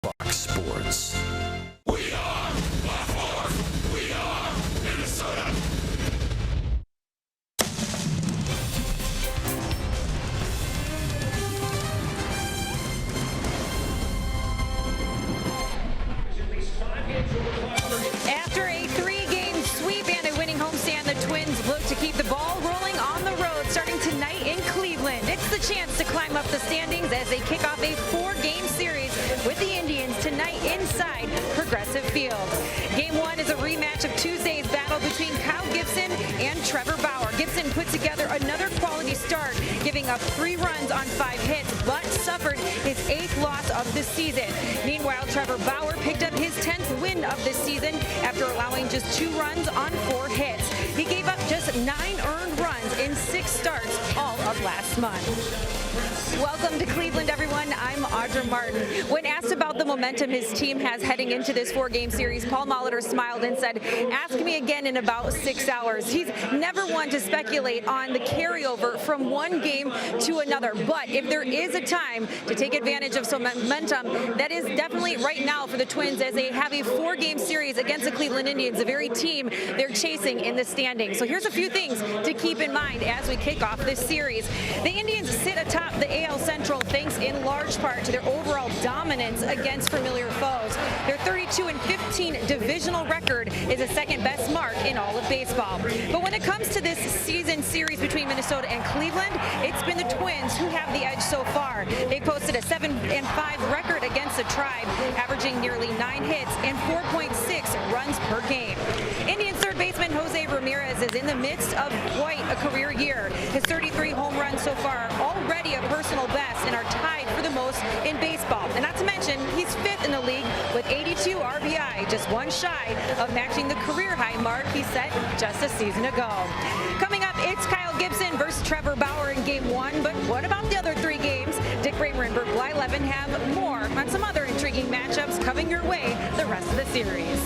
Fox Sports. We are Buffalo. We are Minnesota. After a three-game sweep and a winning homestand, the Twins look to keep the ball rolling on the road starting tonight in Cleveland. It's the chance to climb up the standings as they kick off a four-game series with the Indians tonight inside Progressive Field. Game one is a rematch of Tuesday's battle between Kyle Gibson and Trevor Bauer. Gibson put together another quality start, giving up 3 runs on 5 hits, but suffered his 8th loss of the season. Meanwhile, Trevor Bauer picked up his 10th win of this season after allowing just 2 runs on 4 hits. He gave up just 9 earned runs in 6 starts all of last month. Welcome to Cleveland, everyone. I'm Audra Martin. When asked about the momentum his team has heading into this 4-game series, Paul Molitor smiled and said, "Ask me again in about 6 hours." He's never one to speculate on the carryover from one game to another, but if there is a time to take advantage of some momentum, that is definitely right now for the Twins as they have a 4-game series against the Cleveland Indians, the very team they're chasing in the standings. So here's a few things to keep in mind as we kick off this series. The Indians sit atop the AL Central thanks in large part to their overall dominance against familiar foes. Their 32-15 divisional record is the second best mark in all of baseball. But when it comes to this season series between Minnesota and Cleveland, it's been the Twins who have the edge so far. They posted a 7-5 record against the Tribe, averaging nearly 9 hits and 4.6 runs per game. Indians third baseman Jose Ramirez is in the midst of quite a career year. His 33 home runs so far are already a personal best and are tied for the most in baseball. And not to mention, he's 5th in the league with 82 RBI, just one shy of matching the career high mark he set just a season ago. Coming up, it's Kyle Gibson versus Trevor Bauer in Game 1, but what about the other 3 games? Dick Bramer and Bert Blyleven have more on some other intriguing matchups coming your way the rest of the series.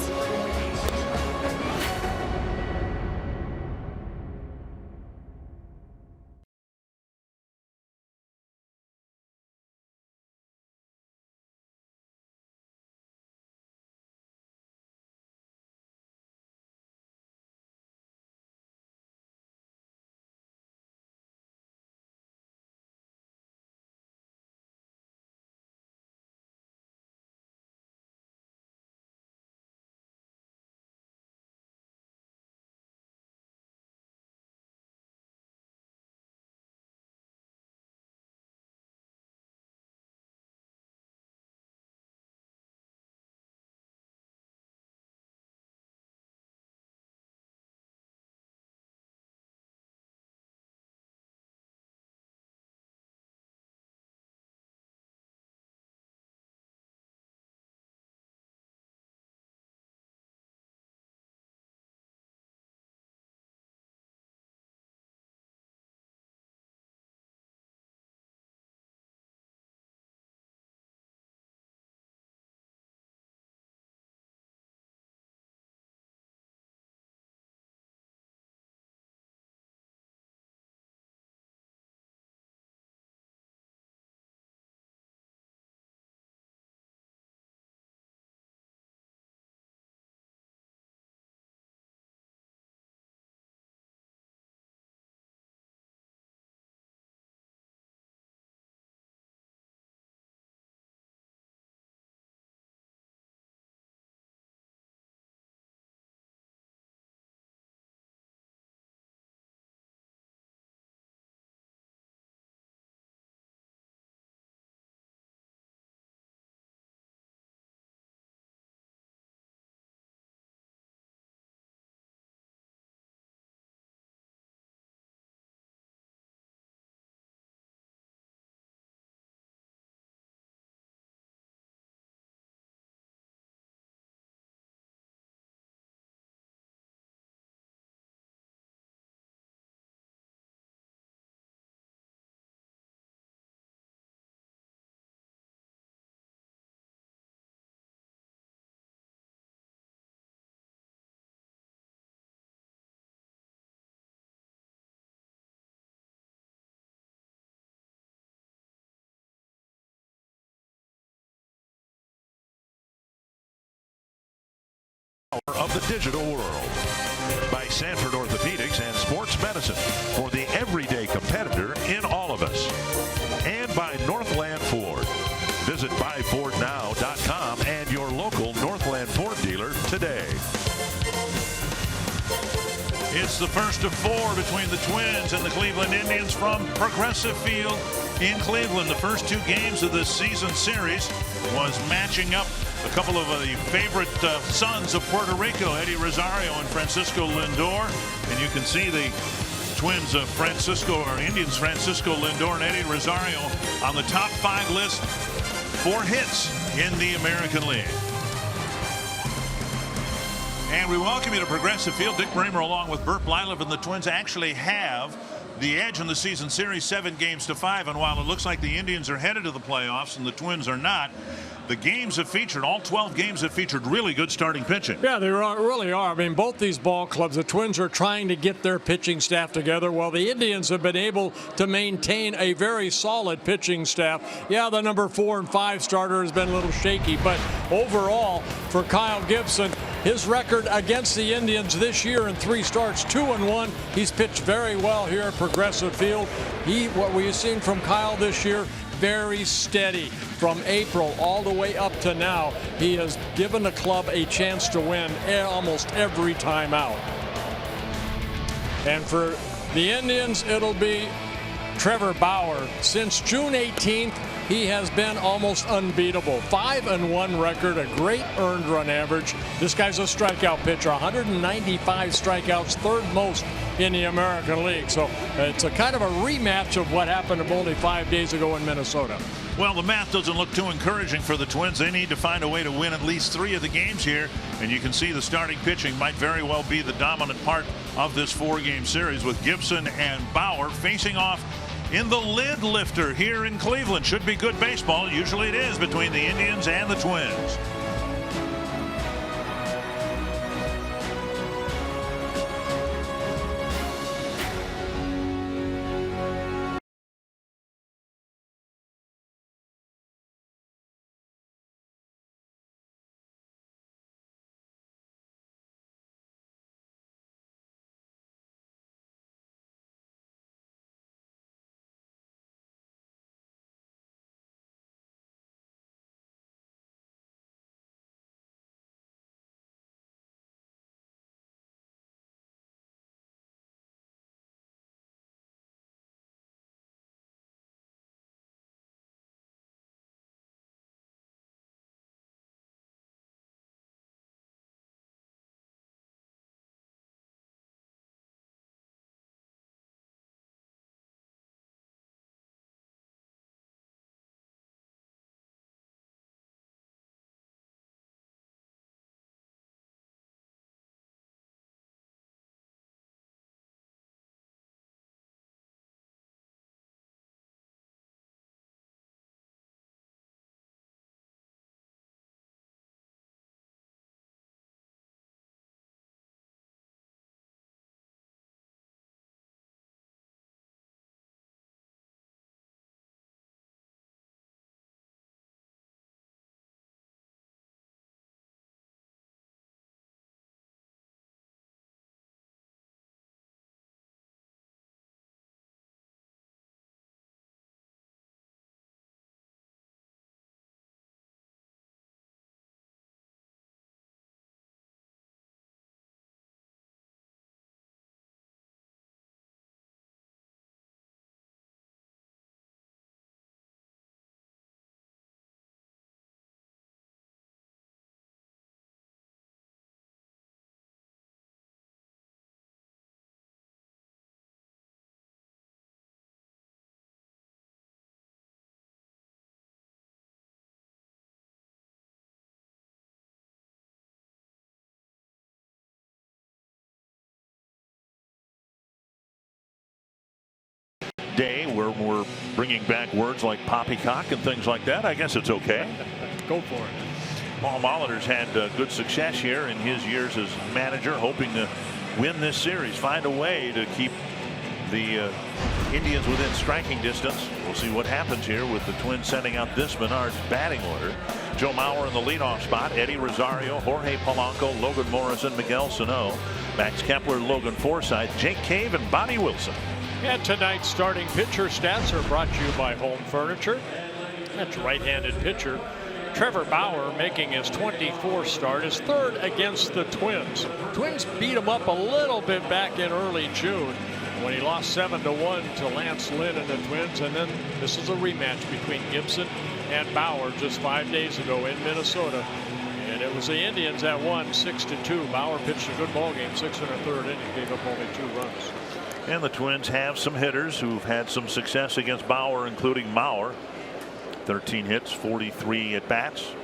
of the digital world. By Sanford Orthopedics and Sports Medicine for the everyday competitor in all of us. And by Northland Ford. Visit buyfordnow.com and your local Northland Ford dealer today. It's the first of 4 between the Twins and the Cleveland Indians from Progressive Field in Cleveland. The first 2 games of this season series was matching up a couple of the favorite sons of Puerto Rico, Eddie Rosario and Francisco Lindor. And you can see the Twins of Indians Francisco Lindor and Eddie Rosario on the top 5 list for hits in the American League. And we welcome you to Progressive Field. Dick Bremer along with Burt Blylev, and the Twins actually have the edge in the season series 7-5. And while it looks like the Indians are headed to the playoffs and the Twins are not, the games have featured, all 12 games have featured really good starting pitching. Yeah, they really are. I mean, both these ball clubs, the Twins are trying to get their pitching staff together, while the Indians have been able to maintain a very solid pitching staff. Yeah, the number 4 and 5 starter has been a little shaky, but overall, for Kyle Gibson, his record against the Indians this year in 3 starts, 2-1. He's pitched very well here at Progressive Field. What we've seen from Kyle this year, very steady from April all the way up to now. He has given the club a chance to win almost every time out. And for the Indians, it'll be Trevor Bauer. Since June 18th, he has been almost unbeatable. 5-1 record, a great earned run average. This guy's a strikeout pitcher, 195 strikeouts, 3rd most in the American League. So it's a kind of a rematch of what happened only 5 days ago in Minnesota. Well, the math doesn't look too encouraging for the Twins. They need to find a way to win at least 3 of the games here. And you can see the starting pitching might very well be the dominant part of this 4-game series, with Gibson and Bauer facing off in the lid lifter here in Cleveland. Should be good baseball. Usually it is between the Indians and the Twins. Day where we're bringing back words like poppycock and things like that. I guess it's okay. Go for it. Paul Molitor's had good success here in his years as manager, hoping to win this series, find a way to keep the Indians within striking distance. We'll see what happens here with the Twins sending out this Menard's batting order. Joe Mauer in the leadoff spot. Eddie Rosario, Jorge Polanco, Logan Morrison, Miguel Sano, Max Kepler, Logan Forsythe, Jake Cave, and Bobby Wilson. And tonight's starting pitcher stats are brought to you by Home Furniture. That's right-handed pitcher Trevor Bauer making his 24th start, his third against the Twins. Twins beat him up a little bit back in early June when he lost 7-1 to Lance Lynn and the Twins, and then this is a rematch between Gibson and Bauer just 5 days ago in Minnesota, and it was the Indians that won 6-2. Bauer pitched a good ball game, 6 1/3 inning, gave up only 2 runs. And the Twins have some hitters who've had some success against Bauer, including Mauer. 13 hits, 43 at bats.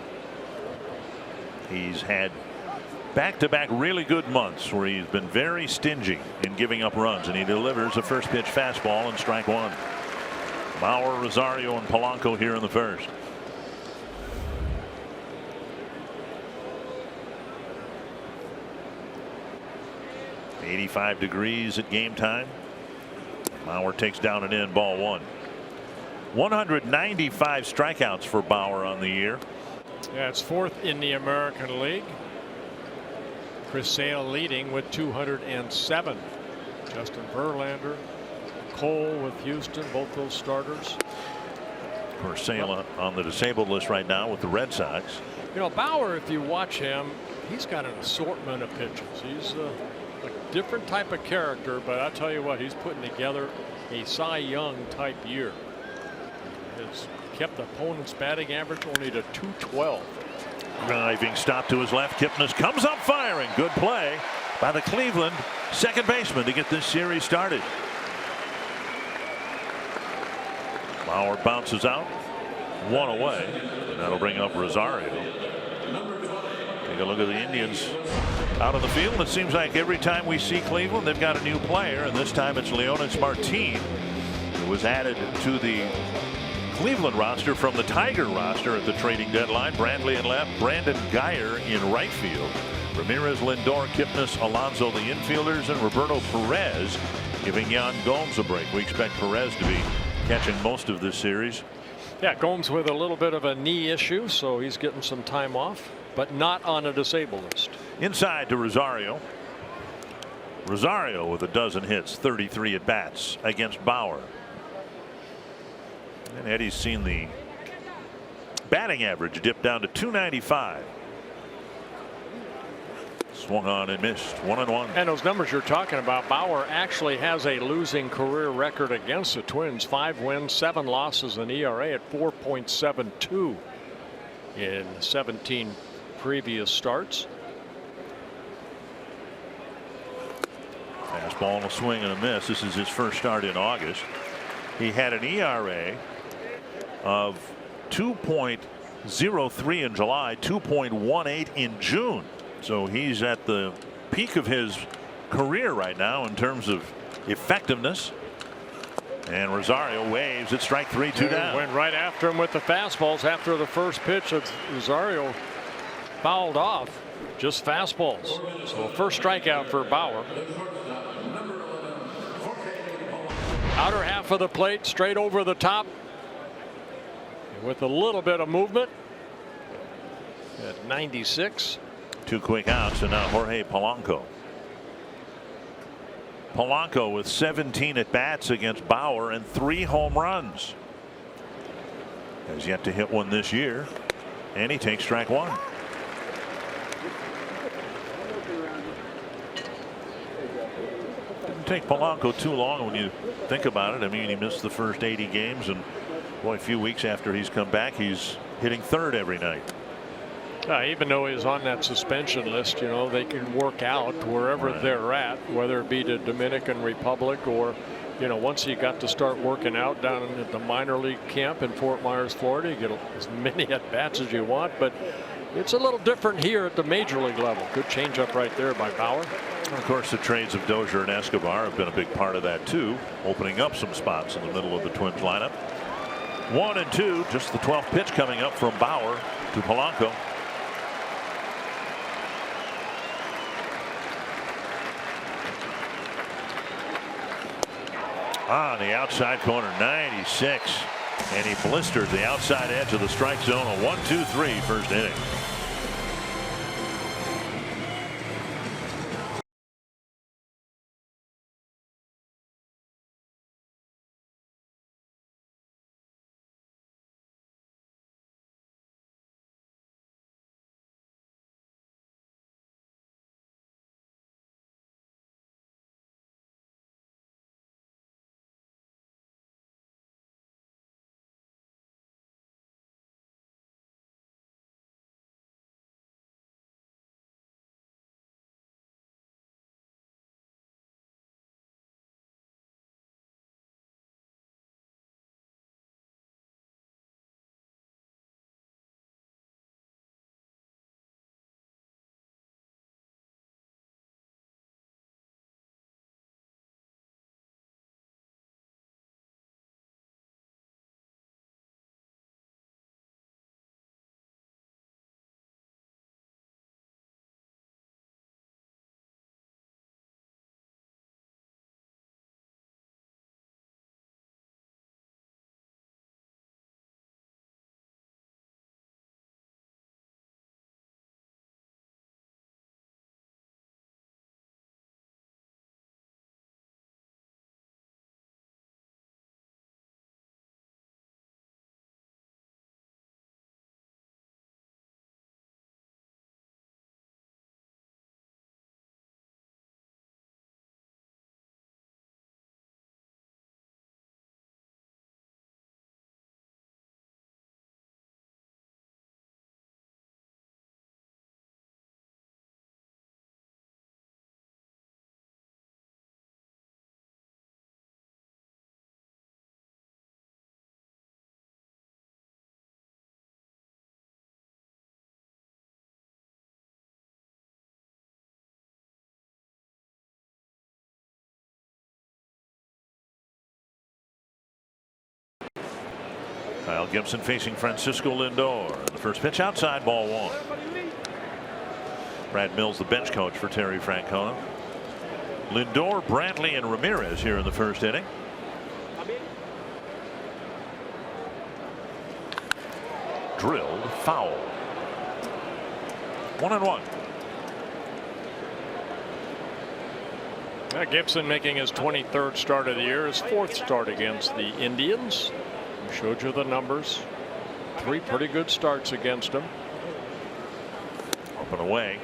He's had back-to-back really good months where he's been very stingy in giving up runs, and he delivers a first pitch fastball and strike one. Bauer, Rosario, and Polanco here in the first. .85 degrees at game time. Bauer takes down and in, ball one. 195 strikeouts for Bauer on the year. Yeah, it's 4th in the American League. Chris Sale leading with 207. Justin Verlander, Cole with Houston, both those starters. Of course, Sale on the disabled list right now with the Red Sox. You know, Bauer, if you watch him, he's got an assortment of pitches. He's a different type of character, but I tell you what, he's putting together a Cy Young type year. Has kept the opponent's batting average only to .212. Driving stop to his left. Kipnis comes up firing. Good play by the Cleveland second baseman to get this series started. Bauer bounces out, 1 away, and that'll bring up Rosario. Take a look at the Indians out on the field. It seems like every time we see Cleveland, they've got a new player, and this time it's Leonys Martin, who was added to the Cleveland roster from the Tiger roster at the trading deadline. Bradley in left, Brandon Geyer in right field, Ramirez, Lindor, Kipnis, Alonso the infielders, and Roberto Perez giving Yan Gomes a break. We expect Perez to be catching most of this series. Yeah, Gomes with a little bit of a knee issue, so he's getting some time off, but not on a disabled list. Inside to Rosario. Rosario with a dozen hits, 33 at bats against Bauer. And Eddie's seen the batting average dip down to .295. Swung on and missed, 1-1. And those numbers you're talking about, Bauer actually has a losing career record against the Twins. 5 wins, 7 losses, an ERA at 4.72 in 17 previous starts. Fastball and a swing and a miss. This is his first start in August. He had an ERA of 2.03 in July, 2.18 in June. So he's at the peak of his career right now in terms of effectiveness. And Rosario waves at strike 3, 2 down. Went right after him with the fastballs after the first pitch. Rosario fouled off just fastballs. So first strikeout for Bauer. Outer half of the plate, straight over the top. With a little bit of movement at 96. 2 quick outs, and now Jorge Polanco. Polanco with 17 at bats against Bauer and 3 home runs. Has yet to hit one this year, and he takes strike 1. Didn't take Polanco too long when you think about it. I mean, he missed the first 80 games, and boy, a few weeks after he's come back, he's hitting third every night. Even though he's on that suspension list, you know, they can work out wherever they're at, whether it be the Dominican Republic or, you know, once you got to start working out down at the minor league camp in Fort Myers, Florida, you get as many at bats as you want. But it's a little different here at the major league level. Good changeup right there by Bauer. And of course, the trades of Dozier and Escobar have been a big part of that too, opening up some spots in the middle of the Twins lineup. 1-2, just the 12th pitch coming up from Bauer to Polanco. On the outside corner, 96. And he blistered the outside edge of the strike zone. A 1-2-3 first inning. Kyle Gibson facing Francisco Lindor. The first pitch outside, ball one. Brad Mills, the bench coach for Terry Francona. Lindor, Brantley, and Ramirez here in the first inning. Drilled foul. 1-1. Gibson making his 23rd start of the year, his 4th start against the Indians. We showed you the numbers. 3 pretty good starts against them. Up and away.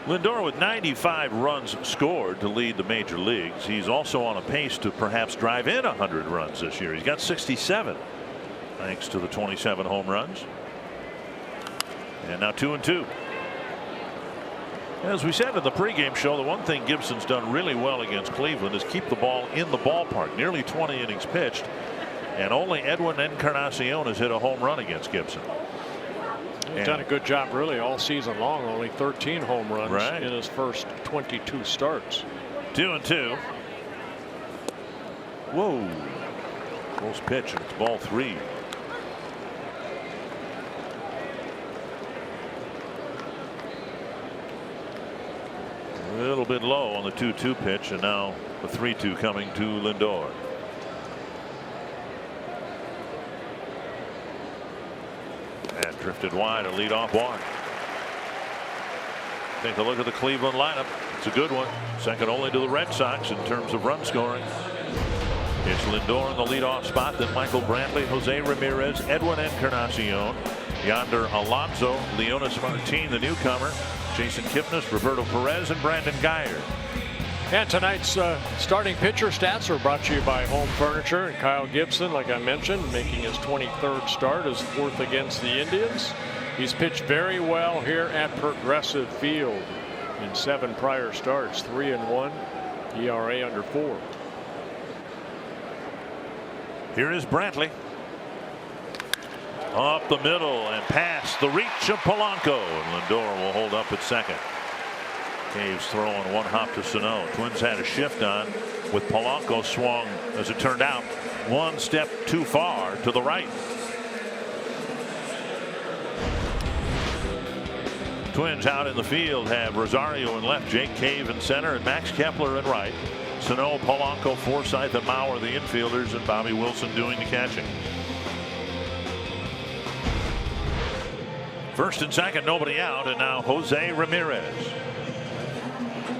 Lindor with 95 runs scored to lead the major leagues. He's also on a pace to perhaps drive in 100 runs this year. He's got 67 thanks to the 27 home runs. And now 2-2. As we said in the pregame show, the one thing Gibson's done really well against Cleveland is keep the ball in the ballpark. Nearly 20 innings pitched, and only Edwin Encarnacion has hit a home run against Gibson. He's done a good job really all season long. Only 13 home runs in his first 22 starts. 2-2. Whoa. Close pitch, and it's ball 3. A little bit low on the 2-2 pitch, and now the 3-2 coming to Lindor. And drifted wide, a leadoff walk. Take a look at the Cleveland lineup. It's a good one. Second only to the Red Sox in terms of run scoring. It's Lindor in the leadoff spot, then Michael Brantley, Jose Ramirez, Edwin Encarnacion, Yonder Alonso, Leonis Martin, the newcomer, Jason Kipnis, Roberto Perez, and Brandon Guyer. And tonight's starting pitcher stats are brought to you by Home Furniture, and Kyle Gibson, like I mentioned, making his 23rd start, his 4th against the Indians. He's pitched very well here at Progressive Field in 7 prior starts, 3-1, ERA under 4. Here is Brantley. Up the middle and past the reach of Polanco, and Lindor will hold up at second. Caves throwing one hop to Sano. Twins had a shift on with Polanco swung, as it turned out, one step too far to the right. Twins out in the field have Rosario in left, Jake Cave in center, and Max Kepler in right. Sano, Polanco, Forsythe, and Mauer the infielders, and Bobby Wilson doing the catching. First and second, nobody out, and now Jose Ramirez.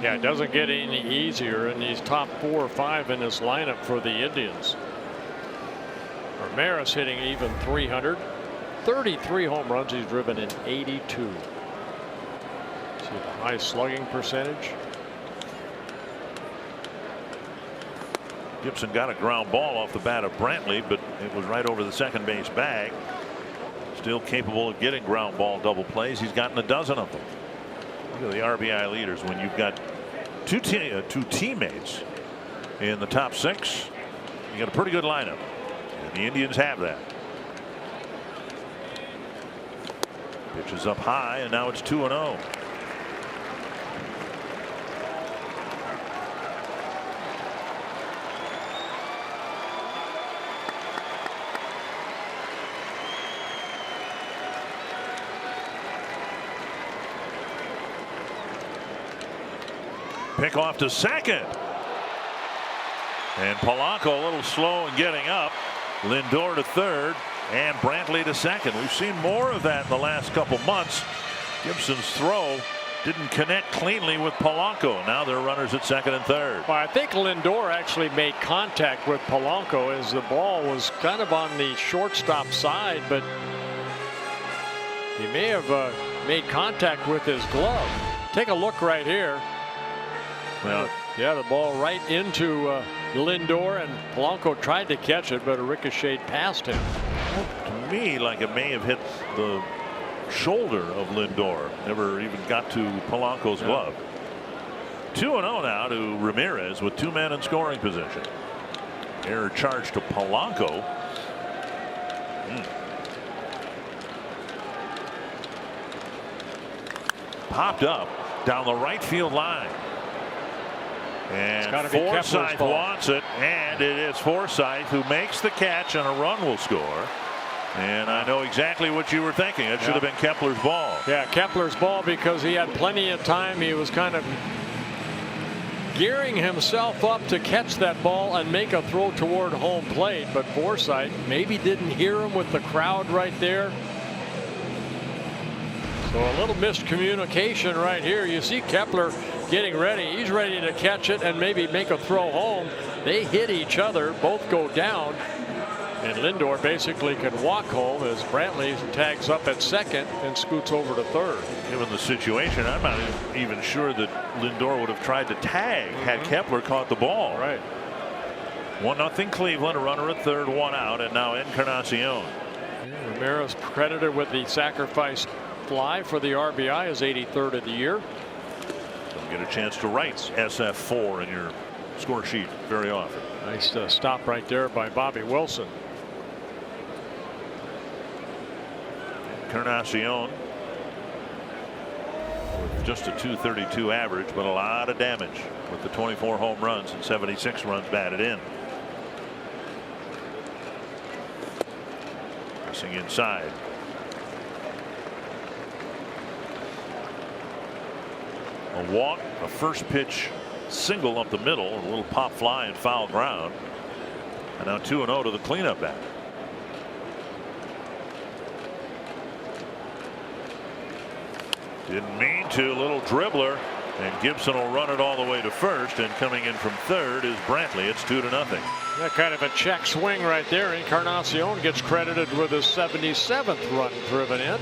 Yeah, it doesn't get any easier in these top 4 or 5 in this lineup for the Indians. Ramirez hitting even 300. 33 home runs he's driven in 82. See the high slugging percentage. Gibson got a ground ball off the bat of Brantley, but it was right over the second base bag. Still capable of getting ground ball double plays. He's gotten a dozen of them. Look at the RBI leaders. When you've got two teammates in the top 6, you got a pretty good lineup, and the Indians have that. Pitch is up high, and now it's 2-0. Pick off to second. And Polanco a little slow in getting up. Lindor to third and Brantley to second. We've seen more of that in the last couple months. Gibson's throw didn't connect cleanly with Polanco. Now they're runners at second and third. Well, I think Lindor actually made contact with Polanco as the ball was kind of on the shortstop side, but he may have made contact with his glove. Take a look right here. Well, yeah, the ball right into Lindor, and Polanco tried to catch it, but it ricocheted past him. To me, like it may have hit the shoulder of Lindor. Never even got to Polanco's glove. 2-0 now to Ramirez with 2 men in scoring position. Error charge to Polanco. Popped up down the right field line. And Forsythe wants it, and it is Forsythe who makes the catch, and a run will score. And I know exactly what you were thinking. It should have been Kepler's ball. Yeah, Kepler's ball, because he had plenty of time. He was kind of gearing himself up to catch that ball and make a throw toward home plate, but Forsythe maybe didn't hear him with the crowd right there. So a little miscommunication right here. You see Kepler getting ready. He's ready to catch it and maybe make a throw home. They hit each other, both go down, and Lindor basically can walk home as Brantley tags up at second and scoots over to third. Given the situation, I'm not even sure that Lindor would have tried to tag had Kepler caught the ball. Right. 1-0 Cleveland, a runner at third, 1 out, and now Encarnacion. Ramirez credited with the sacrifice fly for the RBI, his 83rd of the year. Don't get a chance to write SF4 in your score sheet very often. Nice stop right there by Bobby Wilson. Encarnacion with just a .232 average, but a lot of damage with the 24 home runs and 76 runs batted in. Racing inside. A walk, a first pitch single up the middle, a little pop fly and foul ground. And now 2-0 to the cleanup batter. Didn't mean to, little dribbler, and Gibson will run it all the way to first, and coming in from third is Brantley. It's 2-0. That kind of a check swing right there. Encarnacion gets credited with his 77th run driven in.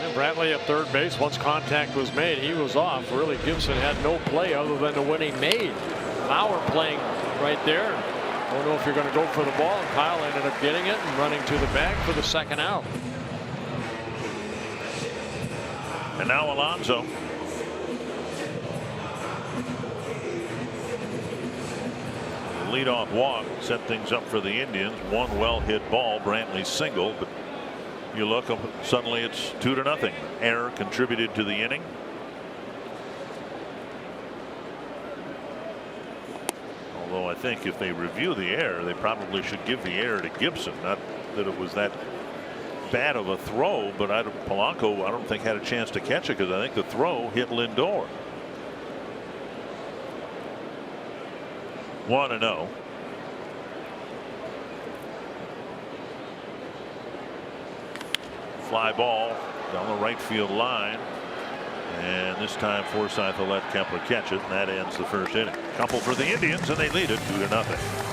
And Brantley at third base. Once contact was made, he was off. Really, Gibson had no play other than the one he made. Mauer playing right there. Don't know if you're going to go for the ball. Kyle ended up getting it and running to the bag for the second out. And now Alonso. The leadoff walk set things up for the Indians. One well hit ball, Brantley single, but you look up, suddenly it's 2-0. Error contributed to the inning. Although I think if they review the error, they probably should give the error to Gibson. Not that it was that bad of a throw, but Polanco I don't think had a chance to catch it, because I think the throw hit Lindor. 1-0. Fly ball down the right field line. And this time Forsythe will let Kepler catch it, and that ends the first inning. Couple for the Indians, and they lead it 2-0.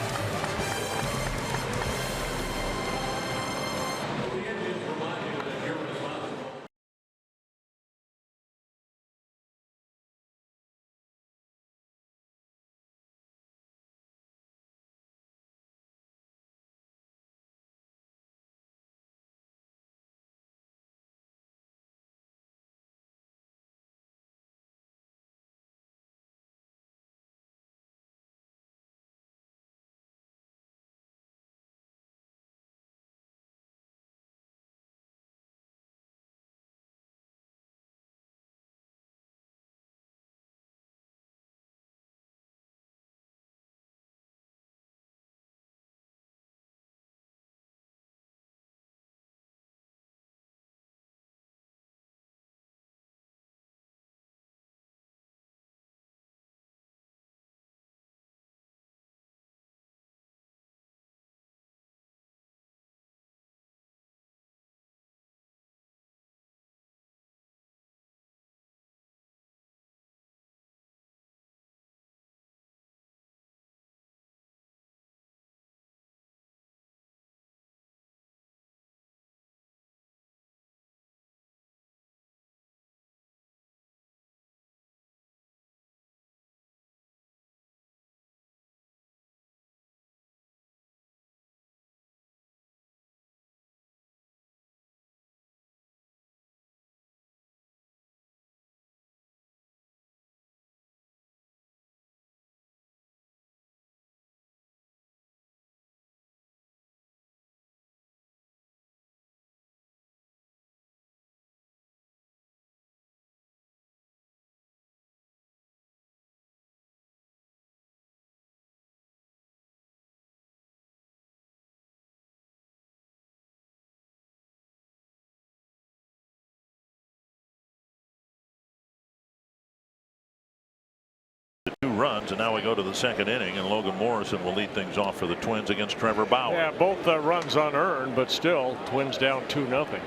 Two runs, and now we go to the second inning, and Logan Morrison will lead things off for the Twins against Trevor Bauer. Yeah, both runs unearned, but still Twins down 2-0.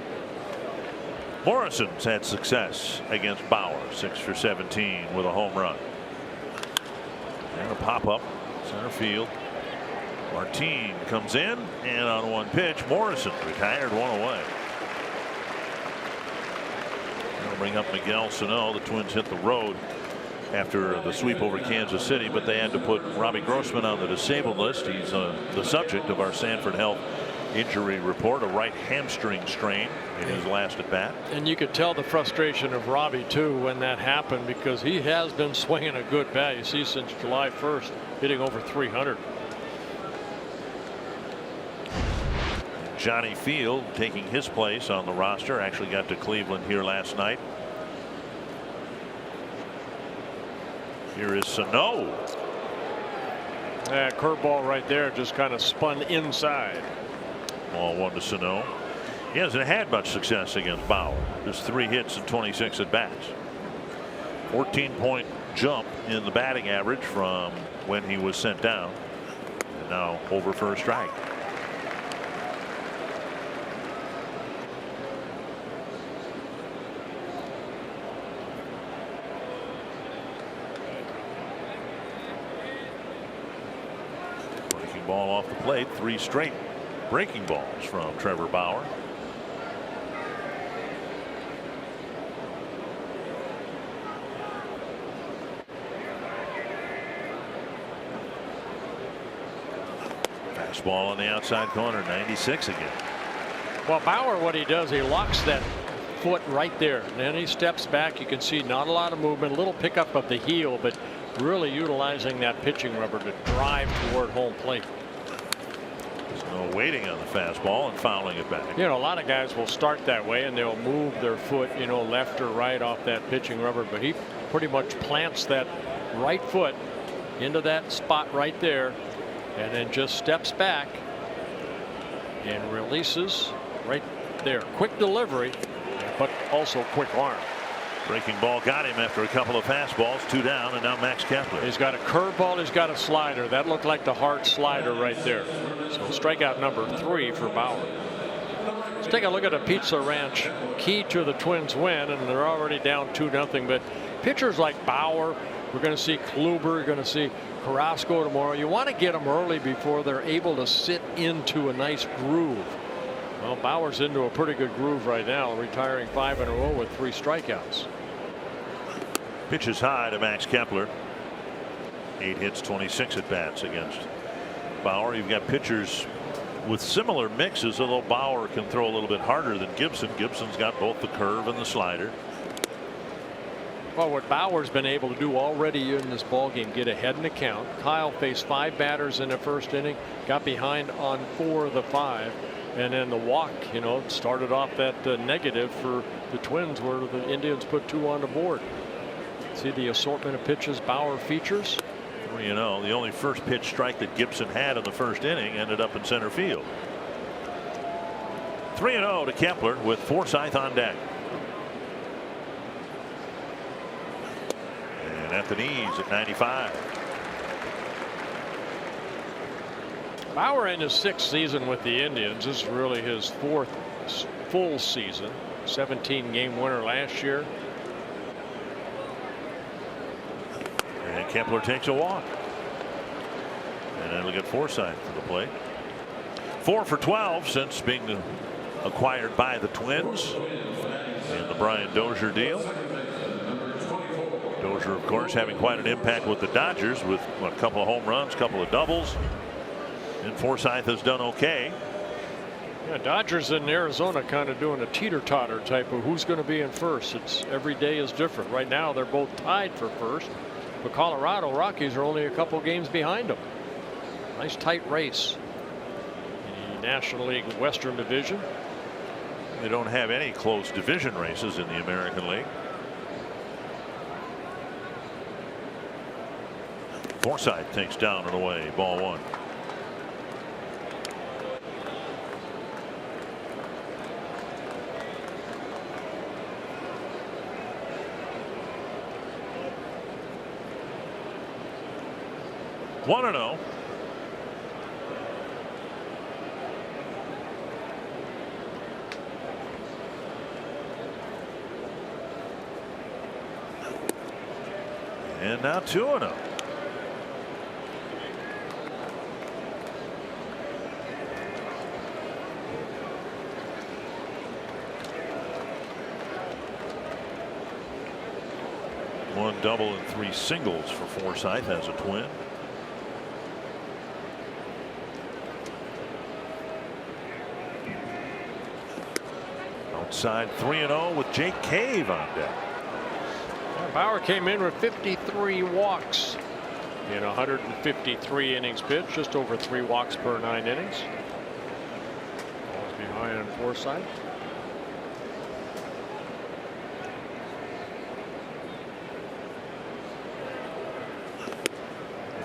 Morrison's had success against Bauer, 6 for 17 with a home run. And a pop up center field. Martin comes in, and on one pitch Morrison retired, one away. They'll bring up Miguel Sano. The Twins hit the road after the sweep over Kansas City, but they had to put Robbie Grossman on the disabled list. He's the subject of our Sanford Health injury report, a right hamstring strain in his last at bat. And you could tell the frustration of Robbie too when that happened, because he has been swinging a good bat. You see, since July 1st, hitting over 300. Johnny Field taking his place on the roster, actually got to Cleveland here last night. Here is Sano. That curveball right there just kind of spun inside. Ball 1 to Sano. He hasn't had much success against Bauer. Just 3 hits and 26 at bats. 14-point jump in the batting average from when he was sent down. And now over for a strike. Ball off the plate, 3 straight breaking balls from Trevor Bauer. Fastball on the outside corner, 96 again. Well, Bauer, what he does, he locks that foot right there, and then he steps back. You can see not a lot of movement, a little pickup of the heel, but really utilizing that pitching rubber to drive toward home plate. No waiting on the fastball and fouling it back. You know, a lot of guys will start that way and they'll move their foot, you know, left or right off that pitching rubber, but he pretty much plants that right foot into that spot right there and then just steps back and releases right there. Quick delivery, but also quick arm. Breaking ball got him after a couple of fastballs. 2 down, and now Max Kepler. He's got a curveball. He's got a slider. That looked like the hard slider right there. So strikeout number 3 for Bauer. Let's take a look at a Pizza Ranch key to the Twins win, and they're already down 2-0. But pitchers like Bauer, we're going to see Kluber, you're going to see Carrasco tomorrow. You want to get them early before they're able to sit into a nice groove. Well, Bauer's into a pretty good groove right now, retiring 5 in a row with 3 strikeouts. Pitches high to Max Kepler. 8 hits, 26 at bats against Bauer. You've got pitchers with similar mixes, although Bauer can throw a little bit harder than Gibson. Gibson's got both the curve and the slider. Well, what Bauer's been able to do already in this ball game, get ahead in the count. Kyle faced 5 batters in the first inning, got behind on 4 of the 5, and then the walk, you know, started off that negative for the Twins, where the Indians put 2 on the board. See the assortment of pitches Bauer features. Well, you know, the only first pitch strike that Gibson had in the first inning ended up in center field. 3-0 to Kepler with Forsythe on deck. And at the knees at 95. Bauer in his 6th season with the Indians. This is really his 4th full season. 17-game winner last year. And Kepler takes a walk. And then look at Forsythe to the plate. 4 for 12 since being acquired by the Twins in the Brian Dozier deal. Dozier, of course, having quite an impact with the Dodgers with a couple of home runs, couple of doubles. And Forsythe has done okay. Yeah, Dodgers in Arizona kind of doing a teeter-totter type of who's going to be in first. It's every day is different. Right now they're both tied for first, but Colorado Rockies are only a couple games behind them. Nice tight race in the National League Western Division. They don't have any close division races in the American League. Forsythe takes down and away, ball 1. One and 0. And now 2-0. One double and 3 singles for Forsythe as a Twin. Outside 3-0 with Jake Cave on deck. Bauer came in with 53 walks in 153 innings pitched, just over 3 walks per 9 innings. Ball's behind on Forsythe.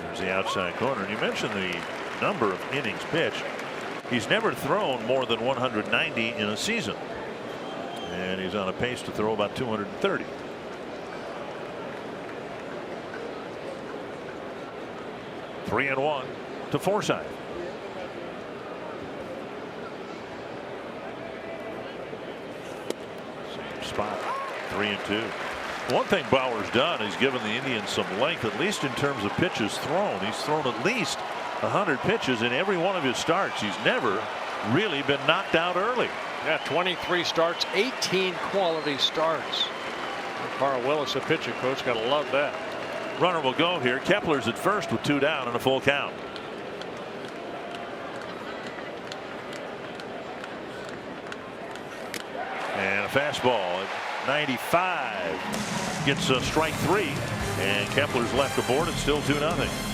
There's the outside corner. And you mentioned the number of innings pitched. He's never thrown more than 190 in a season. And he's on a pace to throw about 230. Three and 1 to Forsythe. Same spot. 3-2. One thing Bauer's done is given the Indians some length, at least in terms of pitches thrown. He's thrown at least 100 pitches in every one of his starts. He's never really been knocked out early. Yeah, 23 starts, 18 quality starts. Carl Willis, a pitching coach, got to love that. Runner will go here. Kepler's at first with 2 down and a full count. And a fastball at 95 gets a strike 3, and Kepler's left the board. It's still 2-0.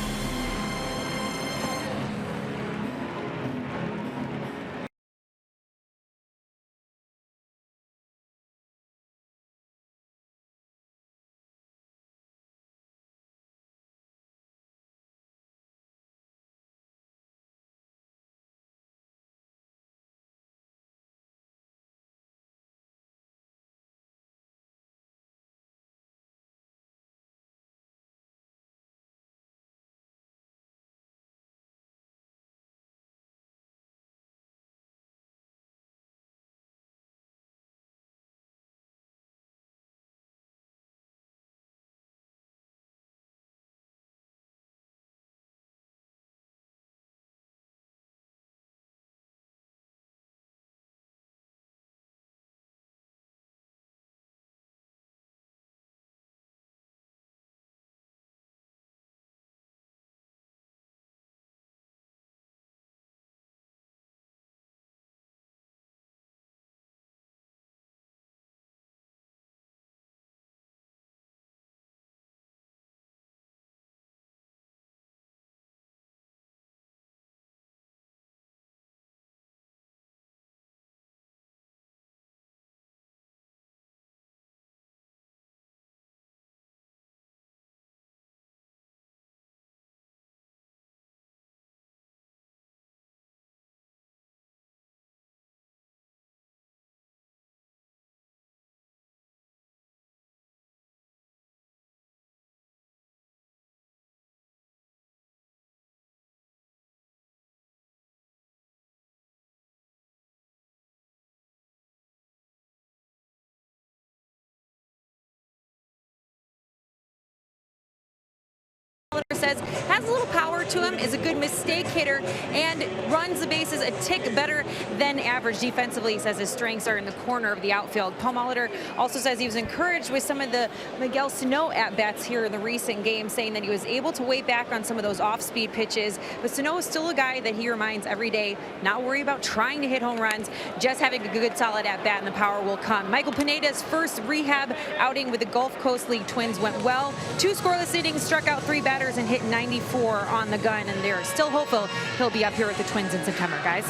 Molitor says has a little power to him, is a good mistake hitter, and runs the bases a tick better than average defensively. He says his strengths are in the corner of the outfield. Paul Molitor also says he was encouraged with some of the Miguel Sano at-bats here in the recent game, saying that he was able to weigh back on some of those off-speed pitches. But Sano is still a guy that he reminds every day, not worry about trying to hit home runs, just having a good solid at-bat and the power will come. Michael Pineda's first rehab outing with the Gulf Coast League Twins went well. 2 scoreless innings, struck out 3 batters, and hit 94 on the gun, and they're still hopeful he'll be up here with the Twins in September, guys.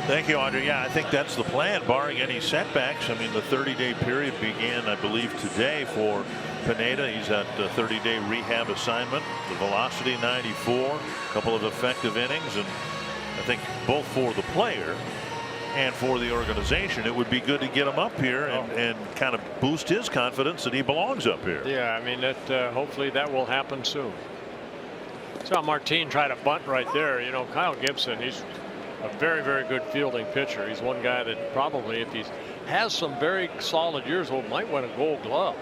Thank you, Audrey. Yeah, I think that's the plan, barring any setbacks. I mean, the 30-day period began, I believe, today for Pineda. He's at a 30-day rehab assignment. The velocity 94, a couple of effective innings, and I think both for the player and for the organization, it would be good to get him up here and kind of boost his confidence that he belongs up here. Yeah, I mean, hopefully that will happen soon. Saw Martin try to bunt right there. You know, Kyle Gibson, he's a very, very good fielding pitcher. He's one guy that probably, if he has some very solid years, might win a Gold Glove.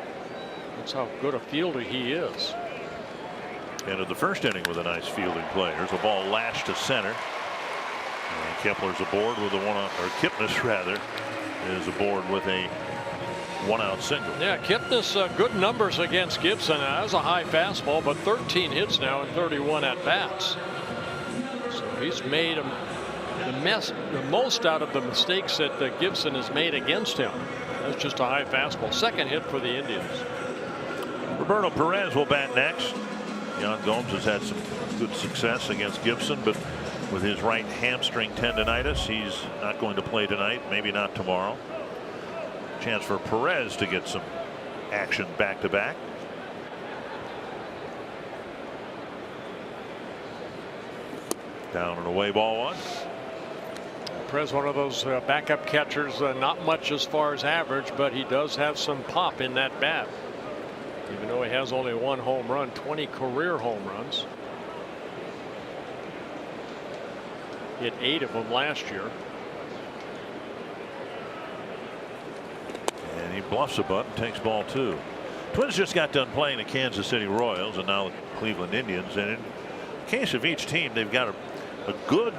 That's how good a fielder he is. And in the first inning with a nice fielding play, there's a ball lashed to center. And Kepler's aboard with a or Kipnis rather, is aboard with a 1-out single. Yeah, Kipnis good numbers against Gibson. That was a high fastball, but 13 hits now and 31 at bats. So he's made the most out of the mistakes that Gibson has made against him. That's just a high fastball. Second hit for the Indians. Roberto Perez will bat next. Jan Gomes has had some good success against Gibson, but with his right hamstring tendonitis, he's not going to play tonight, maybe not tomorrow. Chance for Perez to get some action back to back. Down and away, ball 1. Perez, one of those backup catchers, not much as far as average, but he does have some pop in that bat. Even though he has only 1 home run, 20 career home runs. Hit 8 of them last year. And he bluffs a bunt and takes ball 2. Twins just got done playing the Kansas City Royals and now the Cleveland Indians. And in the case of each team, they've got a good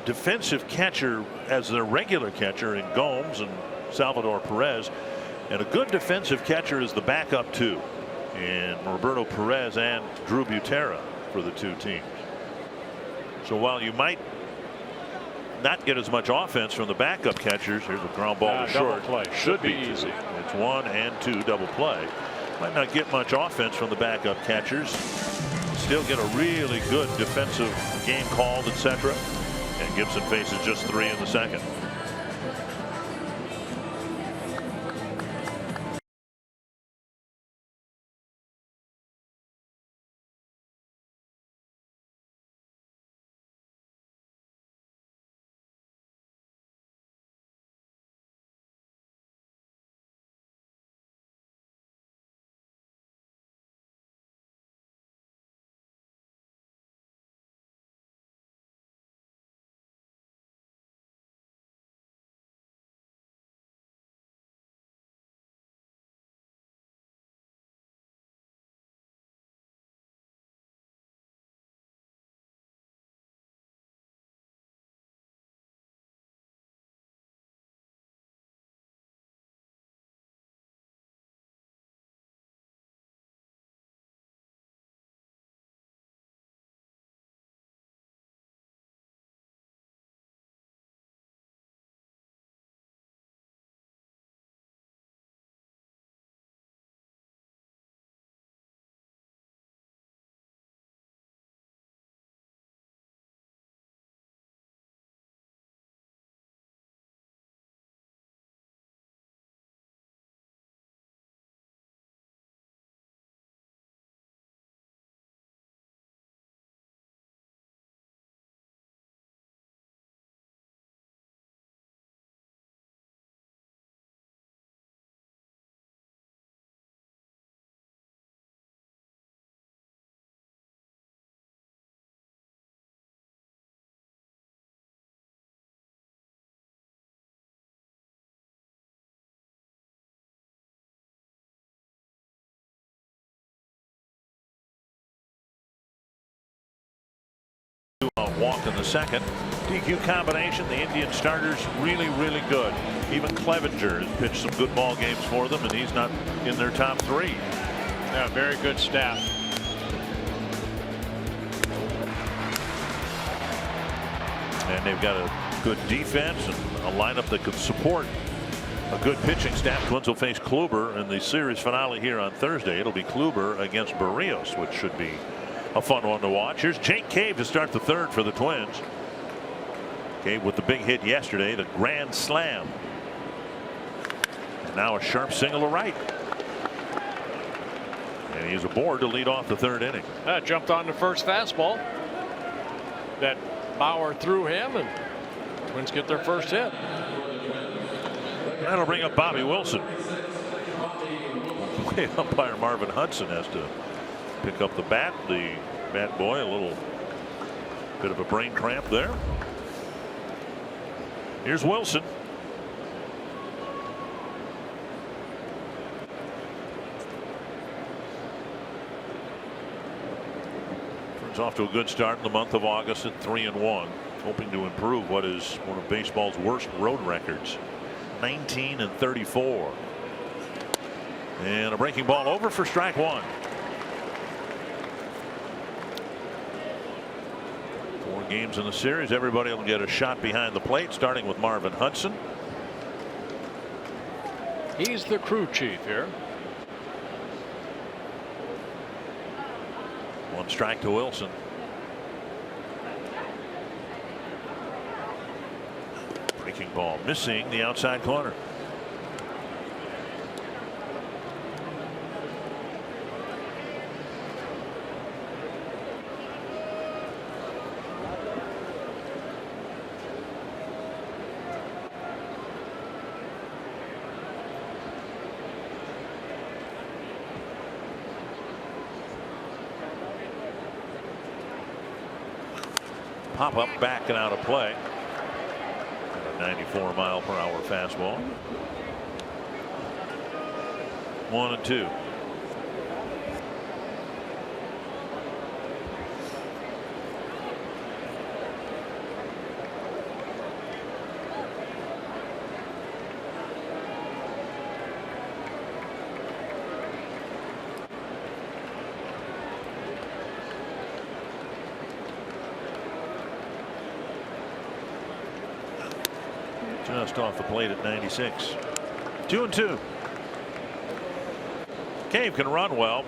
defensive catcher as their regular catcher in Gomes and Salvador Perez, and a good defensive catcher is the backup 2 in Roberto Perez and Drew Butera for the 2 teams. So while you might not get as much offense from the backup catchers, here's a ground ball to short. Play should be easy. It's 1 and 2 double play. Might not get much offense from the backup catchers. Still get a really good defensive game called, etc. And Gibson faces just 3 in the second. Walk in the second. DQ combination. The Indian starters really good. Even Clevenger has pitched some good ball games for them, and he's not in their top 3. Yeah, very good staff. And they've got a good defense and a lineup that could support a good pitching staff. Twins will face Kluber in the series finale here on Thursday. It'll be Kluber against Barrios, which should be a fun one to watch. Here's Jake Cave to start the third for the Twins. Cave with the big hit yesterday, the grand slam. And now a sharp single to right. And he's aboard to lead off the third inning. Jumped on the first fastball. That Bauer threw him, and Twins get their first hit. That'll bring up Bobby Wilson. Umpire Marvin Hudson has to pick up the bat. The bat boy, a little bit of a brain cramp there. Here's Wilson. Turns off to a good start in the month of August at 3-1, hoping to improve what is one of baseball's worst road records, 19-34. And a breaking ball over for strike one. 4 games in the series. Everybody will get a shot behind the plate, starting with Marvin Hudson. He's the crew chief here. 1 strike to Wilson. Breaking ball missing the outside corner. Pop up back and out of play. A 94-mile-per-hour fastball. 1-2. Just off the plate at 96. 2-2. Cave can run well.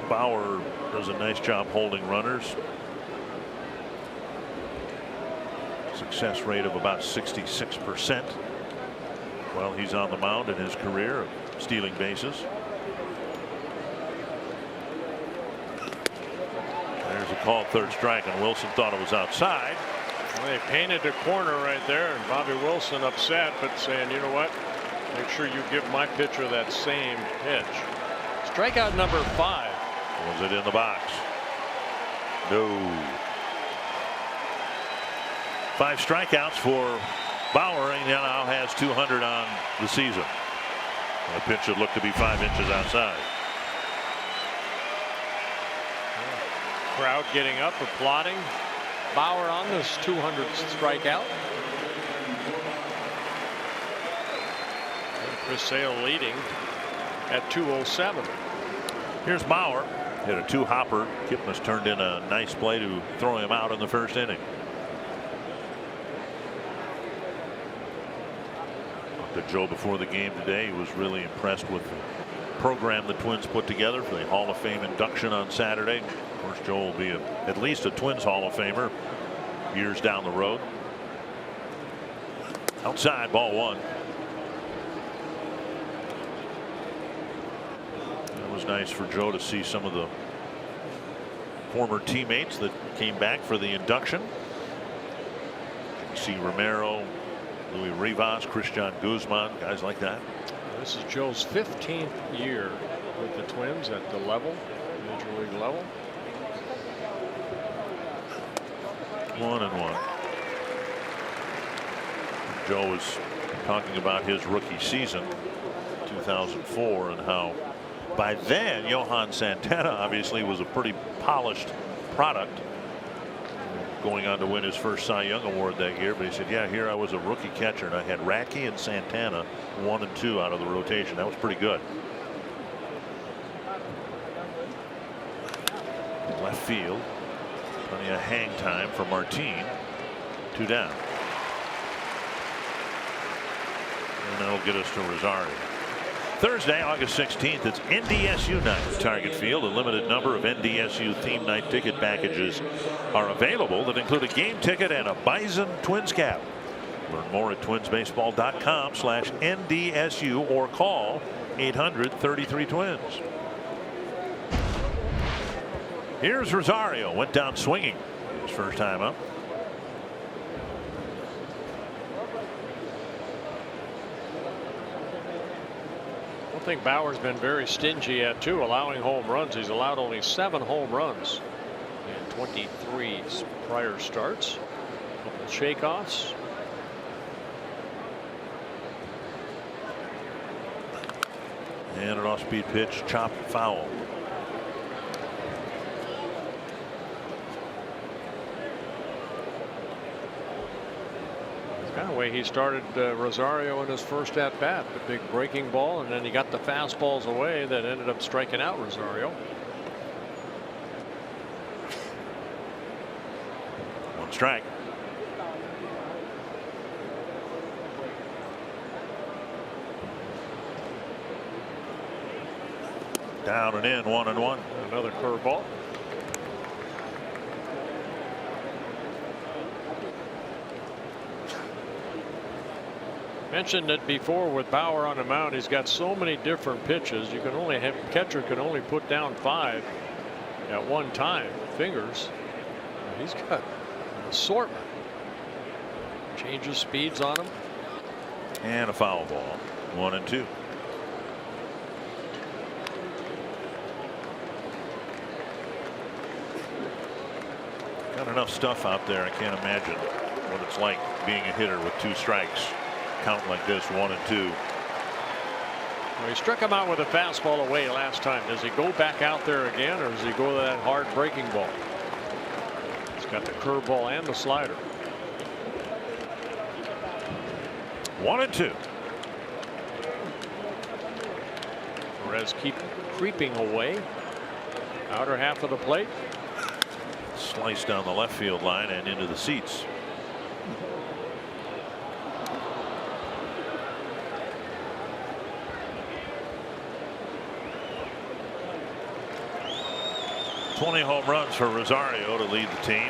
Bauer does a nice job holding runners. Success rate of about 66%. Well, he's on the mound in his career of stealing bases. There's a called third strike, and Wilson thought it was outside. Well, they painted the corner right there, and Bobby Wilson upset, but saying, you know what, make sure you give my pitcher that same pitch. Strikeout number 5. Was it in the box? No. 5 strikeouts for Bauer, and he now has 200 on the season. The pitch should look to be 5 inches outside. Crowd getting up, applauding Bauer on this 200th strikeout. Chris Sale leading at 207. Here's Bauer. Hit a 2-hopper. Kipnis turned in a nice play to throw him out in the first inning. Talked to Joe before the game today. He was really impressed with the program the Twins put together for the Hall of Fame induction on Saturday. Of course, Joe will be at least a Twins Hall of Famer years down the road. Outside, ball 1. It was nice for Joe to see some of the former teammates that came back for the induction. You see Romero, Luis Rivas, Christian Guzman, guys like that. This is Joe's 15th year with the Twins at the level, major league level. 1-1. Joe was talking about his rookie season, 2004, and how by then Johan Santana obviously was a pretty polished product. going on to win his first Cy Young award that year. But he said, yeah, here I was a rookie catcher and I had Racky and Santana 1 and 2 out of the rotation. That was pretty good. Left field, plenty of hang time for Martin. 2 down. And that'll get us to Rosario. Thursday, August 16th, it's NDSU night at Target Field. A limited number of NDSU theme night ticket packages are available that include a game ticket and a Bison Twins cap. Learn more at twinsbaseball.com/NDSU or call 800-33-TWINS. Here's Rosario. Went down swinging his first time up. I think Bauer's been very stingy at too, allowing home runs. He's allowed only 7 home runs in 23 prior starts. A couple shakeoffs. And an off-speed pitch, chopped foul. Kind of way he started Rosario in his first at bat, the big breaking ball, and then he got the fastballs away that ended up striking out Rosario. 1 strike. Down and in, 1-1. Another curveball. Mentioned it before with Bauer on the mound. He's got so many different pitches. You can only have catcher can only put down 5 at one time. Fingers. He's got an assortment. Changes speeds on him. And a foul ball. 1-2. Got enough stuff out there. I can't imagine what it's like being a hitter with 2 strikes. Count like this, 1-2. Well, he struck him out with a fastball away last time. Does he go back out there again, or does he go to that hard breaking ball? He's got the curveball and the slider. 1-2. Perez keep creeping away. Outer half of the plate. Sliced down the left field line and into the seats. $20 home runs for Rosario to lead the team.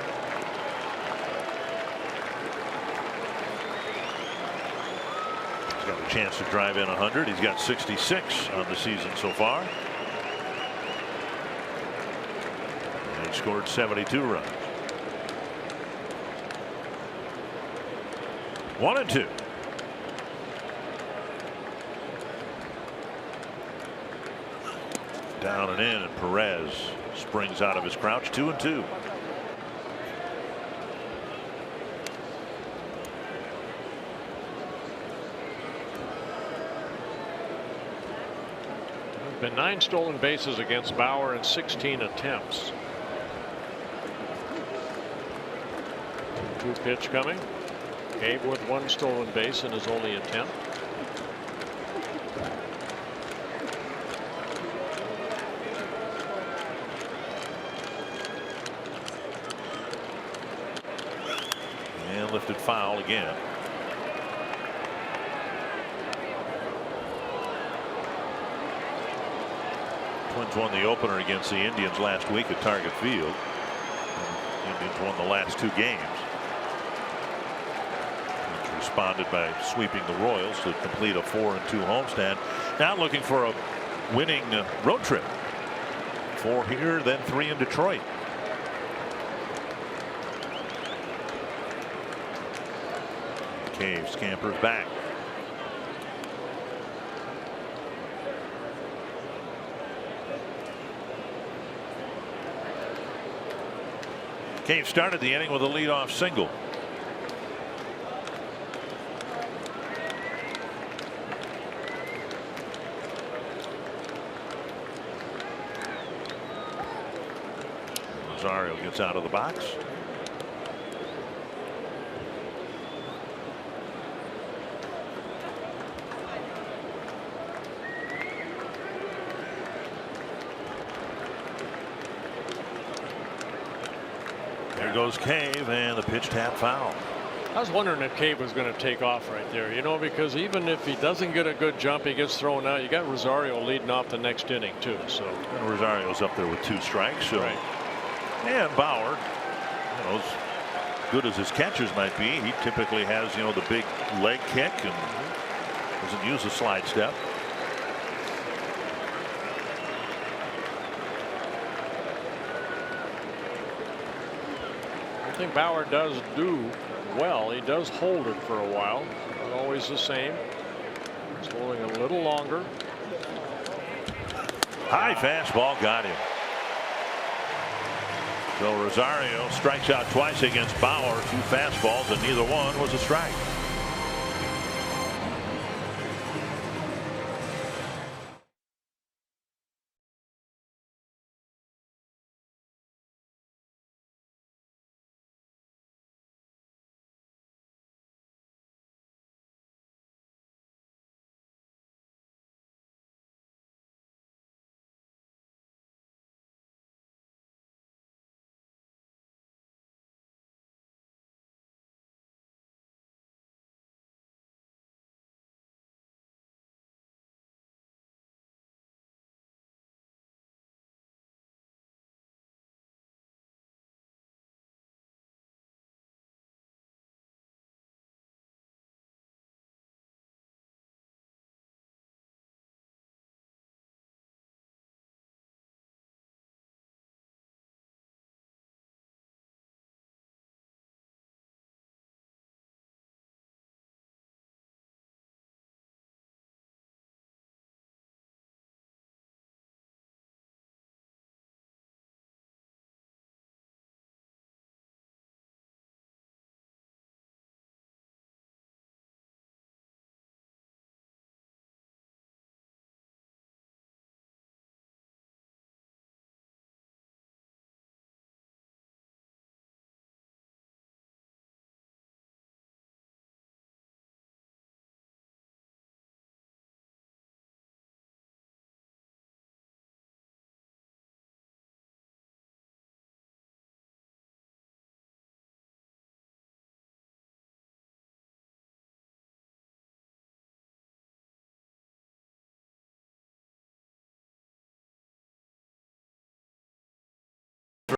He's got a chance to drive in 100. He's got 66 on the season so far. And he scored 72 runs. 1-2. Down and in, and Perez springs out of his crouch. 2-2. There's been 9 stolen bases against Bauer in 16 attempts. 2 pitch coming. Gabe with 1 stolen base in his only attempt. Lifted foul again. Twins won the opener against the Indians last week at Target Field. The Indians won the last 2 games. Twins responded by sweeping the Royals to complete a 4-2 homestand. Now looking for a winning road trip. 4 here, then 3 in Detroit. Cave scampers back. Cave started the inning with a leadoff single. Rosario gets out of the box. Here goes Cave, and the pitch tap foul. I was wondering if Cave was going to take off right there, you know, because even if he doesn't get a good jump, he gets thrown out. You got Rosario leading off the next inning too. So and Rosario's up there with 2 strikes. So right. And Bauer, you know, as good as his catchers might be, he typically has, you know, the big leg kick and doesn't use a slide step. I think Bauer does do well. He does hold it for a while. Not always the same. He's holding a little longer. High fastball got him. So Rosario strikes out twice against Bauer. 2 fastballs, and neither one was a strike.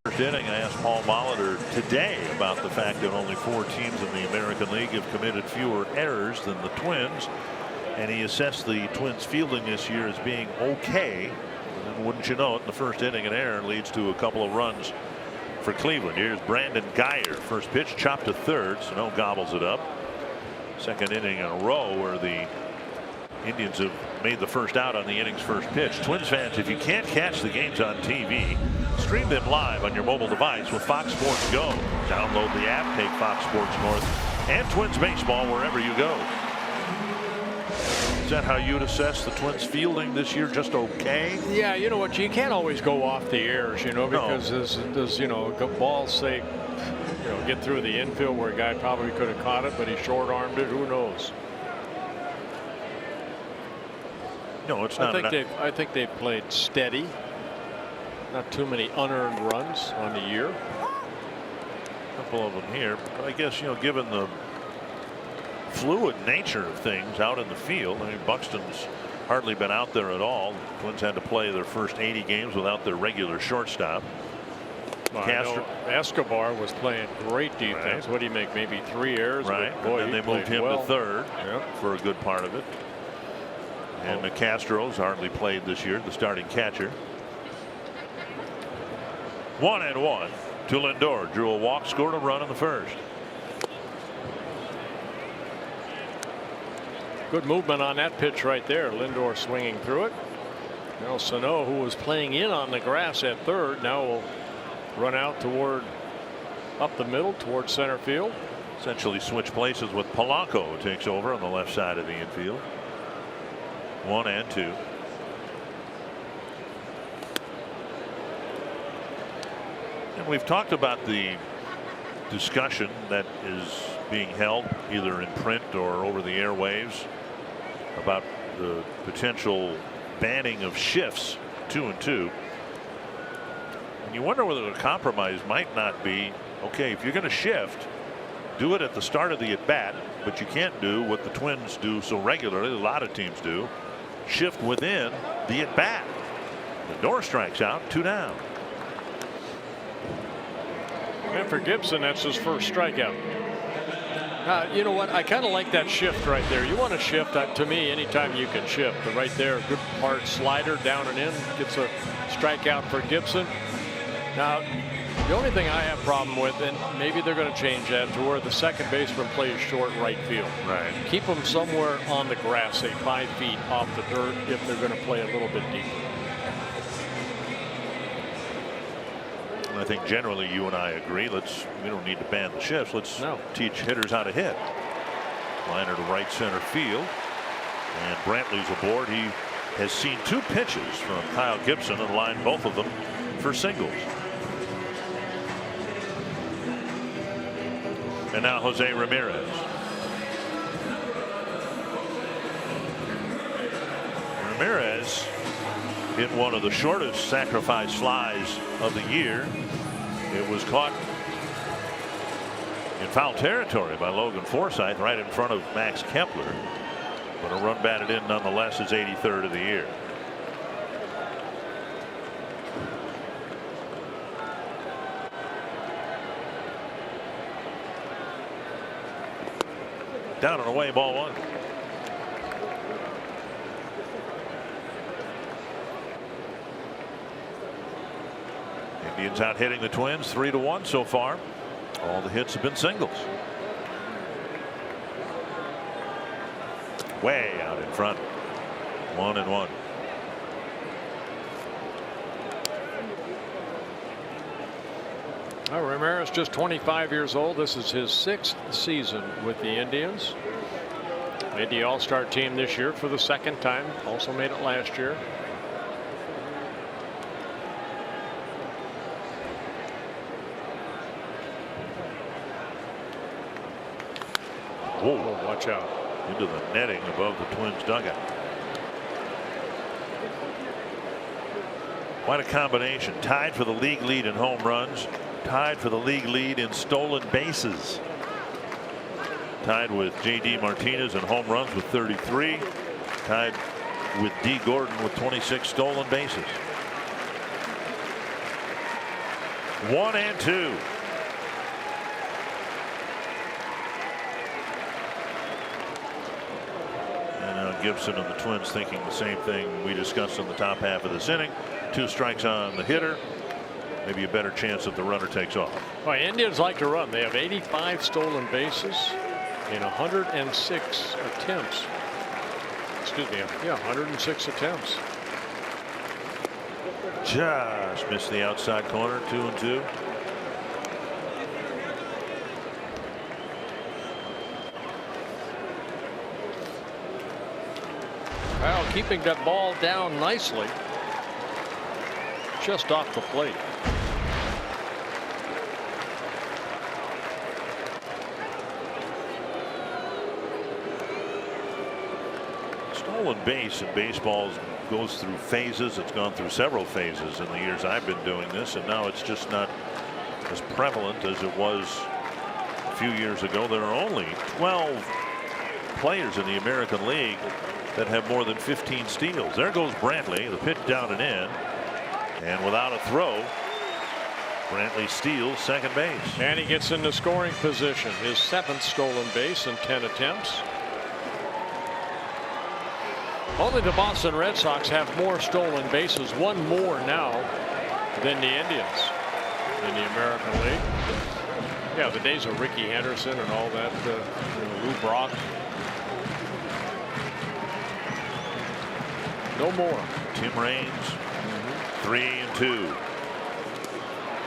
First inning, I asked Paul Molitor today about the fact that only 4 teams in the American League have committed fewer errors than the Twins, and he assessed the Twins fielding this year as being okay. And wouldn't you know it, in the first inning, an error leads to a couple of runs for Cleveland. Here's Brandon Geyer. First pitch chopped to third. Sano gobbles it up. Second inning in a row where the Indians have made the first out on the inning's first pitch. Twins fans, if you can't catch the games on TV, stream them live on your mobile device with Fox Sports Go. Download the app, take Fox Sports North and Twins baseball wherever you go. Is that how you'd assess the Twins fielding this year? Just okay? Yeah, you know what? You can't always go off the airs, you know, because there's you know, balls say, you know, get through the infield where a guy probably could have caught it, but he short-armed it. Who knows? No, it's not. I think they've played steady. Not too many unearned runs on the year. A couple of them here. But I guess, you know, given the fluid nature of things out in the field, I mean, Buxton's hardly been out there at all. The Twins had to play their first 80 games without their regular shortstop. Castro, Escobar was playing great defense. Right. What do you make? Maybe 3 errors. Right. But boy, and then they moved him to third for a good part of it. And Castro's hardly played this year, the starting catcher. 1-1 to Lindor. Drew a walk, scored a run in the first. Good movement on that pitch right there. Lindor swinging through it. Now Sano, who was playing in on the grass at third, now will run out toward up the middle toward center field. Essentially switch places with Polanco, who takes over on the left side of the infield. 1-2. And we've talked about the discussion that is being held either in print or over the airwaves about the potential banning of shifts 2 and 2. And you wonder whether the compromise might not be Okay, if you're going to shift, do it at the start of the at bat, but you can't do what the Twins do so regularly. A lot of teams do. Shift within the at bat. Lindor strikes out, 2 down. And for Gibson, that's his first strikeout. You know what? I kind of like that shift right there. You want to shift, to me, anytime you can shift. But right there, good hard slider down and in, gets a strikeout for Gibson. Now, the only thing I have a problem with, and maybe they're going to change that, to where the second baseman plays short right field. Right. Keep them somewhere on the grass, say 5 feet off the dirt, if they're going to play a little bit deeper. I think generally you and I agree. We don't need to ban the shifts. Let's teach hitters how to hit. Liner to right center field, and Brantley's aboard. He has seen 2 pitches from Kyle Gibson and lined both of them for singles. And now Jose Ramirez. Ramirez hit one of the shortest sacrifice flies of the year. It was caught in foul territory by Logan Forsythe right in front of Max Kepler. But a run batted in nonetheless, his 83rd of the year. Down and away, ball 1. Indians out hitting the Twins 3-1 so far. All the hits have been singles. Way out in front. 1-1. Well, Ramirez just 25 years old. This is his 6th season with the Indians. Made the All-Star team this year for the 2nd time. Also made it last year. Whoa, watch out. Into the netting above the Twins dugout. What a combination. Tied for the league lead in home runs. Tied for the league lead in stolen bases. Tied with J.D. Martinez in home runs with 33. Tied with D. Gordon with 26 stolen bases. 1 and 2. Gibson and the Twins thinking the same thing we discussed in the top half of this inning. 2 strikes on the hitter. Maybe a better chance that the runner takes off. Well, Indians like to run. They have 85 stolen bases in 106 attempts. Excuse me. Yeah, 106 attempts. Just missed the outside corner. 2-2. Well, keeping that ball down nicely. Just off the plate. Stolen base in baseball goes through phases. It's gone through several phases in the years I've been doing this, and now it's just not as prevalent as it was a few years ago. There are only 12 players in the American League that have more than 15 steals. There goes Brantley. The pitch down and in. And without a throw, Brantley steals second base. And he gets into scoring position. His 7th stolen base in 10 attempts. Only the Boston Red Sox have more stolen bases, 1 more now than the Indians in the American League. Yeah, the days of Ricky Henderson and all that, Lou Brock. No more. Tim Raines, 3-2.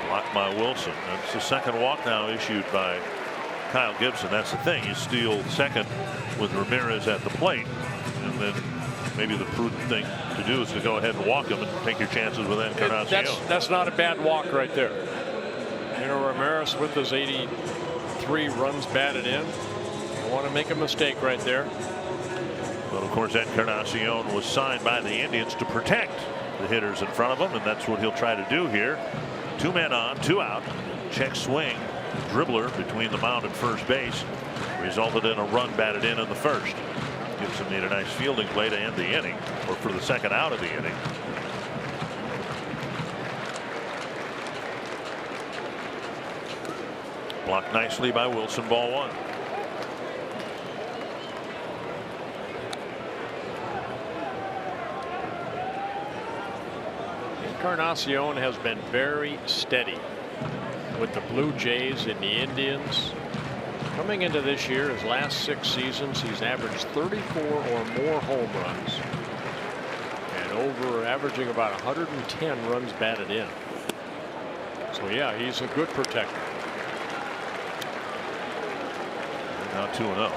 Blocked by Wilson. That's the second walk now issued by Kyle Gibson. That's the thing. You steal second with Ramirez at the plate, and then maybe the prudent thing to do is to go ahead and walk him and take your chances with Encarnacion. That's not a bad walk right there. You know, Ramirez with his 83 runs batted in. Don't want to make a mistake right there. But of course, Encarnacion was signed by the Indians to protect the hitters in front of him, and that's what he'll try to do here. 2 men on, 2 out. Check swing dribbler between the mound and first base resulted in a run batted in the first. Gibson made a nice fielding play to end the inning, or for the second out of the inning. Blocked nicely by Wilson, ball one. Encarnacion has been very steady with the Blue Jays and the Indians. Coming into this year, his last 6 seasons, he's averaged 34 or more home runs and averaging about 110 runs batted in. So yeah, he's a good protector. Now 2-0.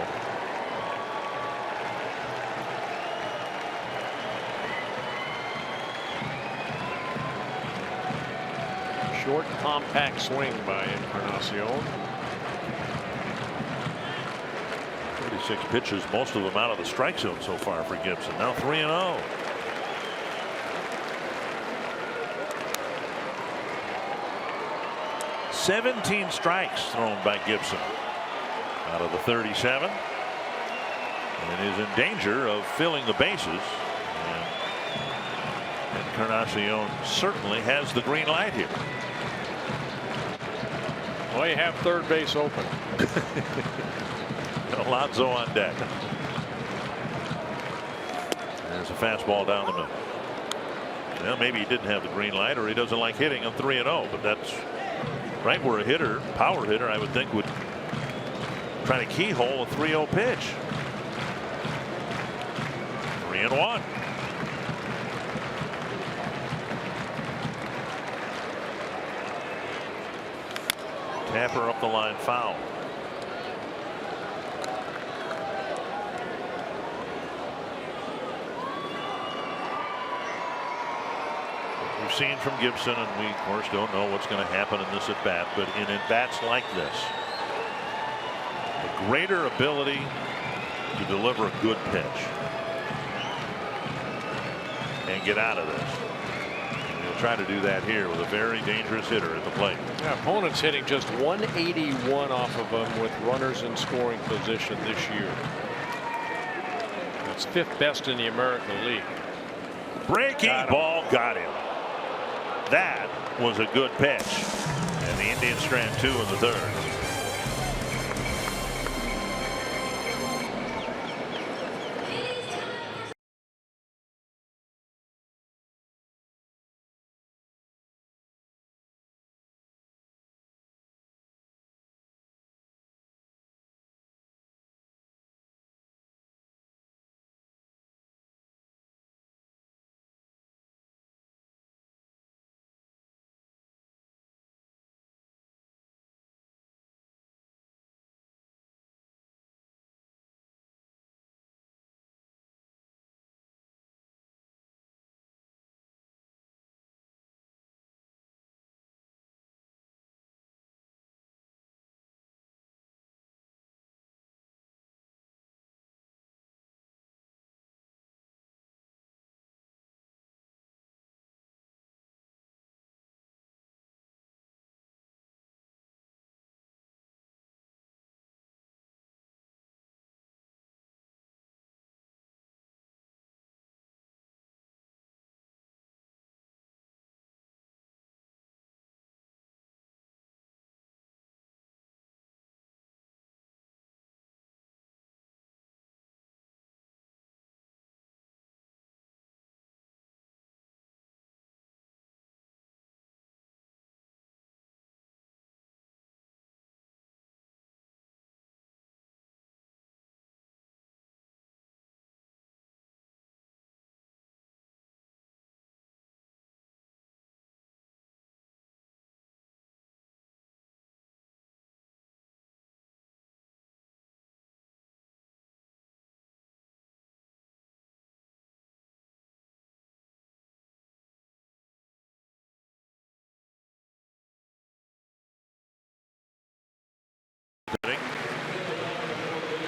Short, compact swing by Encarnacion. 36 pitches, most of them out of the strike zone so far for Gibson. Now 3-0. "17 strikes thrown by Gibson out of the 37, and is in danger of filling the bases. And Encarnacion certainly has the green light here. Well, you have third base open. Alonso on deck. There's a fastball down the middle. Well, maybe he didn't have the green light, or he doesn't like hitting on 3-0, but that's right where a hitter, power hitter, I would think would try to keyhole a 3-0 pitch. 3-1. Tapper up the line, foul. We've seen from Gibson, and we of course don't know what's going to happen in this at bat, but in at bats like this, a greater ability to deliver a good pitch and get out of this. And he'll try to do that here with a very dangerous hitter at the plate. Yeah, opponent's hitting just 181 off of him with runners in scoring position this year. That's 5th best in the American League. Breaking ball, got him. That was a good pitch, and the Indians strand 2 in the 3rd.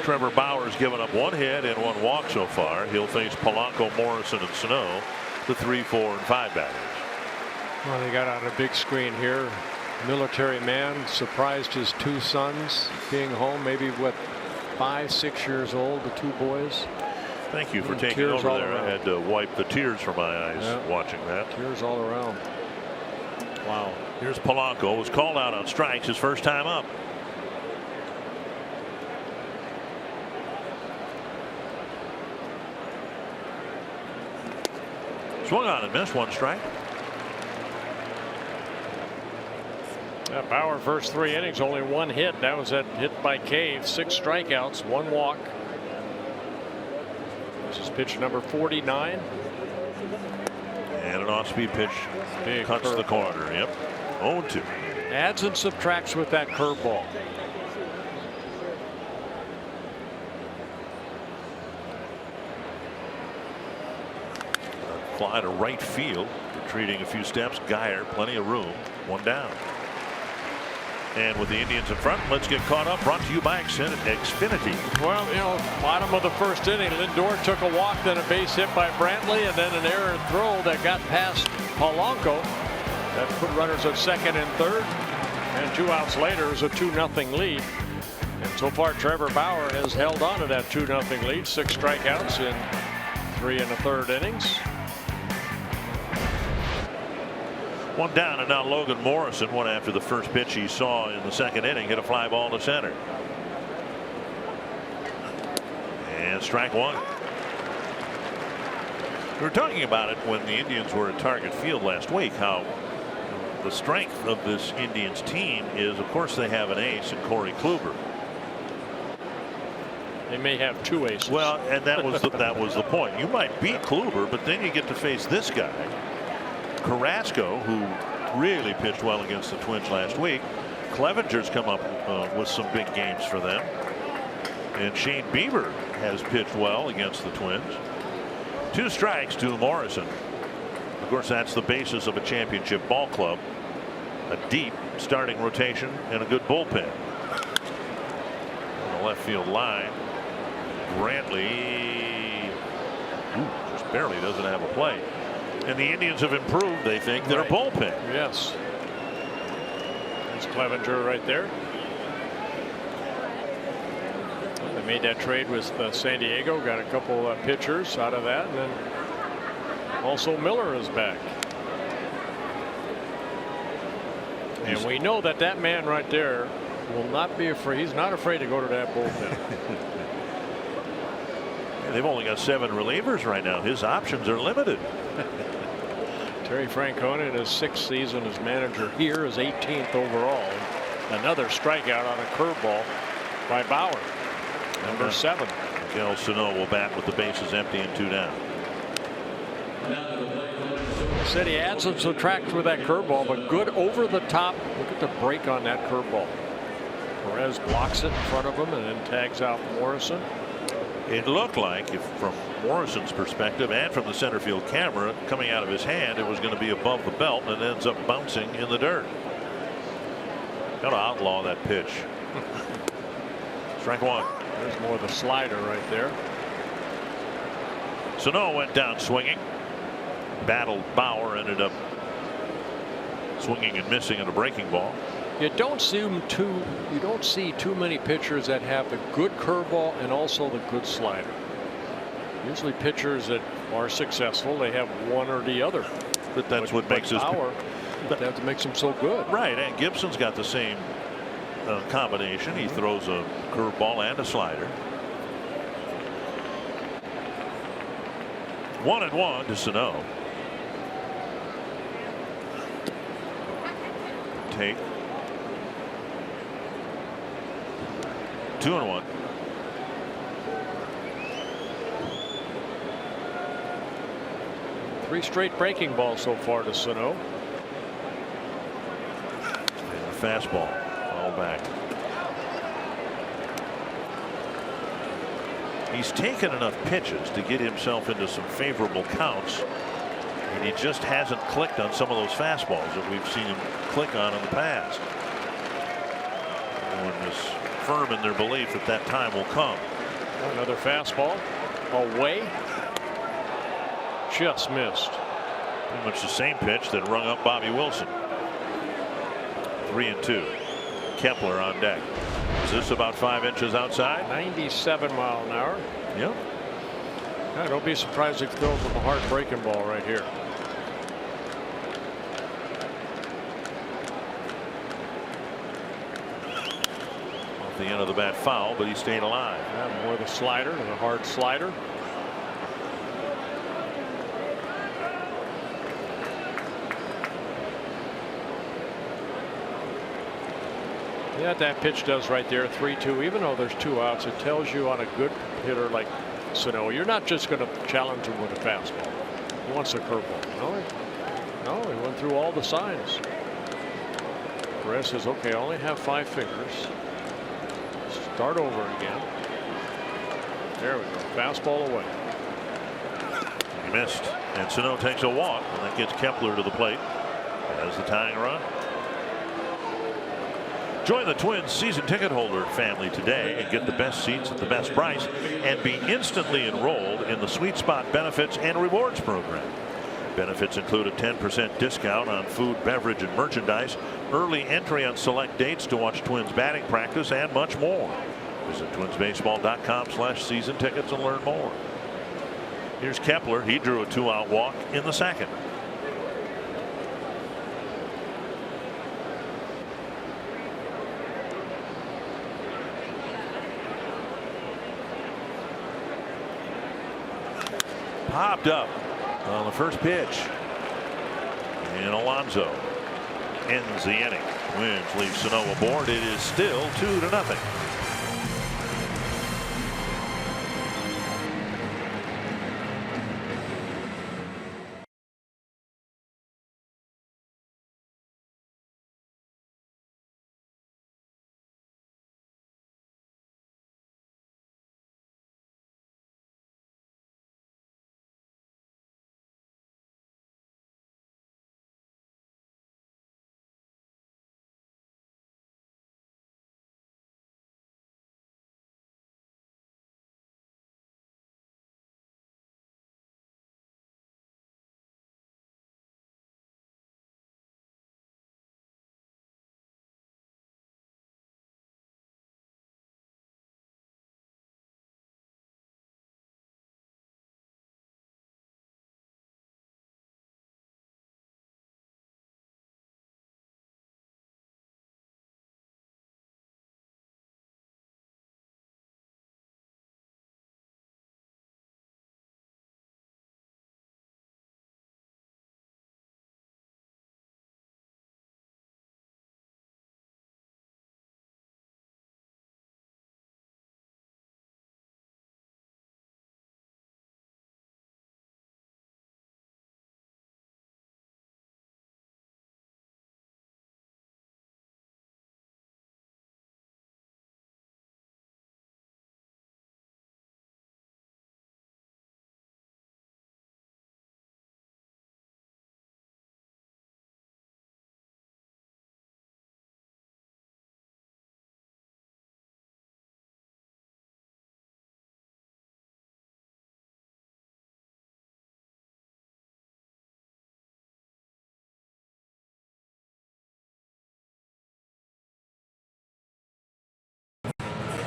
Trevor Bauer's given up 1 hit and 1 walk so far. He'll face Polanco, Morrison, and Sano, the 3, 4, and 5 batters. Well, they got on a big screen here. Military man, surprised his two sons being home, maybe what, 5, 6 years old, the two boys. Thank you for taking tears over all there. around. I had to wipe the tears from my eyes watching that. Tears all around. Wow. Here's Polanco, was called out on strikes his first time up. Swung on and missed, one strike. Bauer first 3 innings, only 1 hit. That was that hit by Cave. 6 strikeouts, 1 walk. This is pitch number 49. And an off-speed pitch cuts the corner. Yep. 0-2. Adds and subtracts with that curveball. Fly to right field. Retreating a few steps. Geyer, plenty of room. 1 down. And with the Indians in front, let's get caught up. Brought to you by Xfinity. Well, you know, bottom of the first inning, Lindor took a walk, then a base hit by Brantley, and then an errant throw that got past Polanco. That put runners at second and third. And 2 outs later is a 2-0 lead. And so far, Trevor Bauer has held on to that 2-0 lead. 6 strikeouts in 3 1/3 innings. 1 down, and now Logan Morrison, one after the first pitch he saw in the second inning, hit a fly ball to center. And strike 1. We were talking about it when the Indians were at Target Field last week, how the strength of this Indians team is, of course, they have an ace in Corey Kluber. They may have 2 aces. Well, and that was the point. You might beat Kluber, but then you get to face this guy, Carrasco, who really pitched well against the Twins last week. Clevenger's come up with some big games for them. And Shane Bieber has pitched well against the Twins. 2 strikes to Morrison. Of course, that's the basis of a championship ball club. A deep starting rotation and a good bullpen. On the left field line, Brantley just barely doesn't have a play. And the Indians have improved, they think, their bullpen. Yes. There's Clevenger right there. They made that trade with San Diego, got a couple pitchers out of that, and then also Miller is back. And we know that that man right there will not be afraid. He's not afraid to go to that bullpen. They've only got 7 relievers right now. His options are limited. Terry Francona in his 6th season as manager here is 18th overall. Another strikeout on a curveball by Bauer. Number 7. Miguel Sano will bat with the bases empty and 2 down. Said he adds and subtracts with that curveball, but good over the top. Look at the break on that curveball. Perez blocks it in front of him and then tags out Morrison. It looked like, if from Morrison's perspective and from the center field camera coming out of his hand, it was going to be above the belt, and it ends up bouncing in the dirt. Got to outlaw that pitch. Strike 1. There's more of the slider right there. Sano went down swinging. Battled Bauer, ended up swinging and missing at a breaking ball. You don't see too many pitchers that have the good curveball and also the good slider. Usually pitchers that are successful, they have one or the other. But that's what makes his Bauer, that makes him so good. Right, and Gibson's got the same combination. He throws a curveball and a slider. 1-1 to Sano. Take 2-1. Three straight breaking balls so far to Sano. And a fastball all back. He's taken enough pitches to get himself into some favorable counts, and he just hasn't clicked on some of those fastballs that we've seen him click on in the past. Everyone is firm in their belief that that time will come. Another fastball away. Just missed. Pretty much the same pitch that rung up Bobby Wilson. 3-2. Kepler on deck. Is this about 5 inches outside? 97 mile an hour. Yep. Yeah, don't be surprised if he throws him a hard breaking ball right here. Off the end of the bat foul, but he stayed alive. Yeah, more the slider than a hard slider. Yeah, that pitch does right there, 3-2. Even though there's 2 outs, it tells you on a good hitter like Sano, you're not just going to challenge him with a fastball. He wants a curveball. No, he went through all the signs. Perez says, okay, I only have 5 fingers. Start over again. There we go. Fastball away. He missed, and Sano takes a walk, and that gets Kepler to the plate as the tying run. Join the Twins season ticket holder family today and get the best seats at the best price and be instantly enrolled in the Sweet Spot Benefits and Rewards program. Benefits include a 10% discount on food, beverage, and merchandise, early entry on select dates to watch Twins batting practice, and much more. Visit twinsbaseball.com/season tickets and learn more. Here's Kepler. He drew a 2-out walk in the second. Popped up on the first pitch, and Alonso ends the inning. Twins leave Sano aboard. It is still 2-0.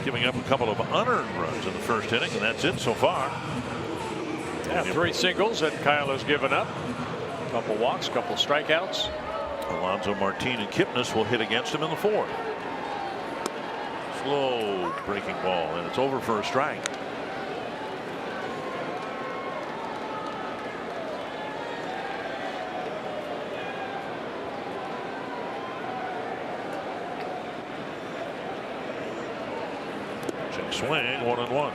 Giving up a couple of unearned runs in the first inning, and that's it so far. Yeah, 3 singles that Kyle has given up. A couple walks, couple strikeouts. Alonso, Martin, and Kipnis will hit against him in the 4th. Slow breaking ball, and it's over for a strike. Check swing, 1-1.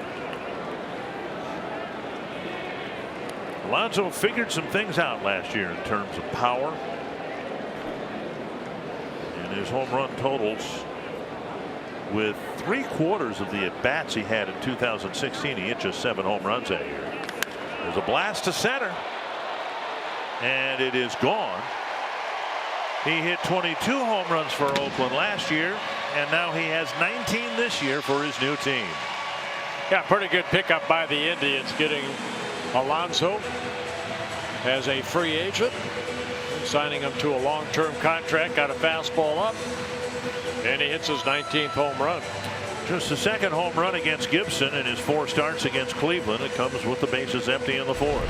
Alonso figured some things out last year in terms of power. And his home run totals, with 3/4 of the at-bats he had in 2016, he hit just 7 home runs that year. There's a blast to center, and it is gone. He hit 22 home runs for Oakland last year, and now he has 19 this year for his new team. Yeah, pretty good pickup by the Indians, getting Alonso as a free agent. signing him to a long-term contract. Got a fastball up, and he hits his 19th home run. Just the second home run against Gibson in his 4 starts against Cleveland. It comes with the bases empty in the 4th.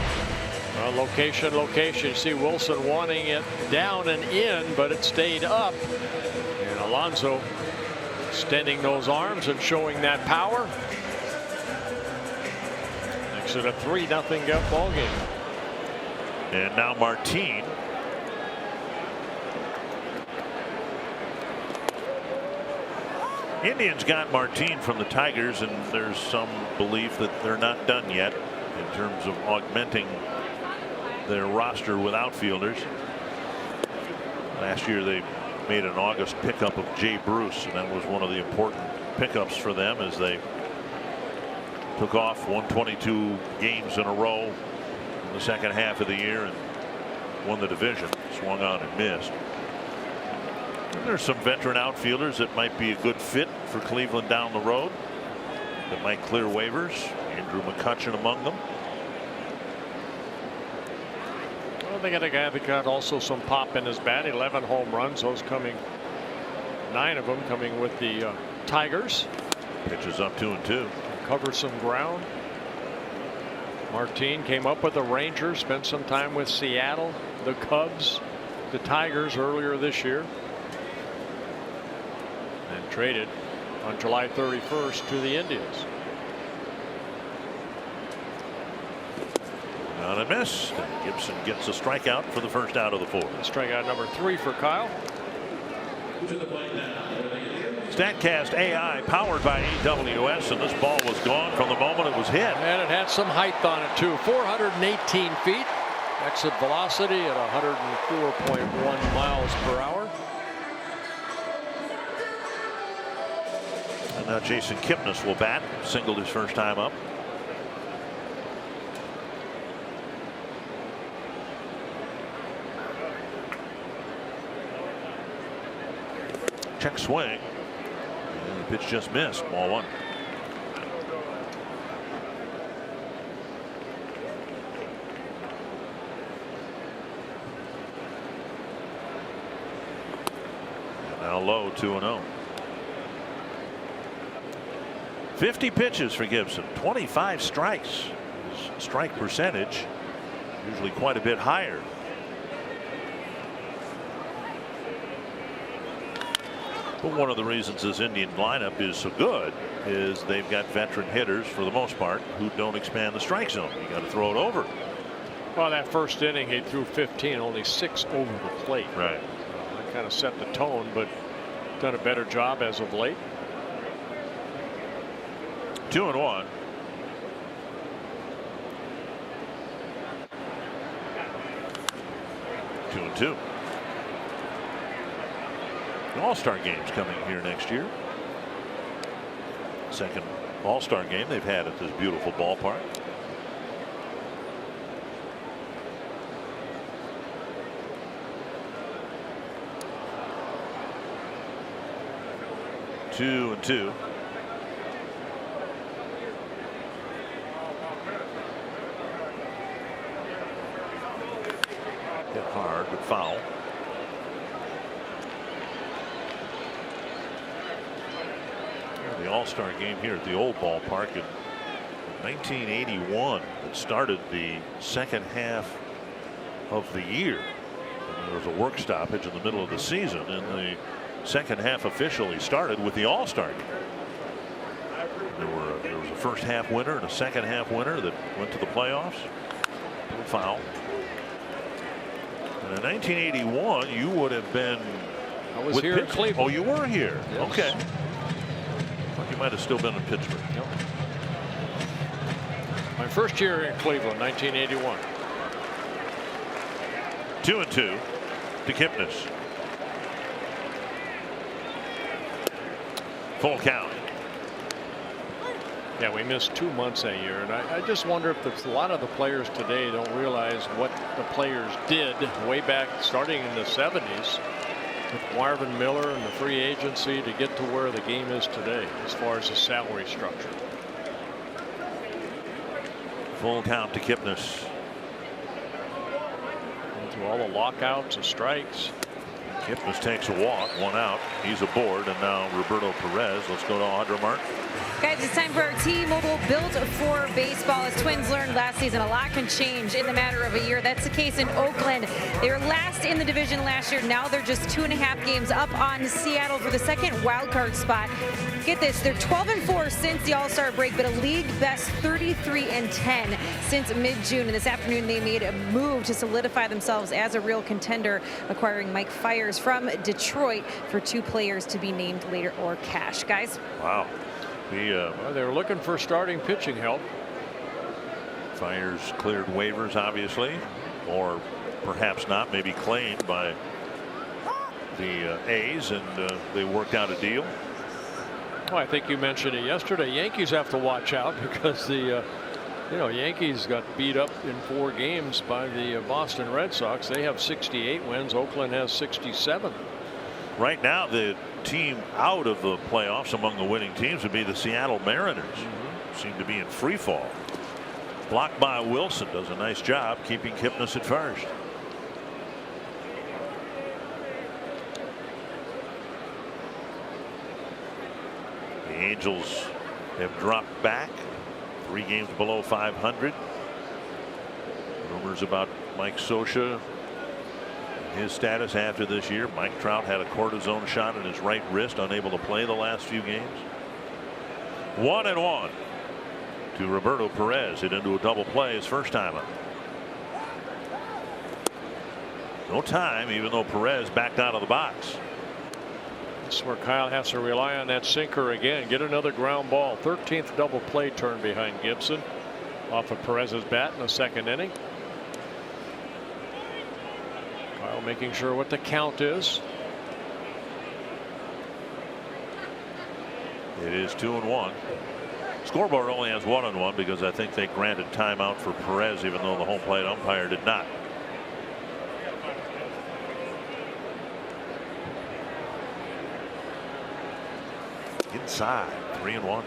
Location, location. You see Wilson wanting it down and in, but it stayed up. And Alonso extending those arms and showing that power. Makes it a 3-0 ball game. And now Martin. Indians got Martin from the Tigers, and there's some belief that they're not done yet in terms of augmenting their roster with outfielders. Last year they made an August pickup of Jay Bruce, and that was one of the important pickups for them as they took off 122 games in a row in the second half of the year and won the division. Swung on and missed. And there's some veteran outfielders that might be a good fit for Cleveland down the road that might clear waivers. Andrew McCutchen among them. Well, they got a guy that got also some pop in his bat. 11 home runs. Those coming, 9 of them coming with the Tigers. Pitches up 2-2. Cover some ground. Martin came up with the Rangers. Spent some time with Seattle, the Cubs, the Tigers earlier this year. And traded on July 31st to the Indians. On a miss. And Gibson gets a strikeout for the first out of the 4th. Strikeout number 3 for Kyle. StatCast AI powered by AWS, and this ball was gone from the moment it was hit. And it had some height on it too. 418 feet. Exit velocity at 104.1 miles per hour. And now Jason Kipnis will bat. Singled his first time up. Check swing. And the pitch just missed. Ball 1. And now low, 2-0. 50 pitches for Gibson, 25 strikes. His strike percentage usually quite a bit higher. But one of the reasons this Indian lineup is so good is they've got veteran hitters for the most part who don't expand the strike zone. You got to throw it over. Well, that first inning he threw 15, only 6 over the plate. Right. That kind of set the tone, but done a better job as of late. 2-1. Two and two. The All-Star game's coming here next year. Second All-Star game they've had at this beautiful ballpark. Two and two. Hit hard, but foul. The All-Star game here at the old ballpark in 1981 that started the second half of the year. And there was a work stoppage in the middle of the season, and the second half officially started with the All-Star game. There was a first half winner and a second half winner that went to the playoffs. Foul. And in 1981, you would have been. I was here in Cleveland. Oh, you were here. Yes. Okay. You might have still been in Pittsburgh. Yep. My first year in Cleveland, 1981. 2-2 to Kipnis. Full count. Yeah, we missed 2 months that year, and I just wonder if a lot of the players today don't realize what the players did way back starting in the 70s with Marvin Miller and the free agency to get to where the game is today as far as the salary structure. Full count to Kipnis. through all the lockouts and strikes. Kipnis takes a walk, 1 out. He's aboard, and now Roberto Perez. Let's go to Audra Martin. Guys, it's time for our T-Mobile Built for Baseball. As Twins learned last season, a lot can change in the matter of a year. That's the case in Oakland. They were last in the division last year. Now they're just 2.5 games up on Seattle for the second wild card spot. Get this, they're 12-4 since the All-Star break, but a league best 33-10 since mid-June. And this afternoon, they made a move to solidify themselves as a real contender, acquiring Mike Fiers from Detroit for 2 players to be named later or cash. Guys. Wow. Well, they were looking for starting pitching help. Fiers cleared waivers, obviously, or perhaps not, maybe claimed by the A's, and they worked out a deal. Well, I think you mentioned it yesterday. Yankees have to watch out because the Yankees got beat up in 4 games by the Boston Red Sox. They have 68 wins. Oakland has 67. Right now, the team out of the playoffs among the winning teams would be the Seattle Mariners. Seem to be in free fall. Blocked by Wilson. Does a nice job keeping Kipnis at first. The Angels have dropped back 3 games below 500. Rumors about Mike Scioscia, his status after this year. Mike Trout had a cortisone shot in his right wrist, unable to play the last few games. 1-1 to Roberto Perez. Hit into a double play his first time up. No time, even though Perez backed out of the box. That's where Kyle has to rely on that sinker again. Get another ground ball. 13th double play turn behind Gibson off of Perez's bat in the 2nd inning. Kyle making sure what the count is. It is 2-1. Scoreboard only has 1-1 because I think they granted timeout for Perez, even though the home plate umpire did not. Inside, 3-1.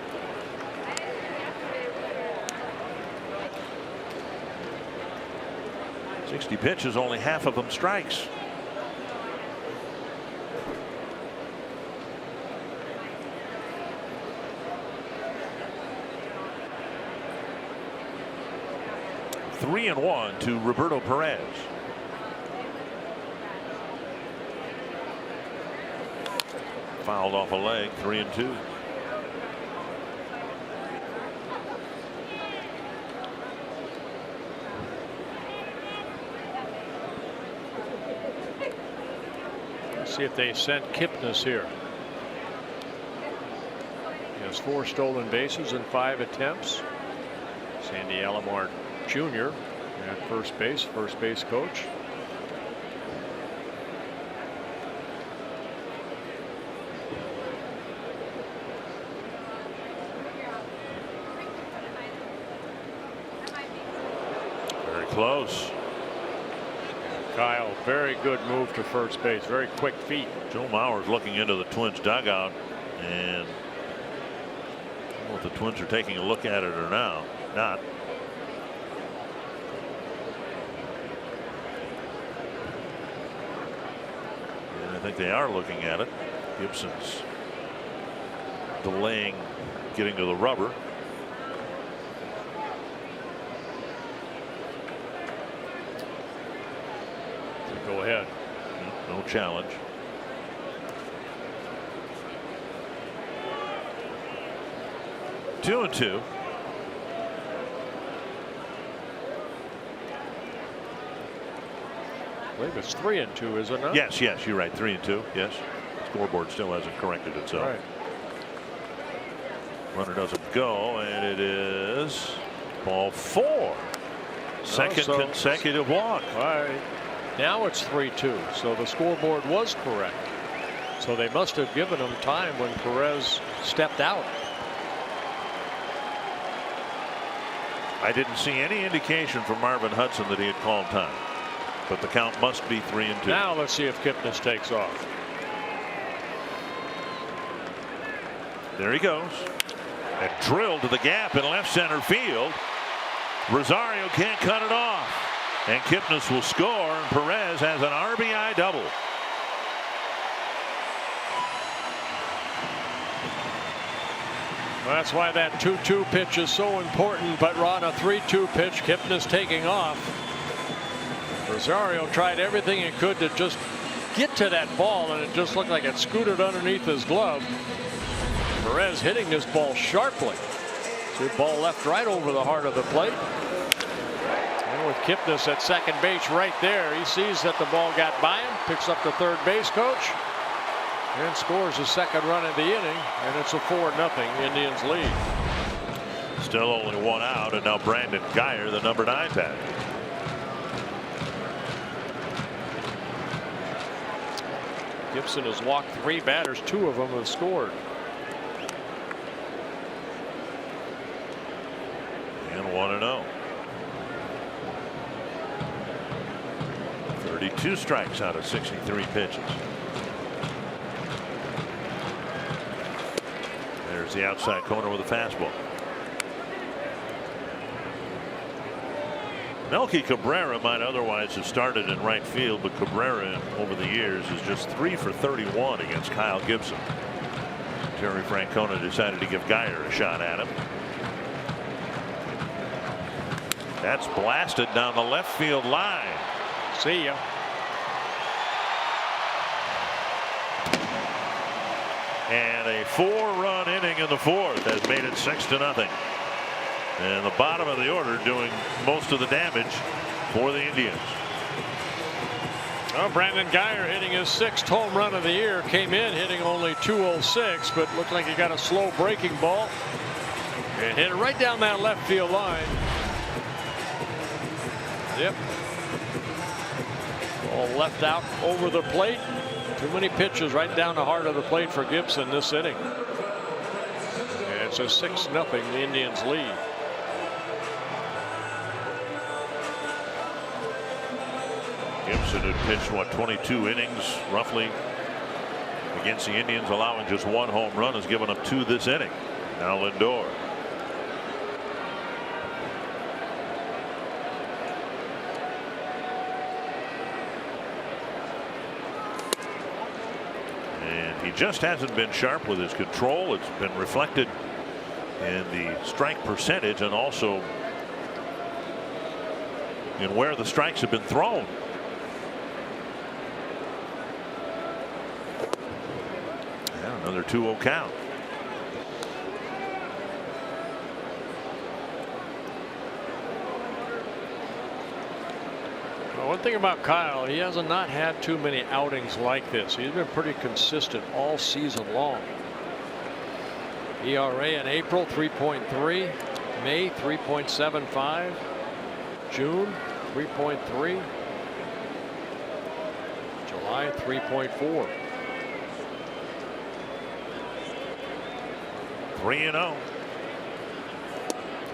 "60 pitches, only half of them strikes." Three and 1 to Roberto Perez. Fouled off a leg. 3-2. See if they sent Kipnis here. He has 4 stolen bases in 5 attempts. Sandy Alomar Jr. at first base coach. Very close. Kyle, very good move to first base. Very quick feet. Joe Mauer's looking into the Twins dugout, and I don't know if the Twins are taking a look at it or not. And I think they are looking at it. Gibson's delaying getting to the rubber. Go ahead. No challenge. Two and 2. I believe it's 3-2, is it not? Yes, you're right. 3-2. Yes. Scoreboard still hasn't corrected itself. All right. Runner doesn't go, and it is ball 4. Second consecutive walk. All right. Now it's 3-2. So the scoreboard was correct. So they must have given him time when Perez stepped out. I didn't see any indication from Marvin Hudson that he had called time. But the count must be 3-2. Now let's see if Kipnis takes off. There he goes. And drilled to the gap in left center field. Rosario can't cut it off. And Kipnis will score, and Perez has an RBI double. Well, that's why that 2-2 pitch is so important, but on a 3-2 pitch, Kipnis taking off. Rosario tried everything he could to just get to that ball, and it just looked like it scooted underneath his glove. Perez hitting this ball sharply. See, ball left right over the heart of the plate. And with Kipnis at second base right there, he sees that the ball got by him, picks up the third base coach, and scores his second run of the inning, and it's a 4-0 Indians lead. Still only one out, and now Brandon Guyer, the number 9 batter. Gibson has walked 3 batters, 2 of them have scored. And 1-0. 32 strikes out of 63 pitches. There's the outside corner with a fastball. Melky Cabrera might otherwise have started in right field, but Cabrera over the years is just 3 for 31 against Kyle Gibson. Terry Francona decided to give Guyer a shot at him. That's blasted down the left field line. See ya. And a 4-run inning in the 4th has made it 6-0. And the bottom of the order doing most of the damage for the Indians. Well, Brandon Guyer hitting his 6th home run of the year, came in hitting only .206, but looked like he got a slow breaking ball and hit it right down that left field line. Yep. Ball left out over the plate. Too many pitches right down the heart of the plate for Gibson this inning. And it's a 6-0 the Indians lead. Gibson had pitched, what, 22 innings roughly against the Indians, allowing just 1 home run, has given up 2 this inning. Now Lindor. And he just hasn't been sharp with his control. It's been reflected in the strike percentage and also in where the strikes have been thrown. Another 2-0 count. Well, one thing about Kyle, he has not had too many outings like this. He's been pretty consistent all season long. ERA in April 3.3, May 3.75, June 3.3, July 3.4. 3-0.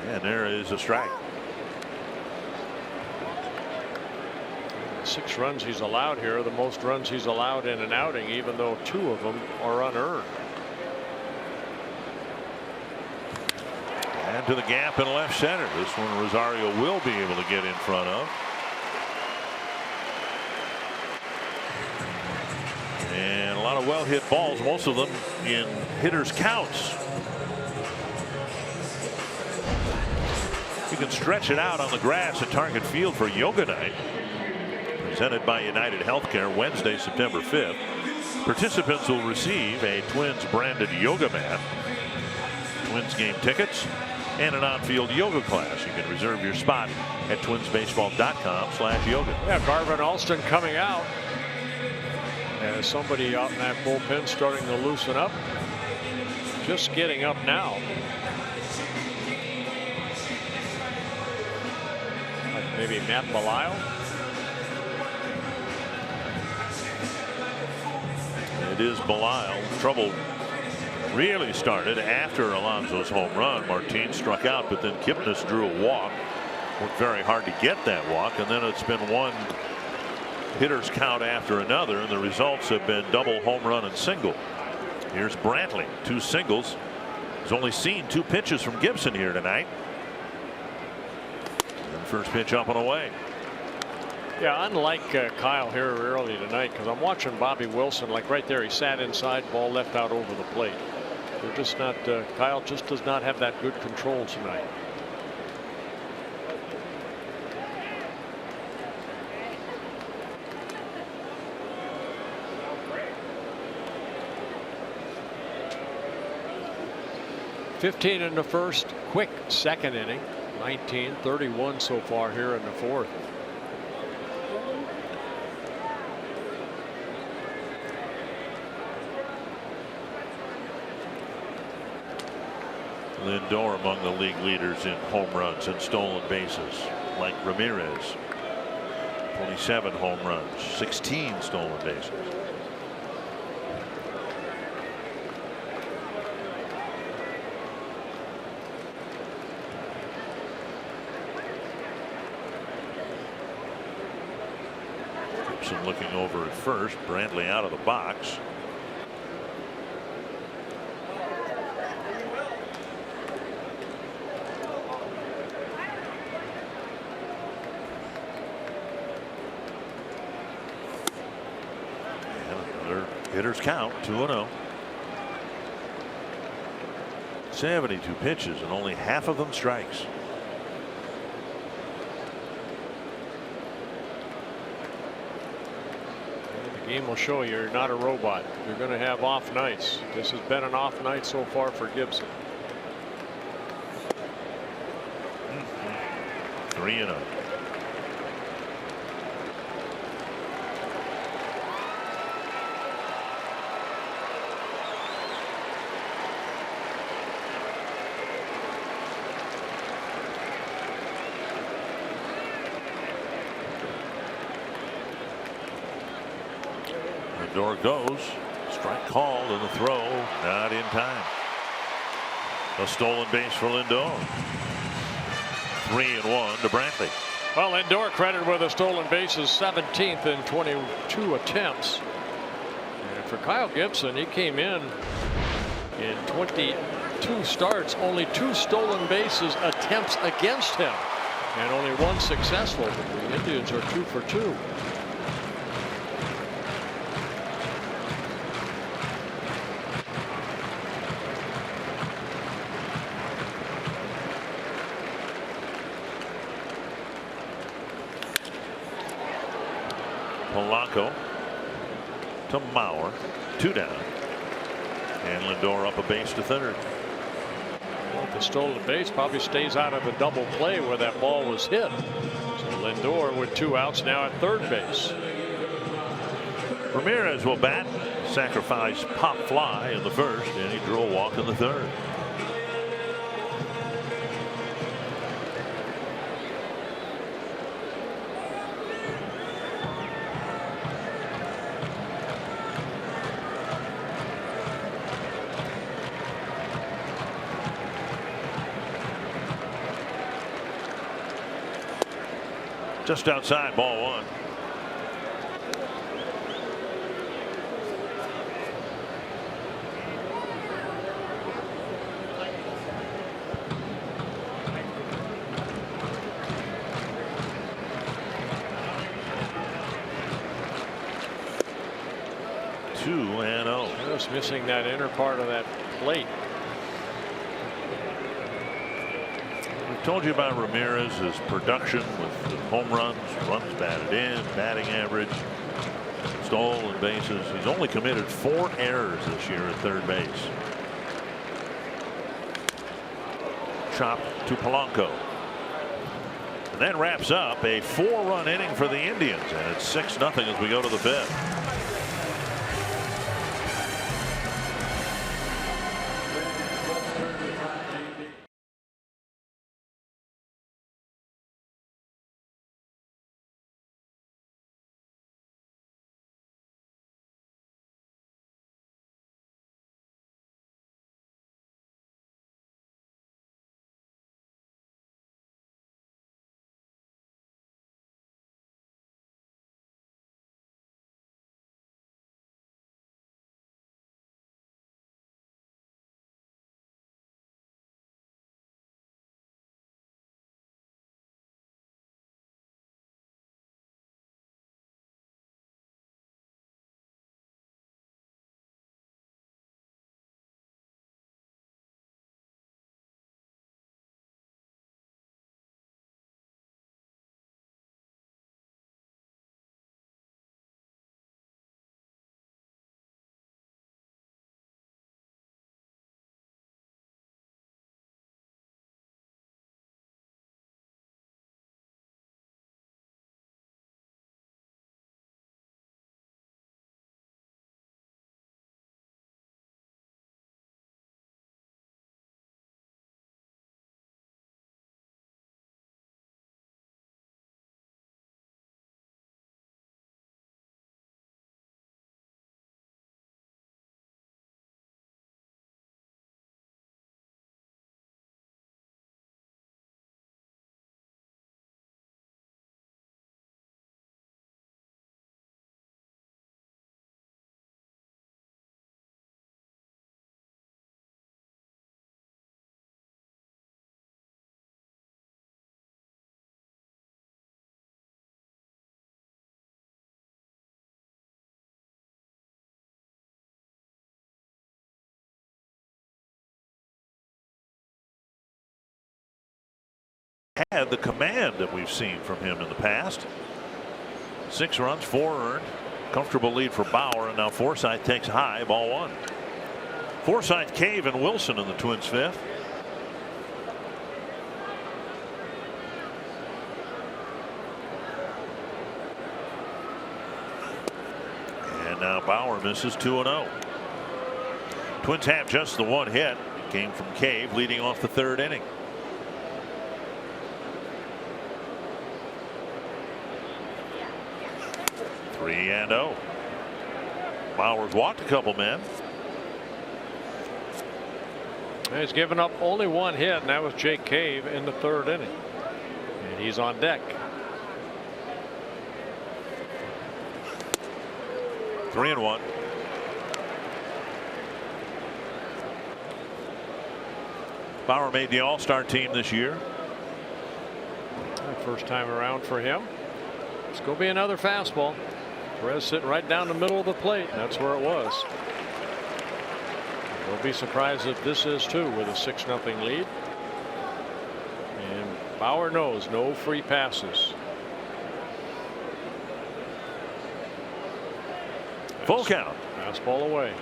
And there is a strike. 6 runs he's allowed here, the most runs he's allowed in an outing, even though 2 of them are unearned. And to the gap in left center. This one Rosario will be able to get in front of. And a lot of well hit balls, most of them in hitters' counts. You can stretch it out on the grass at Target Field for Yoga Night, presented by United Healthcare, Wednesday, September 5th. Participants will receive a Twins branded yoga mat, Twins game tickets, and an on-field yoga class. You can reserve your spot at twinsbaseball.com/yoga. Yeah, Garvin Alston coming out. And somebody out in that bullpen starting to loosen up. Just getting up now. Like maybe Matt Belisle. It is Belisle. Trouble really started after Alonso's home run. Martin struck out, but then Kipnis drew a walk. Worked very hard to get that walk, and then it's been one hitter's count after another, and the results have been double, home run, and single. Here's Brantley, 2 singles. He's only seen 2 pitches from Gibson here tonight. And first pitch up and away. Yeah, unlike Kyle here early tonight, because I'm watching Bobby Wilson, like right there, he sat inside, ball left out over the plate. They're just not, Kyle just does not have that good control tonight. $15 in the first, quick second inning. 19-31 so far here in the fourth. Lindor among the league leaders in home runs and stolen bases, like Ramirez. 27 home runs, 16 stolen bases. Gibson looking over at first, Brantley out of the box. Hitters count 2-0. 72 pitches and only half of them strikes. The game will show you're not a robot. You're going to have off nights. This has been an off night so far for Gibson. 3-0. Door goes. Strike called and the throw not in time. A stolen base for Lindor. 3-1 to Brantley. Well, Lindor credited with a stolen bases, 17th in 22 attempts. And for Kyle Gibson, he came in 22 starts, only 2 stolen bases attempts against him, and only 1 successful. The Indians are 2 for 2. Polanco to Mauer, 2 down, and Lindor up a base to third. Well, the stolen base probably stays out of the double play where that ball was hit. So Lindor with 2 outs now at third base. Ramirez will bat. Sacrifice pop fly in the first, and he drew a walk in the third. Just outside, ball 1. Just missing that inner part of that plate. We've told you about Ramirez's production with the home runs, runs batted in, batting average, stolen bases. He's only committed 4 errors this year at third base. Chop to Polanco. And that wraps up a 4-run inning for the Indians, and it's 6-0 as we go to the 5th. had the command that we've seen from him in the past. 6 runs, 4 earned. Comfortable lead for Bauer, and now Forsythe takes high, ball 1. Forsythe, Cave, and Wilson in the Twins' 5th. And now Bauer misses 2-0. Twins have just the 1 hit. Came from Cave, leading off the 3rd inning. Three and 0. Bauer's walked a couple men. He's given up only 1 hit, and that was Jake Cave in the 3rd inning. And he's on deck. 3-1. Bauer made the All-Star team this year. First time around for him. It's going to be another fastball. Perez sitting right down the middle of the plate. That's where it was. We'll be surprised if this is too, with a 6-0 lead. And Bauer knows no free passes. Full count. Fastball away.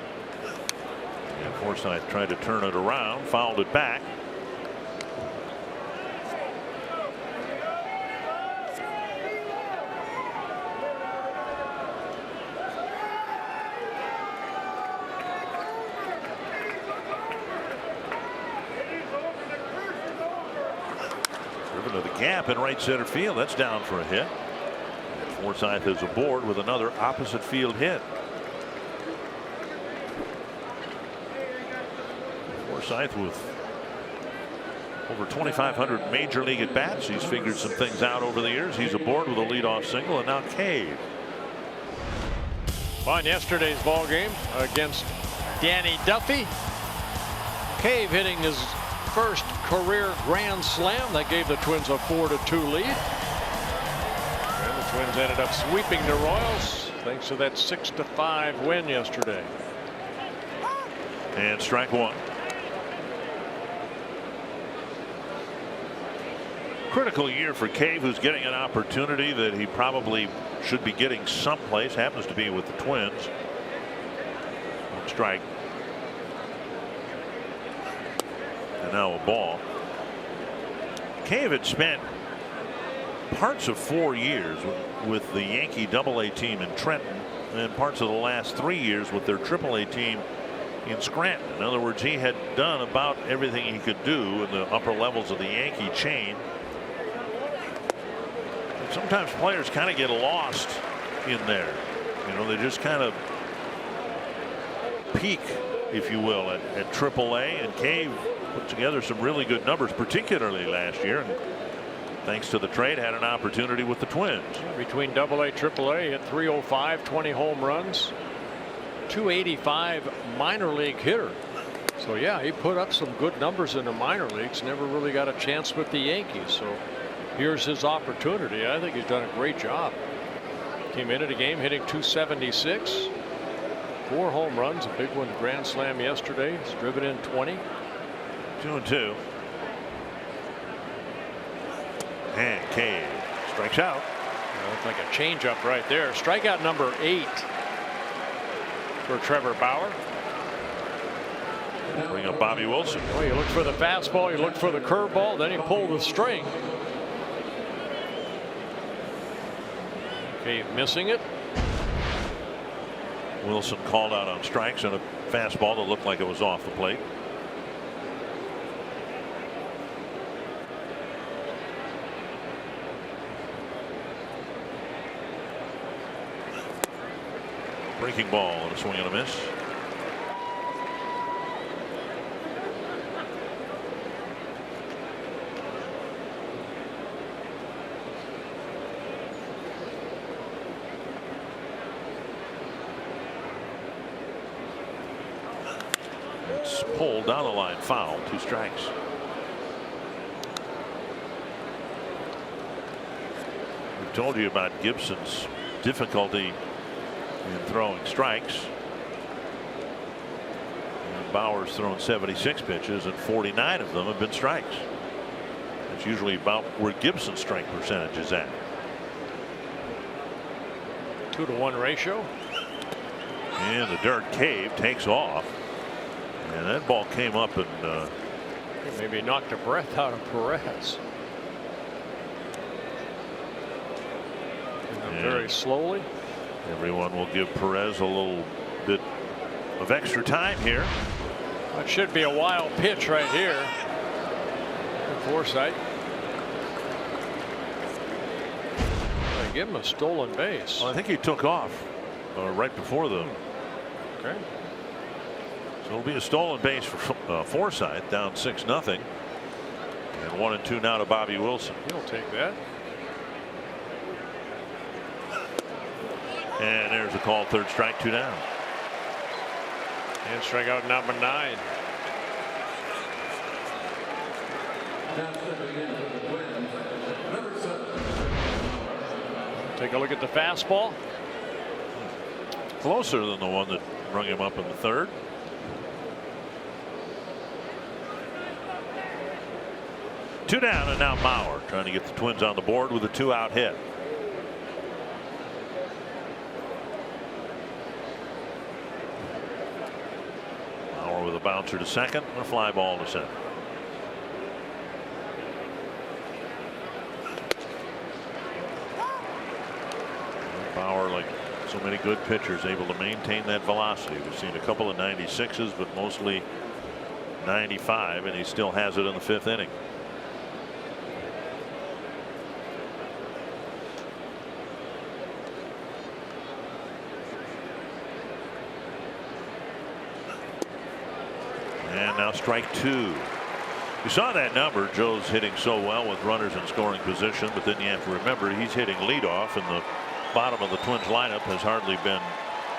And Forsythe tried to turn it around, fouled it back. Driven to the gap in right center field. That's down for a hit. And Forsythe is aboard with another opposite field hit. Forsythe with over 2,500 major league at bats. He's figured some things out over the years. He's aboard with a leadoff single, and now Cave. On yesterday's ball game against Danny Duffy, Cave hitting his first career grand slam that gave the Twins a 4-2 lead. And the Twins ended up sweeping the Royals thanks to that 6-5 win yesterday. And strike 1. Critical year for Cave, who's getting an opportunity that he probably should be getting someplace. Happens to be with the Twins. One strike. And now a ball. Cave had spent parts of 4 years with the Yankee AA team in Trenton and parts of the last 3 years with their AAA team in Scranton. In other words, he had done about everything he could do in the upper levels of the Yankee chain. Sometimes players kind of get lost in there. You know, they just kind of peak, if you will, at AAA. And Cave put together some really good numbers, particularly last year. And thanks to the trade, had an opportunity with the Twins. Between AA, AAA, hit .305, 20 home runs, .285 minor league hitter. So yeah, he put up some good numbers in the minor leagues. Never really got a chance with the Yankees. So here's his opportunity. I think he's done a great job. Came into the game hitting .276, 4 home runs, a big one grand slam yesterday. He's driven in 20. 2-2. And Cave strikes out. That looked like a changeup right there. Strikeout number 8 for Trevor Bauer. Bring up Bobby Wilson. Well, you look for the fastball, you look for the curveball, then you pull the string. Cave missing it. Wilson called out on strikes and a fastball that looked like it was off the plate. Breaking ball and a swing and a miss. It's pulled down the line, foul, 2 strikes. We've told you about Gibson's difficulty in throwing strikes. And Bauer's thrown 76 pitches and 49 of them have been strikes. It's usually about where Gibson's strike percentage is at. 2-to-1 ratio. And the dirt cave takes off. And that ball came up and maybe knocked the breath out of Perez. And very slowly. Everyone will give Perez a little bit of extra time here. That should be a wild pitch right here. Forsythe. They give him a stolen base. Well, I think he took off right before the. Okay. So it'll be a stolen base for Forsythe, down 6-0. And 1-2 now to Bobby Wilson. He'll take that. And there's a call, 3rd strike, 2 down. And strikeout number 9. Take a look at the fastball. Closer than the one that rung him up in the 3rd. Two down, and now Mauer trying to get the Twins on the board with a 2-out hit. Mauer with a bouncer to second and a fly ball to center. Bauer, like so many good pitchers, able to maintain that velocity. We've seen a couple of 96s, but mostly 95, and he still has it in the 5th inning. And now strike 2. You saw that number. Joe's hitting so well with runners in scoring position, but then you have to remember he's hitting leadoff, and the bottom of the Twins lineup has hardly been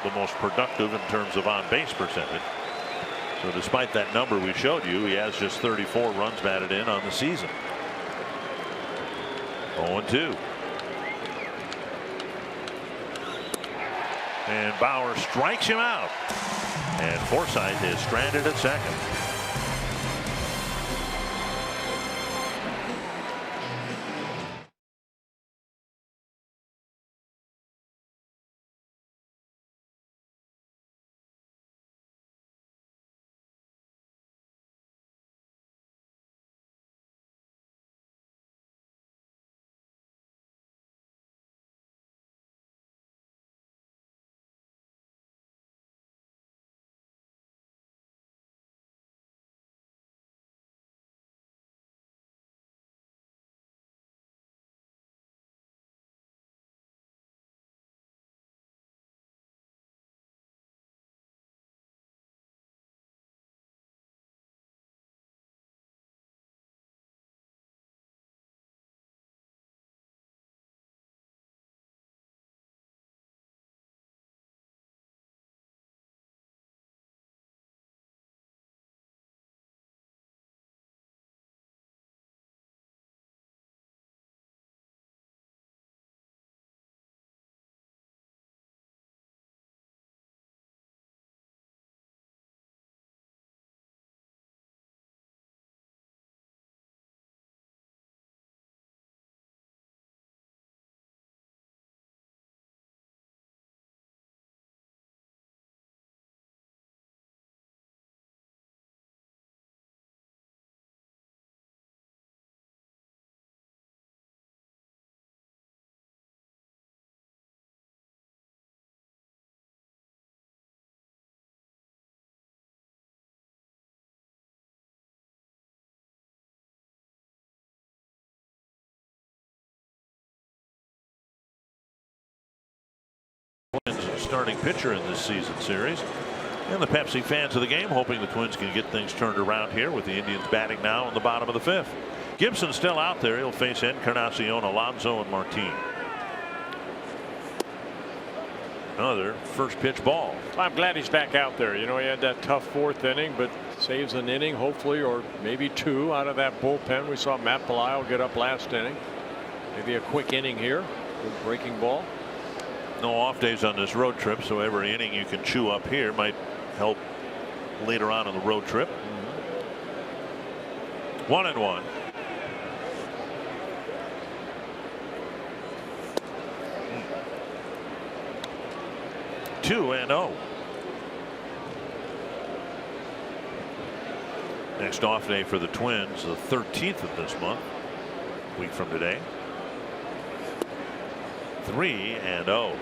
the most productive in terms of on-base percentage. So despite that number we showed you, he has just 34 runs batted in on the season. 0-2. And Bauer strikes him out. And Forsythe is stranded at second. Starting pitcher in this season series, and the Pepsi fans of the game hoping the Twins can get things turned around here with the Indians batting now in the bottom of the 5th. Gibson still out there. He'll face Encarnacion, Alonso, and Martin. Another first pitch ball. I'm glad he's back out there. You know, he had that tough 4th inning, but saves an inning hopefully, or maybe 2 out of that bullpen. We saw Matt Belisle get up last inning. Maybe a quick inning here. Good breaking ball. No off days on this road trip, so every inning you can chew up here might help later on in the road trip. 1-1. 2-0. Next off day for the Twins, the 13th of this month, a week from today. 3-0.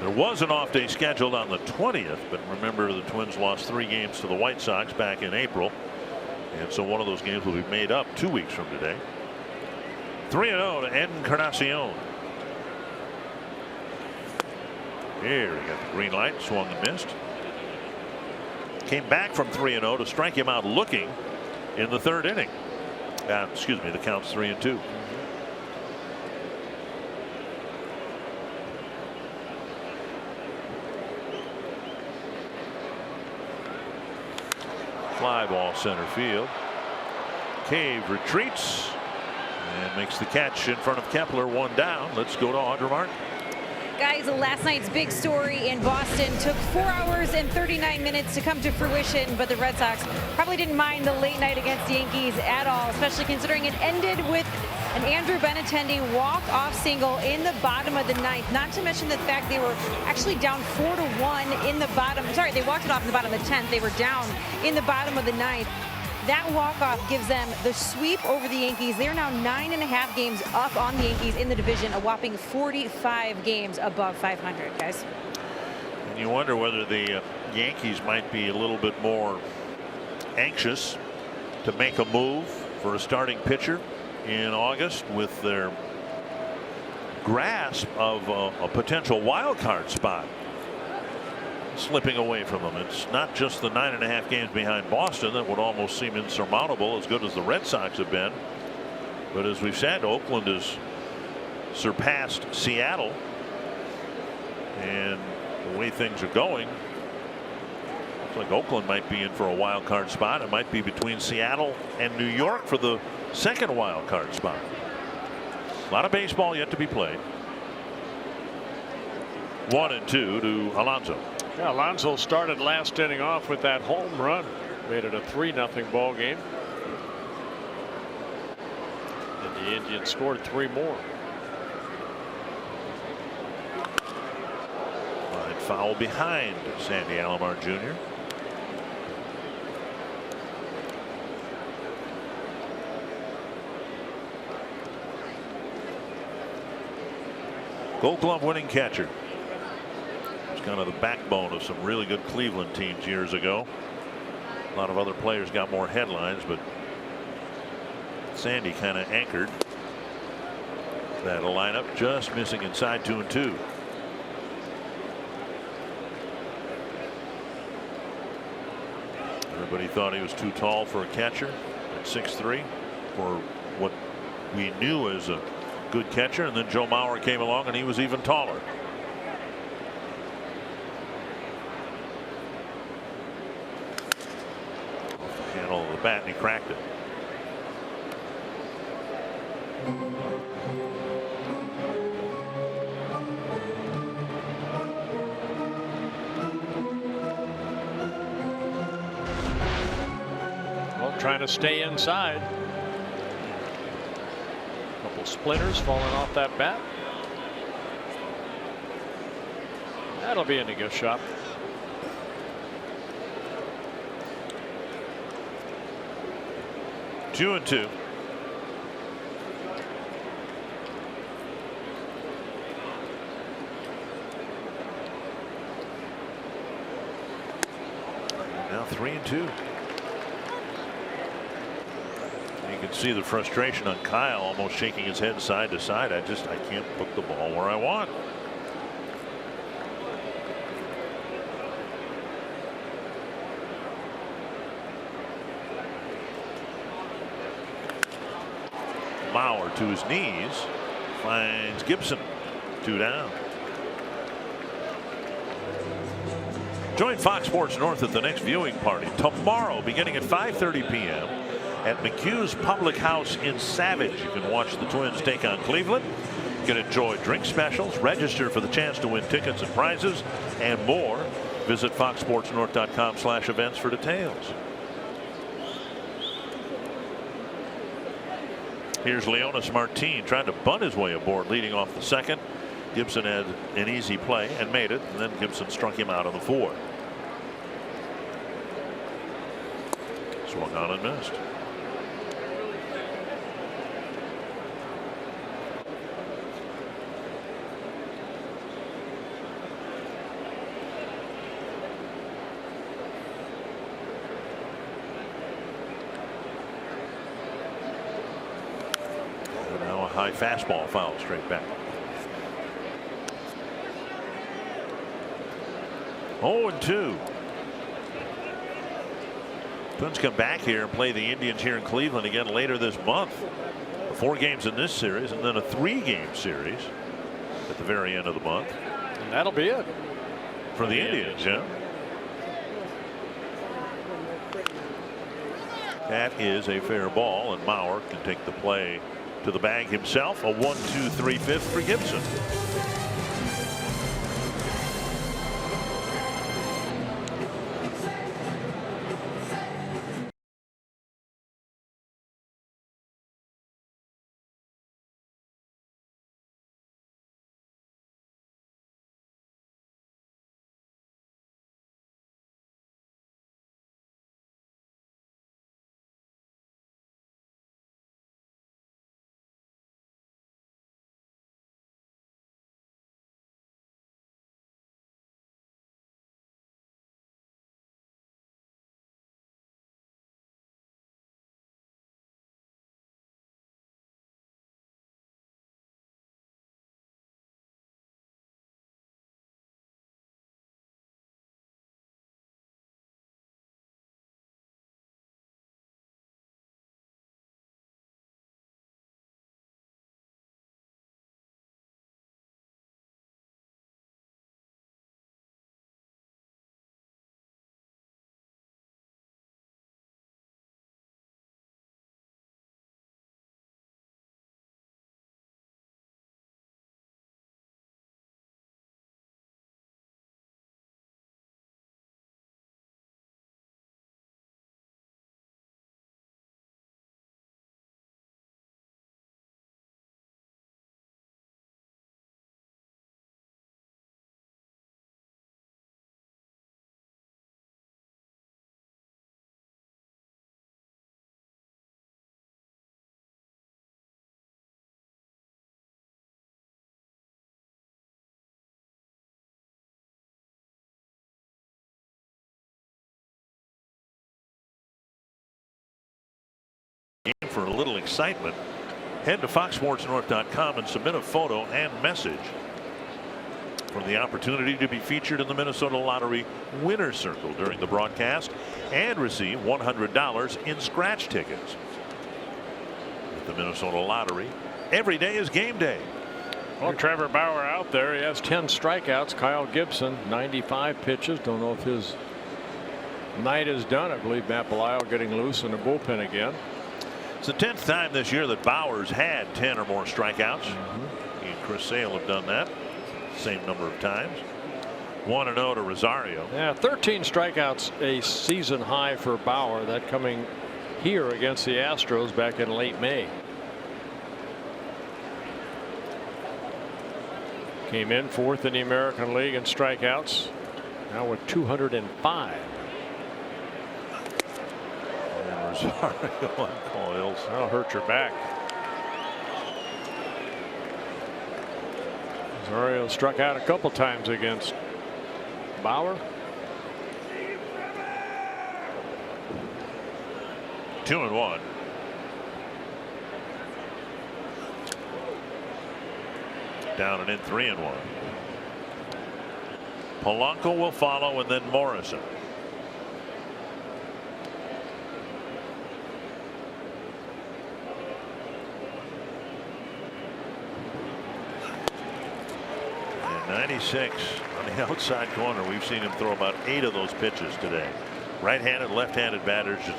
There was an off day scheduled on the 20th, but remember the Twins lost 3 games to the White Sox back in April, and so one of those games will be made up 2 weeks from today. 3-0 to Encarnacion. Here we got the green light, swung and missed. Came back from 3-0 to strike him out looking in the 3rd inning. Excuse me, the count's 3-2. Fly ball center field. Cave retreats and makes the catch in front of Kepler. 1 down. Let's go to Audra Martin. Guys, last night's big story in Boston took 4 hours and 39 minutes to come to fruition, but the Red Sox probably didn't mind the late night against the Yankees at all, especially considering it ended with an Andrew Benintendi walk-off single in the bottom of the 9th. Not to mention the fact they were actually down 4-1 in the bottom. Sorry, they walked it off in the bottom of the 10th. They were down in the bottom of the 9th. That walk-off gives them the sweep over the Yankees. They're now 9.5 games up on the Yankees in the division, a whopping 45 games above 500, guys. And you wonder whether the Yankees might be a little bit more anxious to make a move for a starting pitcher in August with their grasp of a potential wild card spot slipping away from them. It's not just the 9.5 games behind Boston that would almost seem insurmountable, as good as the Red Sox have been. But as we've said, Oakland has surpassed Seattle, and the way things are going, looks like Oakland might be in for a wild card spot. It might be between Seattle and New York for the 2nd wild card spot. A lot of baseball yet to be played. 1-2 to Alonso. Yeah, Alonso started last inning off with that home run, made it a 3-0 ball game, and the Indians scored 3 more. Line foul behind Sandy Alomar Jr. Gold Glove winning catcher. Kind of the backbone of some really good Cleveland teams years ago. A lot of other players got more headlines, but Sandy kind of anchored that lineup, just missing inside 2-2. Everybody thought he was too tall for a catcher at 6'3" for what we knew as a good catcher, and then Joe Mauer came along and he was even taller. Handle of the bat, and he cracked it. Well, trying to stay inside. A couple splinters falling off that bat. That'll be in a good shot. 2-2. Now 3-2. You can see the frustration on Kyle, almost shaking his head side to side. I can't put the ball where I want. Mauer to his knees, finds Gibson. 2 down. Join Fox Sports North at the next viewing party tomorrow beginning at 5:30 p.m. at McHugh's Public House in Savage. You can watch the Twins take on Cleveland. You can enjoy drink specials, register for the chance to win tickets and prizes, and more. Visit foxsportsnorth.com/events for details. Here's Leonis Martin trying to bunt his way aboard, leading off the 2nd. Gibson had an easy play and made it, and then Gibson struck him out on the 4. Swung on and missed. Now a high fastball foul straight back. 0-2. Twins come back here and play the Indians here in Cleveland again later this month. 4 games in this series and then a 3-game series at the very end of the month. And that'll be it for the Indians. Yeah. That is a fair ball, and Mauer can take the play to the bag himself. A 1-2-3/5 for Gibson. For a little excitement, head to foxsportsnorth.com and submit a photo and message for the opportunity to be featured in the Minnesota Lottery Winner's Circle during the broadcast and receive $100 in scratch tickets. With the Minnesota Lottery, every day is game day. Well, Trevor Bauer out there. He has 10 strikeouts. Kyle Gibson, 95 pitches. Don't know if his night is done. I believe Matt Belisle getting loose in the bullpen again. It's the 10th time this year that Bauer's had 10 or more strikeouts. He and Chris Sale have done that same number of times. 1-0 to Rosario. Yeah, 13 strikeouts, a season high for Bauer. That coming here against the Astros back in late May. Came in 4th in the American League in strikeouts. Now with 205. Rosario uncoils. That'll hurt your back. Rosario struck out a couple times against Bauer. 2-1. Down and in 3-1. Polanco will follow, and then Morrison. And 96 on the outside corner. We've seen him throw about 8 of those pitches today. Right-handed, left-handed batters. Just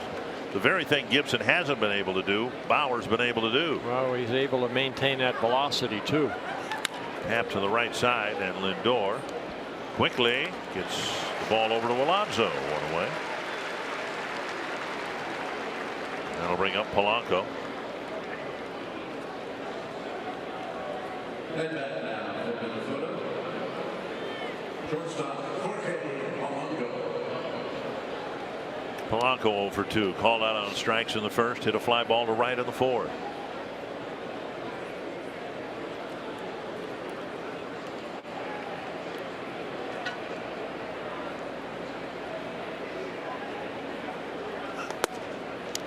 the very thing Gibson hasn't been able to do, Bauer's been able to do. Well, he's able to maintain that velocity too. Tap to the right side, and Lindor quickly gets the ball over to Alonso. One away. That'll bring up Polanco. And now, Polanco 0 for 2, called out on strikes in the first, hit a fly ball to right in the fourth.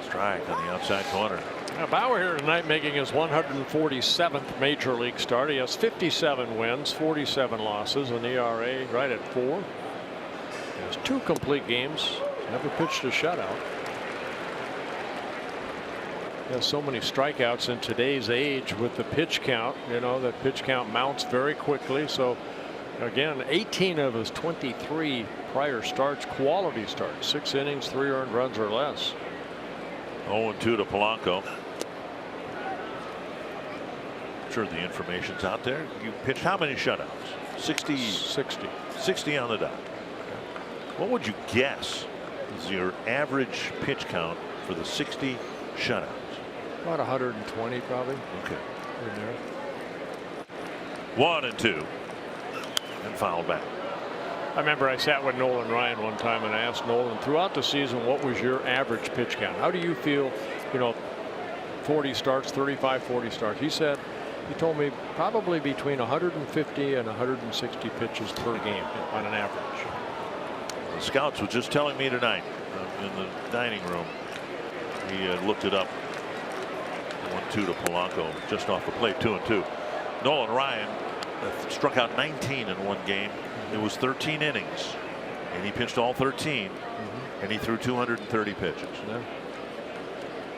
Strike on the outside corner. Now Bauer here tonight making his 147th major league start. He has 57 wins, 47 losses, an ERA right at 4. He has 2 complete games. Never pitched a shutout. He has so many strikeouts in today's age with the pitch count. You know, that pitch count mounts very quickly. So again, 18 of his 23 prior starts, quality starts, 6 innings, 3 earned runs or less. 0-2 to Polanco. I'm sure the information's out there. You pitched how many shutouts? 60. 60 on the dot. What would you guess is your average pitch count for the 60 shutouts? About 120 probably. Okay. In there. 1-2 and foul back. I remember I sat with Nolan Ryan one time and I asked Nolan, throughout the season, what was your average pitch count? How do you feel, you know, 40 starts, 35, 40 starts? He said, he told me probably between 150 and 160 pitches per game on an average. The scouts was just telling me tonight in the dining room. He looked it up. 1-2 to Polanco just off the plate. 2-2. Nolan Ryan struck out 19 in one game. It was 13 innings and he pitched all 13 and he threw 230 pitches. Yeah.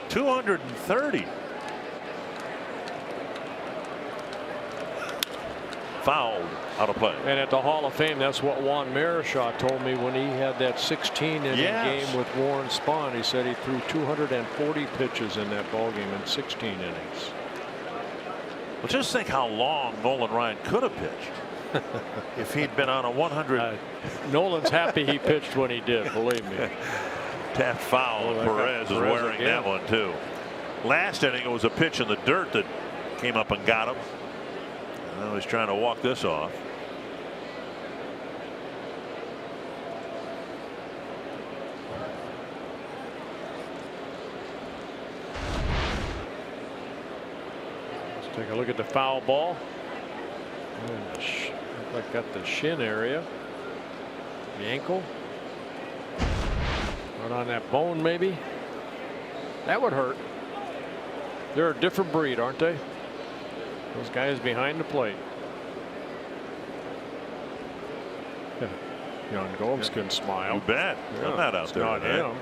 230. Fouled out of play. And at the Hall of Fame, that's what Juan Marichal told me when he had that 16 inning game with Warren Spahn. He said he threw 240 pitches in that ball game in 16 innings. Well, just think how long Nolan Ryan could have pitched if he'd been on a 100. Nolan's happy he pitched when he did, believe me. Tapped foul. Perez is wearing that one too. Last inning it was a pitch in the dirt that came up and got him. Now he's trying to walk this off. Let's take a look at the foul ball. Looks like got the shin area, the ankle, right on that bone maybe. That would hurt. They're a different breed, aren't they? Those guys behind the plate. Yeah. Young Gomes can smile. You bet. Yeah, I'm not out there. Not him.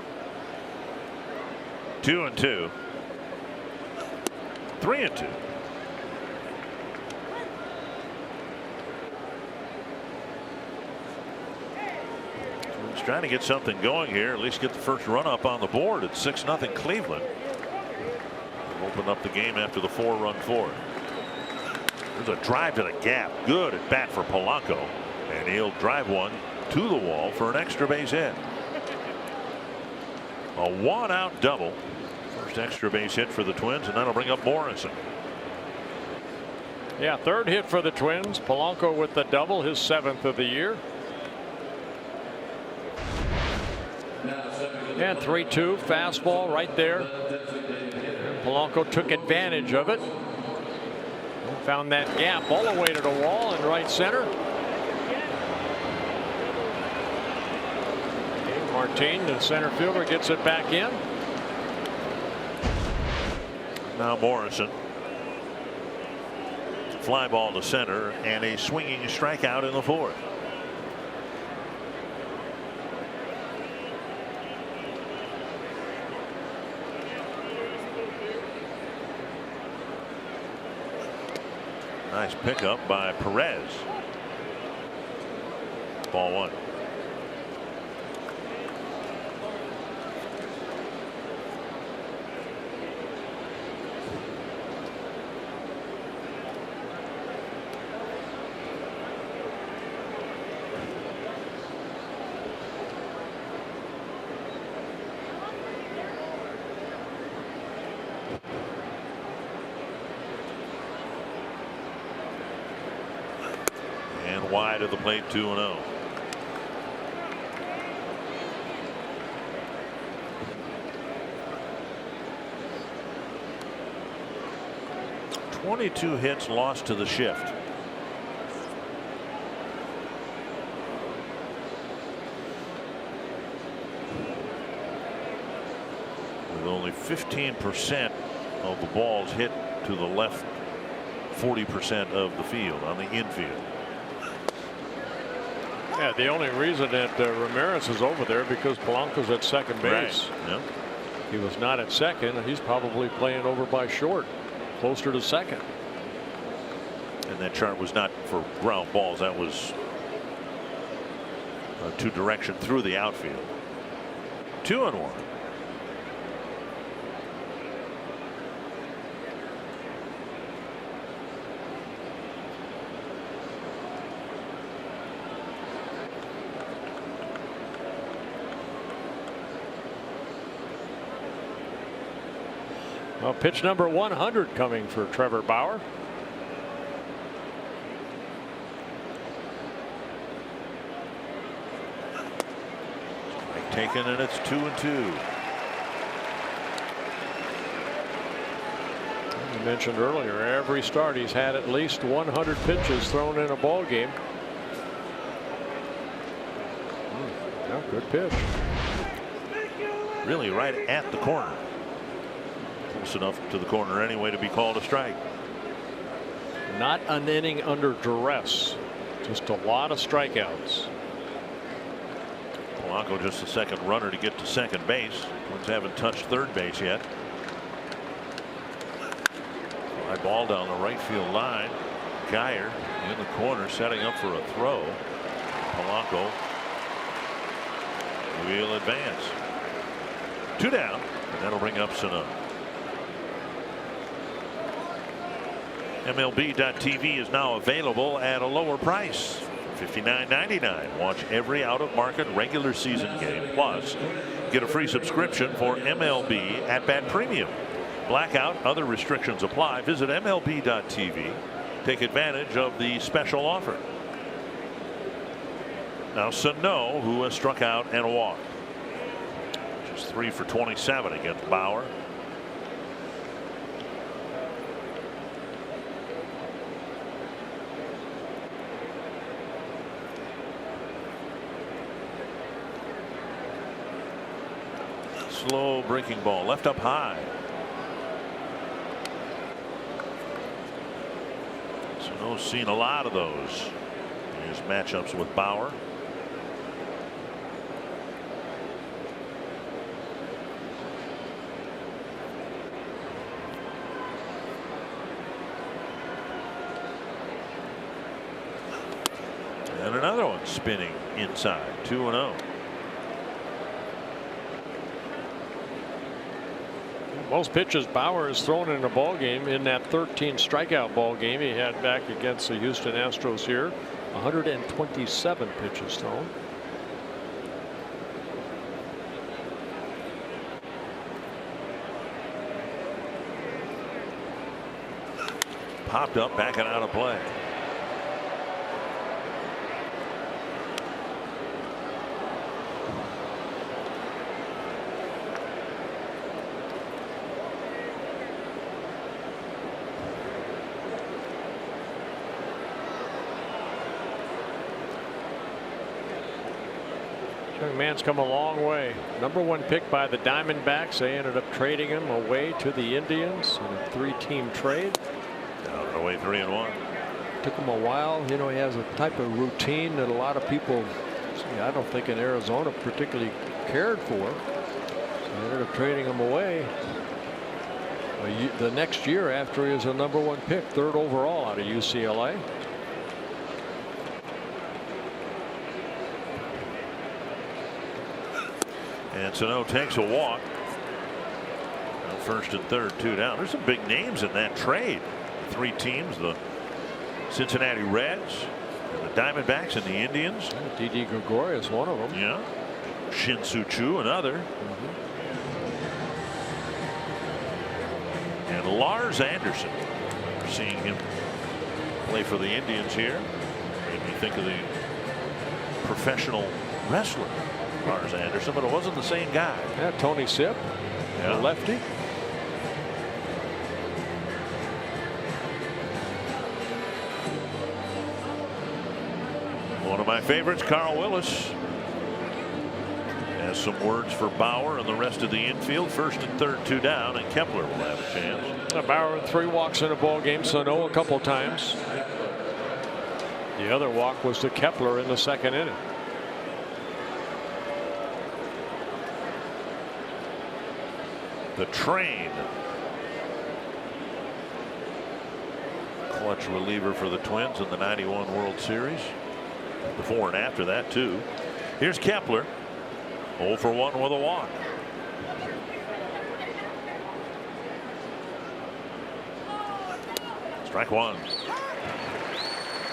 2-2. 3-2. He's trying to get something going here, at least get the first run up on the board at 6-0 Cleveland. Open up the game after the 4-run fourth. There's a drive to the gap. Good at bat for Polanco. And he'll drive one to the wall for an extra base hit. A 1-out double. First extra base hit for the Twins, and that'll bring up Morrison. Yeah, third hit for the Twins. Polanco with the double, his 7th of the year. And 3-2 fastball right there. And Polanco took advantage of it. Found that gap all the way to the wall in right center. Martin, the center fielder, gets it back in. Now Morrison. Fly ball to center and a swinging strikeout in the fourth. Nice pickup by Perez. Ball one. Wide of the plate, 2-0. 22 hits lost to the shift. With only 15% of the balls hit to the left 40% of the field on the infield. Yeah, the only reason that Ramirez is over there because Polanco's at second base. Right. Yep. He was not at second. He's probably playing over by short, closer to second. And that chart was not for ground balls. That was two direction through the outfield. 2-1. Well, pitch number 100 coming for Trevor Bauer. Strike taken, and it's 2-2. You mentioned earlier, every start he's had at least 100 pitches thrown in a ball game. Yeah, good pitch. Really right at the corner. Close enough to the corner anyway to be called a strike. Not an inning under duress. Just a lot of strikeouts. Polanco just the second runner to get to second base. Twins haven't touched third base yet. Fly ball down the right field line. Geyer in the corner setting up for a throw. Polanco will advance. 2 down, and that'll bring up Sano. MLB.TV is now available at a lower price, $59.99. Watch every out-of-market regular season game, plus get a free subscription for MLB At Bat Premium. Blackout, other restrictions apply. Visit MLB.TV. Take advantage of the special offer. Now Sano, who has struck out and walked. Just 3 for 27 against Bauer. Slow breaking ball left up high. Sano's seen a lot of those in his matchups with Bauer. And another one spinning inside. 2-0. Most pitches Bauer has thrown in a ball game in that 13 strikeout ball game he had back against the Houston Astros here. 127 pitches thrown. Popped up, backing out of play. Young man's come a long way. #1 pick by the Diamondbacks. They ended up trading him away to the Indians in a 3-team trade. Down away 3-1. Took him a while. You know, he has a type of routine that a lot of people, I don't think in Arizona particularly cared for. So they ended up trading him away the next year after he was a #1 pick, 3rd overall out of UCLA. And Sano takes a walk. Now 1st and 3rd, 2 down. There's some big names in that trade. 3 teams, the Cincinnati Reds, and the Diamondbacks, and the Indians. Didi Gregorius, one of them. Yeah. Shin-Soo Choo, another. And Lars Anderson. We're seeing him play for the Indians here. Made me think of the professional wrestler Lars Anderson, but it wasn't the same guy. Yeah, Tony Sipp, the lefty. my favorites, Carl Willis, has some words for Bauer and the rest of the infield. First and third, 2 down, and Kepler will have a chance. Bauer had 3 walks in a ball game, so no a couple times. The other walk was to Kepler in the 2nd inning. The train. Clutch reliever for the Twins in the '91 World Series. Before and after that, too. Here's Kepler. 0 for 1 with a walk. Strike 1.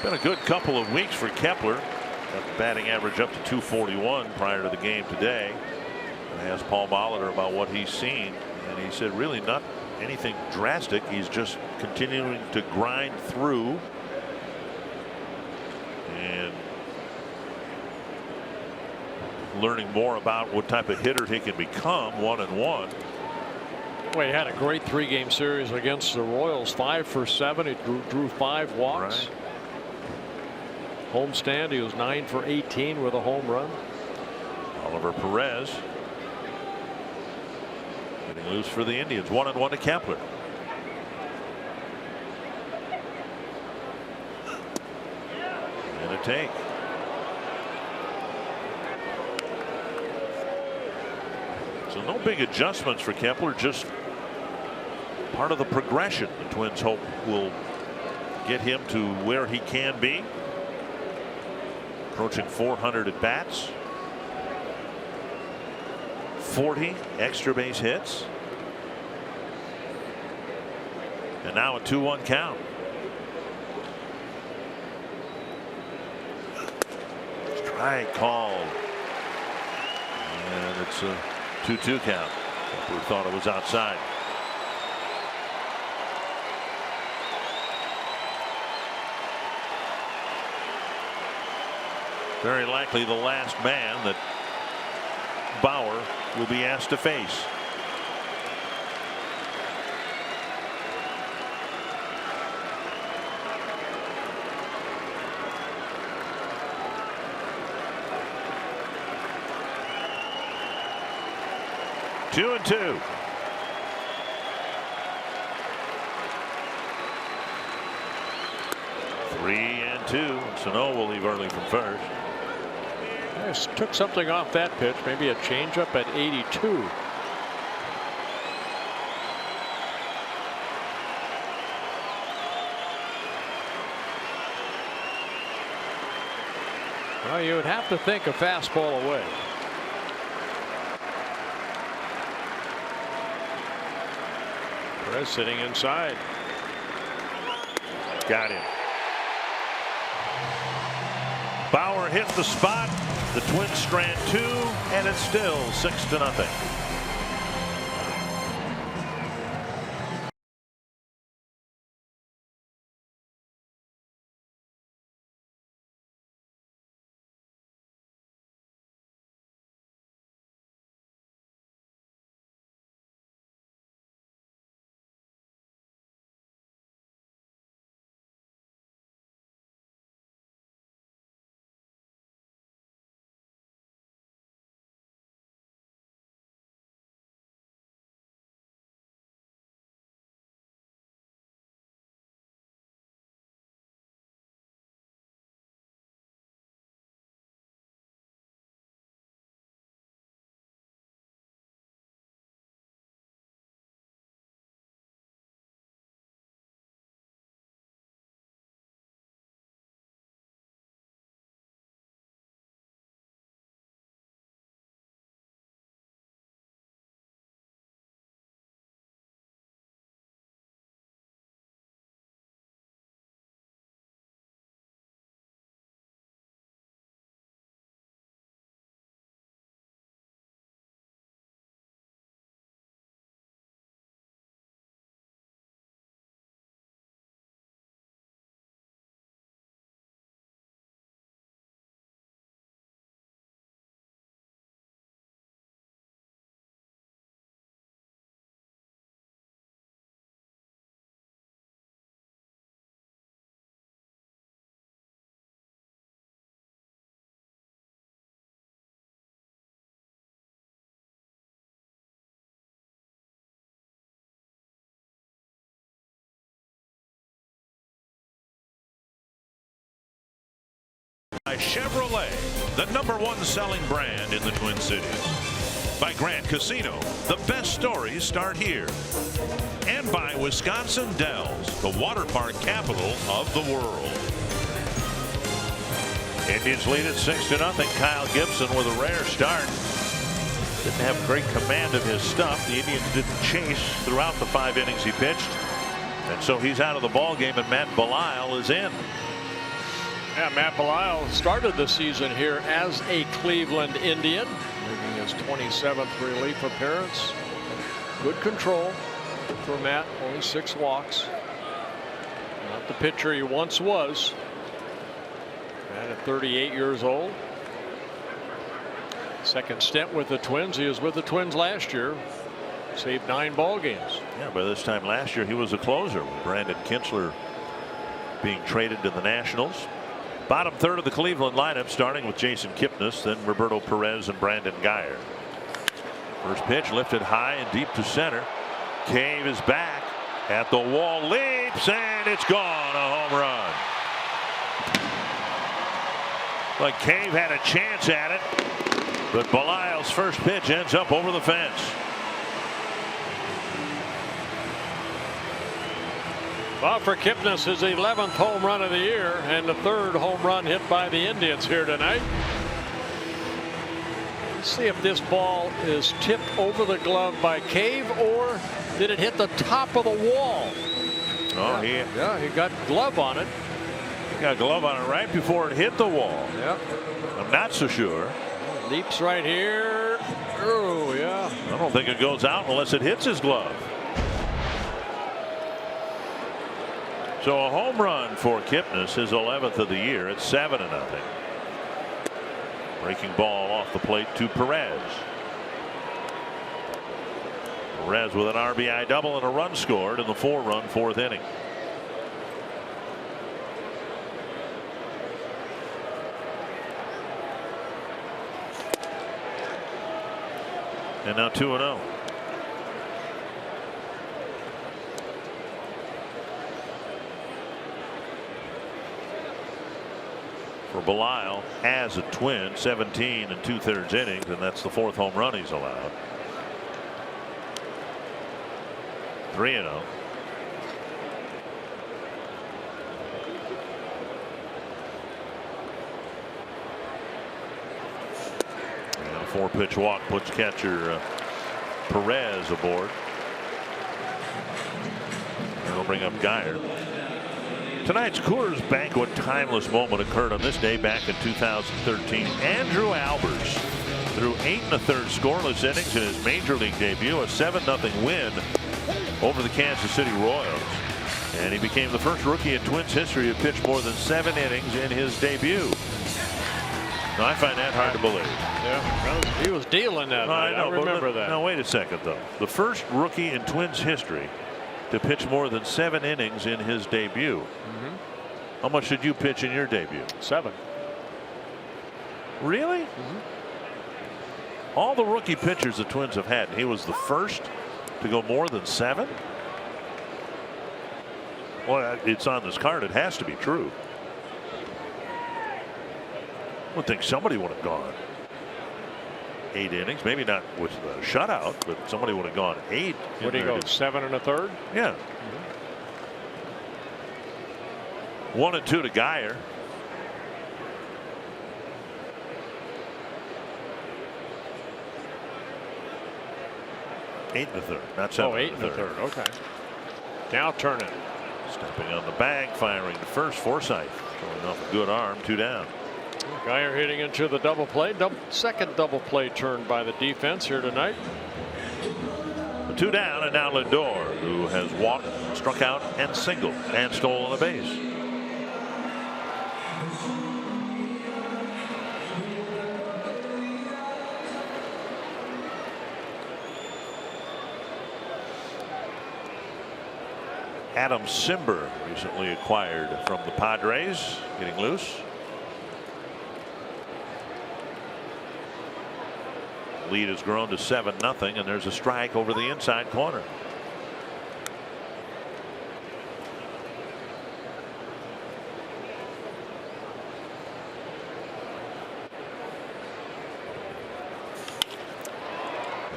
Been a good couple of weeks for Kepler. Got the batting average up to 241 prior to the game today. I asked Paul Molitor about what he's seen, and he said really not anything drastic. He's just continuing to grind through and learning more about what type of hitter he can become 1-1. Well, he had a great 3-game series against the Royals. 5 for 7. He drew 5 walks. Right. Homestand, he was 9 for 18 with a home run. Oliver Perez getting loose for the Indians. 1-1 to Kepler. And a take. So no big adjustments for Kepler, just part of the progression the Twins hope will get him to where he can be. Approaching 400 at bats. 40 extra base hits. And now a 2-1 count. Strike called. And it's a 2-2 count. We thought it was outside. Very likely the last man that Bauer will be asked to face. Two and 2. Three and 2. Sano will leave early from first. Just took something off that pitch, maybe a changeup at 82. Well, you would have to think a fastball away. Perez sitting inside. Got him. Bauer hit the spot. The Twins strand 2, and it's still 6-0. By Chevrolet, the #1 selling brand in the Twin Cities. By Grant Casino, the best stories start here. And by Wisconsin Dells, the water park capital of the world. Indians lead at 6-0. Kyle Gibson with a rare start. Didn't have great command of his stuff. The Indians didn't chase throughout the 5 innings he pitched. And so he's out of the ball game, and Matt Belisle is in. Yeah, Matt Belisle started the season here as a Cleveland Indian, making his 27th relief appearance. Good control for Matt, only 6 walks. Not the pitcher he once was. Matt at 38 years old. Second stint with the Twins. He was with the Twins last year. Saved 9 ball games. Yeah, by this time last year he was a closer with Brandon Kintzler being traded to the Nationals. Bottom third of the Cleveland lineup, starting with Jason Kipnis, then Roberto Perez and Brandon Guyer. First pitch lifted high and deep to center. Cave is back at the wall, leaps, and it's gone. A home run. Like Cave had a chance at it, but Belisle's first pitch ends up over the fence. Well, for Kipnis, his 11th home run of the year and the 3rd home run hit by the Indians here tonight. Let's see if this ball is tipped over the glove by Cave, or did it hit the top of the wall? Oh, yeah, he got glove on it. He got glove on it right before it hit the wall. Yeah. I'm not so sure. Leaps right here. Oh, yeah. I don't think it goes out unless it hits his glove. So a home run for Kipnis, his 11th of the year at 7-0. Breaking ball off the plate to Perez. Perez with an RBI double and a run scored in the 4-run 4th inning. And now 2-0. For Belisle as a Twin, 17 2/3 innings, and that's the 4th home run he's allowed. 3-0. And a 4-pitch walk puts catcher Perez aboard. And they'll bring up Guyer. Tonight's Coors Banquet timeless moment occurred on this day back in 2013. Andrew Albers threw 8 1/3 scoreless innings in his major league debut, a 7-0 win over the Kansas City Royals. And he became the first rookie in Twins history to pitch more than 7 innings in his debut. Now, I find that hard to believe. Yeah, he was dealing that night. I remember that. Now, wait a second, though. The first rookie in Twins history to pitch more than 7 innings in his debut. How much did you pitch in your debut? 7. Really? All the rookie pitchers the Twins have had, he was the first to go more than 7? Well, it's on this card. It has to be true. I would think somebody would have gone 8 innings, maybe not with the shutout, but somebody would have gone 8. What do you go, 7 1/3? Yeah. 1 and 2 to Guyer. Eight and a third, not 7 Oh, 8 1/3. Okay. Now Turner. Stepping on the bag, firing to first. Forsythe throwing off a good arm. 2 down. Guyer hitting into the double play. Second double play turned by the defense here tonight. 2 down, and now Lindor, who has walked, struck out, and singled, and stolen a base. Adam Simber, recently acquired from the Padres, getting loose. Lead has grown to 7-0, and there's a strike over the inside corner.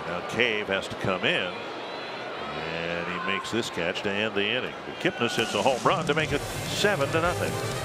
Now Cave has to come in, and he makes this catch to end the inning. Kipnis hits a home run to make it 7-0.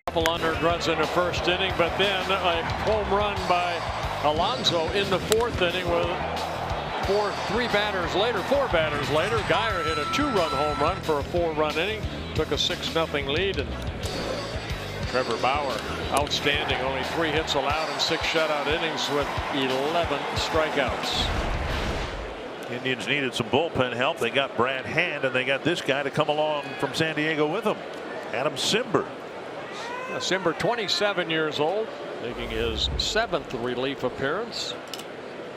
Couple unearned runs in the first inning, but then a home run by Alonso in the fourth inning with four batters later. Geyer hit a 2-run home run for a 4-run inning, took a 6-0 lead, and Trevor Bauer outstanding, only 3 hits allowed and 6 shutout innings with 11 strikeouts. Indians needed some bullpen help. They got Brad Hand, and they got this guy to come along from San Diego with them, Adam Cimber. Cimber, 27 years old, making his 7th relief appearance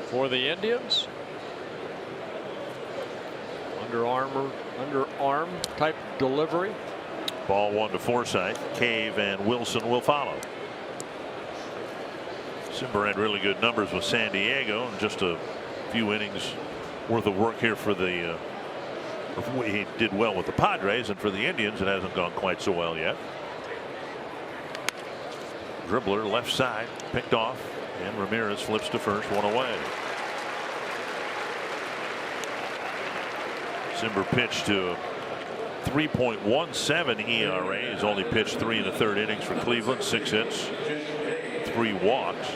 for the Indians. Underarm type delivery. Ball 1 to Forsythe. Cave and Wilson will follow. Cimber had really good numbers with San Diego, and just a few innings worth of work here for the. He did well with the Padres, and for the Indians, it hasn't gone quite so well yet. Dribbler left side, picked off, and Ramirez flips to first, 1 away. Cimber pitched to 3.17 ERA. He's only pitched 3 1/3 innings for Cleveland, 6 hits, 3 walks.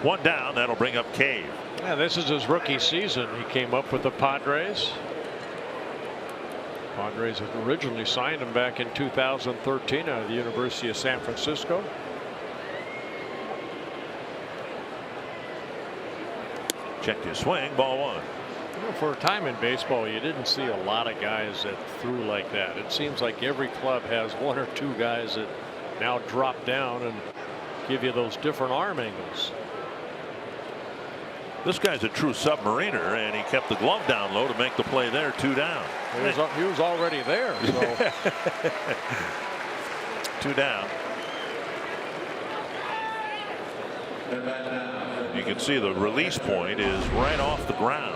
1 down. That'll bring up Cave. Yeah, this is his rookie season. He came up with the Padres. Padres had originally signed him back in 2013 out of the University of San Francisco. Checked his swing, ball 1. You know, for a time in baseball, you didn't see a lot of guys that threw like that. It seems like every club has 1 or 2 guys that now drop down and give you those different arm angles. This guy's a true submariner, and he kept the glove down low to make the play there. 2 down. He was already there. So. 2 down. You can see the release point is right off the ground.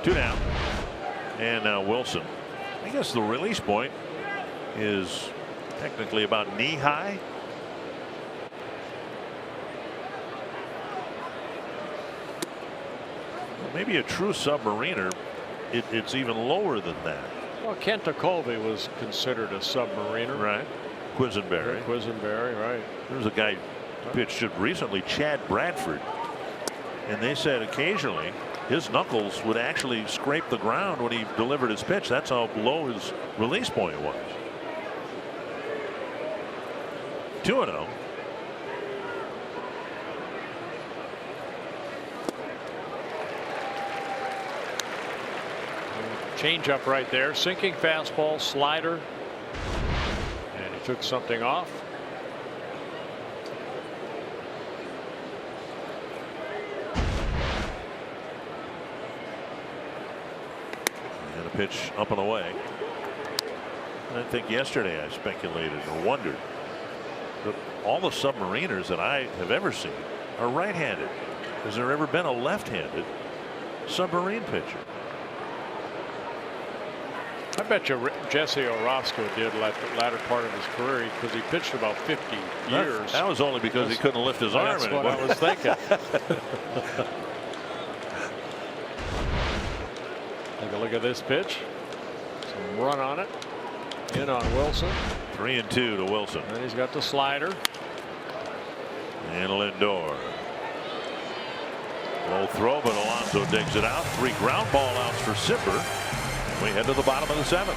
Two down. And now Wilson. I guess the release point is technically about knee high. Maybe a true submariner, it's even lower than that. Well, Kentakobe was considered a submariner. Right. Quisenberry. Quisenberry, right. There's a guy who pitched recently, Chad Bradford, and they said occasionally his knuckles would actually scrape the ground when he delivered his pitch. That's how low his release point was. 2-0. Change up right there. Sinking fastball, slider. And he took something off. And a pitch up and away. I think yesterday I speculated or wondered that all the submariners that I have ever seen are right-handed. Has there ever been a left-handed submarine pitcher? I bet you Jesse Orozco did the latter part of his career because he pitched about 50 years. That was only because he couldn't lift his arm. That's what I was thinking. Take a look at this pitch. Some run on it. In on Wilson. 3-2 to Wilson. And he's got the slider. And Lindor. Low throw, but Alonso digs it out. 3 ground ball outs for Zipper. We head to the bottom of the 7th.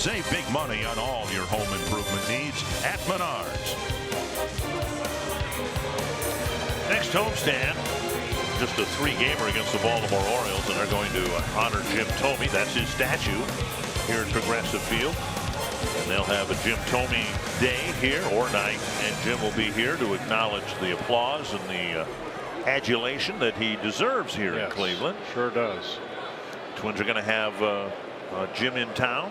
Save big money on all your home improvement needs at Menards. Next homestand, just a 3-gamer against the Baltimore Orioles, and they're going to honor Jim Thome. That's his statue here at Progressive Field. And they'll have a Jim Thome day here or night, and Jim will be here to acknowledge the applause and the adulation that he deserves here in Cleveland. Sure does. Twins are going to have Jim in town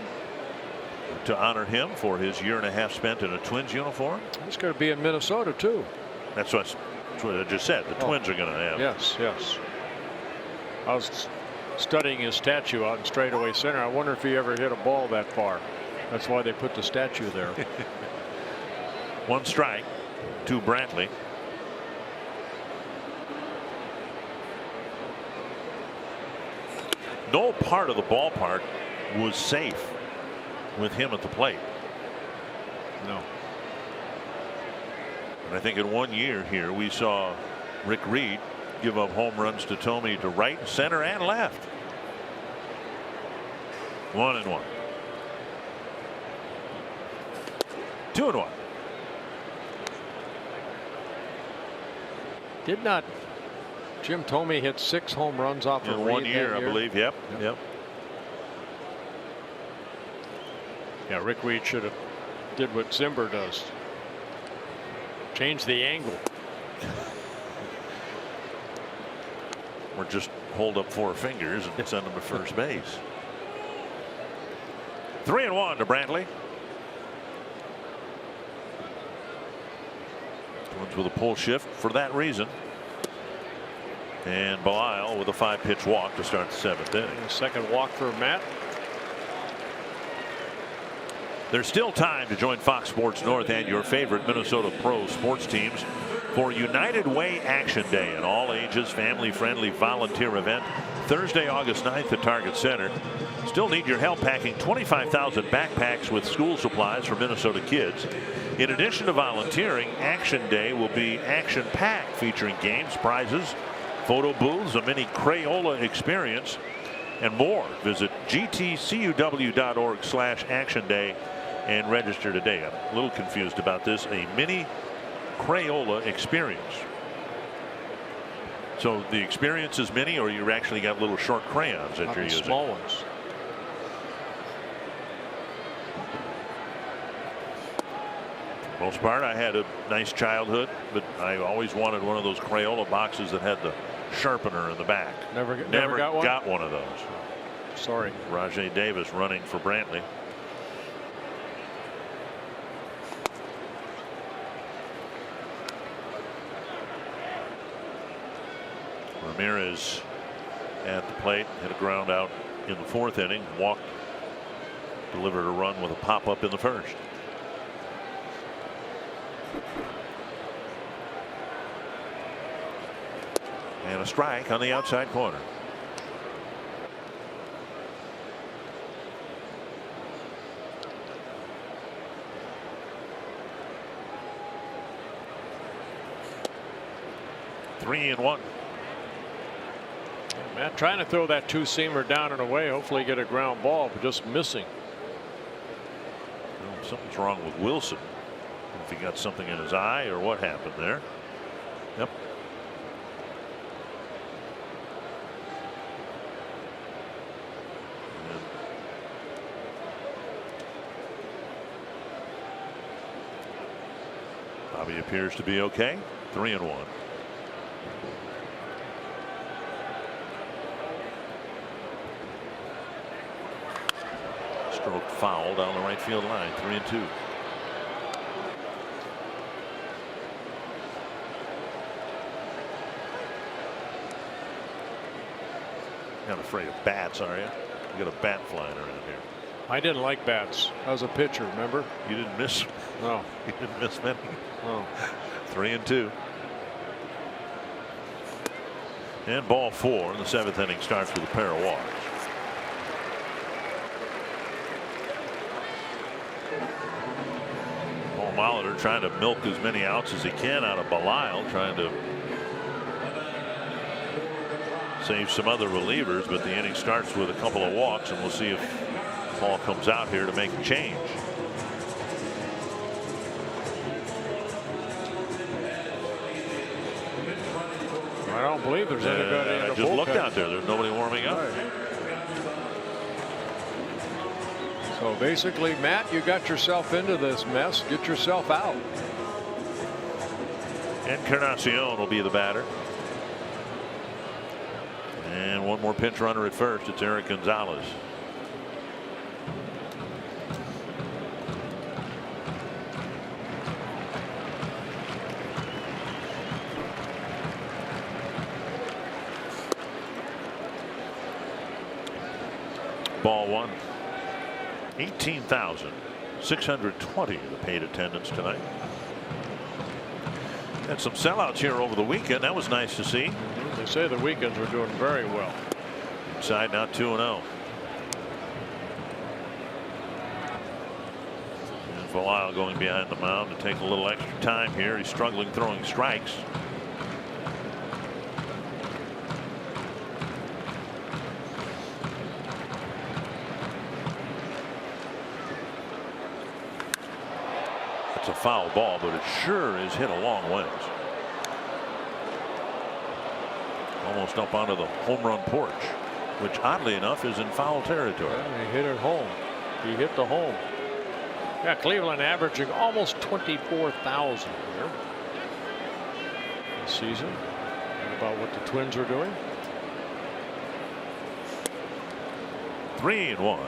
to honor him for his 1.5 years spent in a Twins uniform. He's going to be in Minnesota too. That's what I just said. The Twins are going to have. Yes, yes. I was studying his statue out in straightaway center. I wonder if he ever hit a ball that far. That's why they put the statue there. 1 strike to Brantley. No part of the ballpark was safe with him at the plate. No. And I think in 1 year here we saw Rick Reed give up home runs to Thome to right, center, and left. 1-1. 2-1. Did not Jim Thome hit 6 home runs off in of 1 year, I believe. Yep. Yeah, Rick Reed should have did what Zimber does. Change the angle. Or just hold up 4 fingers and send him to first base. 3-1 to Brantley. Twins with a pull shift for that reason. And Belisle with a 5-pitch walk to start the 7th inning. Second walk for Matt. There's still time to join Fox Sports North and your favorite Minnesota pro sports teams for United Way Action Day, an all-ages, family-friendly volunteer event Thursday, August 9th at Target Center. Still need your help packing 25,000 backpacks with school supplies for Minnesota kids. In addition to volunteering, Action Day will be action-packed, featuring games, prizes, photo booths, a mini Crayola experience, and more. Visit gtcuw.org/Action Day and register today. I'm a little confused about this. A mini Crayola experience. So the experience is mini, or you actually got little short crayons that you're using? Small ones. Most part, I had a nice childhood, but I always wanted one of those Crayola boxes that had the sharpener in the back. Never got one of those. Sorry. Rajay Davis running for Brantley. Ramirez at the plate, hit a ground out in the 4th inning, walked, delivered a run with a pop-up in the 1st. And a strike on the outside corner. Three and one. Matt trying to throw that two-seamer down and away, hopefully get a ground ball, but just missing. Well, something's wrong with Wilson. If he got something in his eye or what happened there. Yep. Bobby appears to be okay. 3 and 1. Stroke foul down the right field line. 3 and 2. Not afraid of bats, are you? You got a bat flying around here. I didn't like bats. I was a pitcher, remember? You didn't miss. No. You didn't miss many. Oh. 3 and 2. And ball 4 in the 7th inning starts with a pair of walks. Paul Molitor trying to milk as many outs as he can out of Belisle, trying to save some other relievers, but the inning starts with a couple of walks, and we'll see if Paul comes out here to make a change. I don't believe there's anybody in the I just looked bullpen. out there. There's nobody warming up. Right. So basically, Matt, you got yourself into this mess. Get yourself out. Encarnacion will be the batter. And one more pinch runner at first. It's Eric Gonzalez. Ball 1. 18,620 the paid attendance tonight. Had some sellouts here over the weekend. That was nice to see. They say the weekends were doing very well. Inside now 2-0. And Belisle going behind the mound to take a little extra time here. He's struggling throwing strikes. It's a foul ball, but it sure is hit a long ways. Almost up onto the home run porch, which oddly enough is in foul territory. Yeah, he hit it home. He hit the home. Yeah, Cleveland averaging almost 24,000 here this season. And about what the Twins are doing. 3 and 1.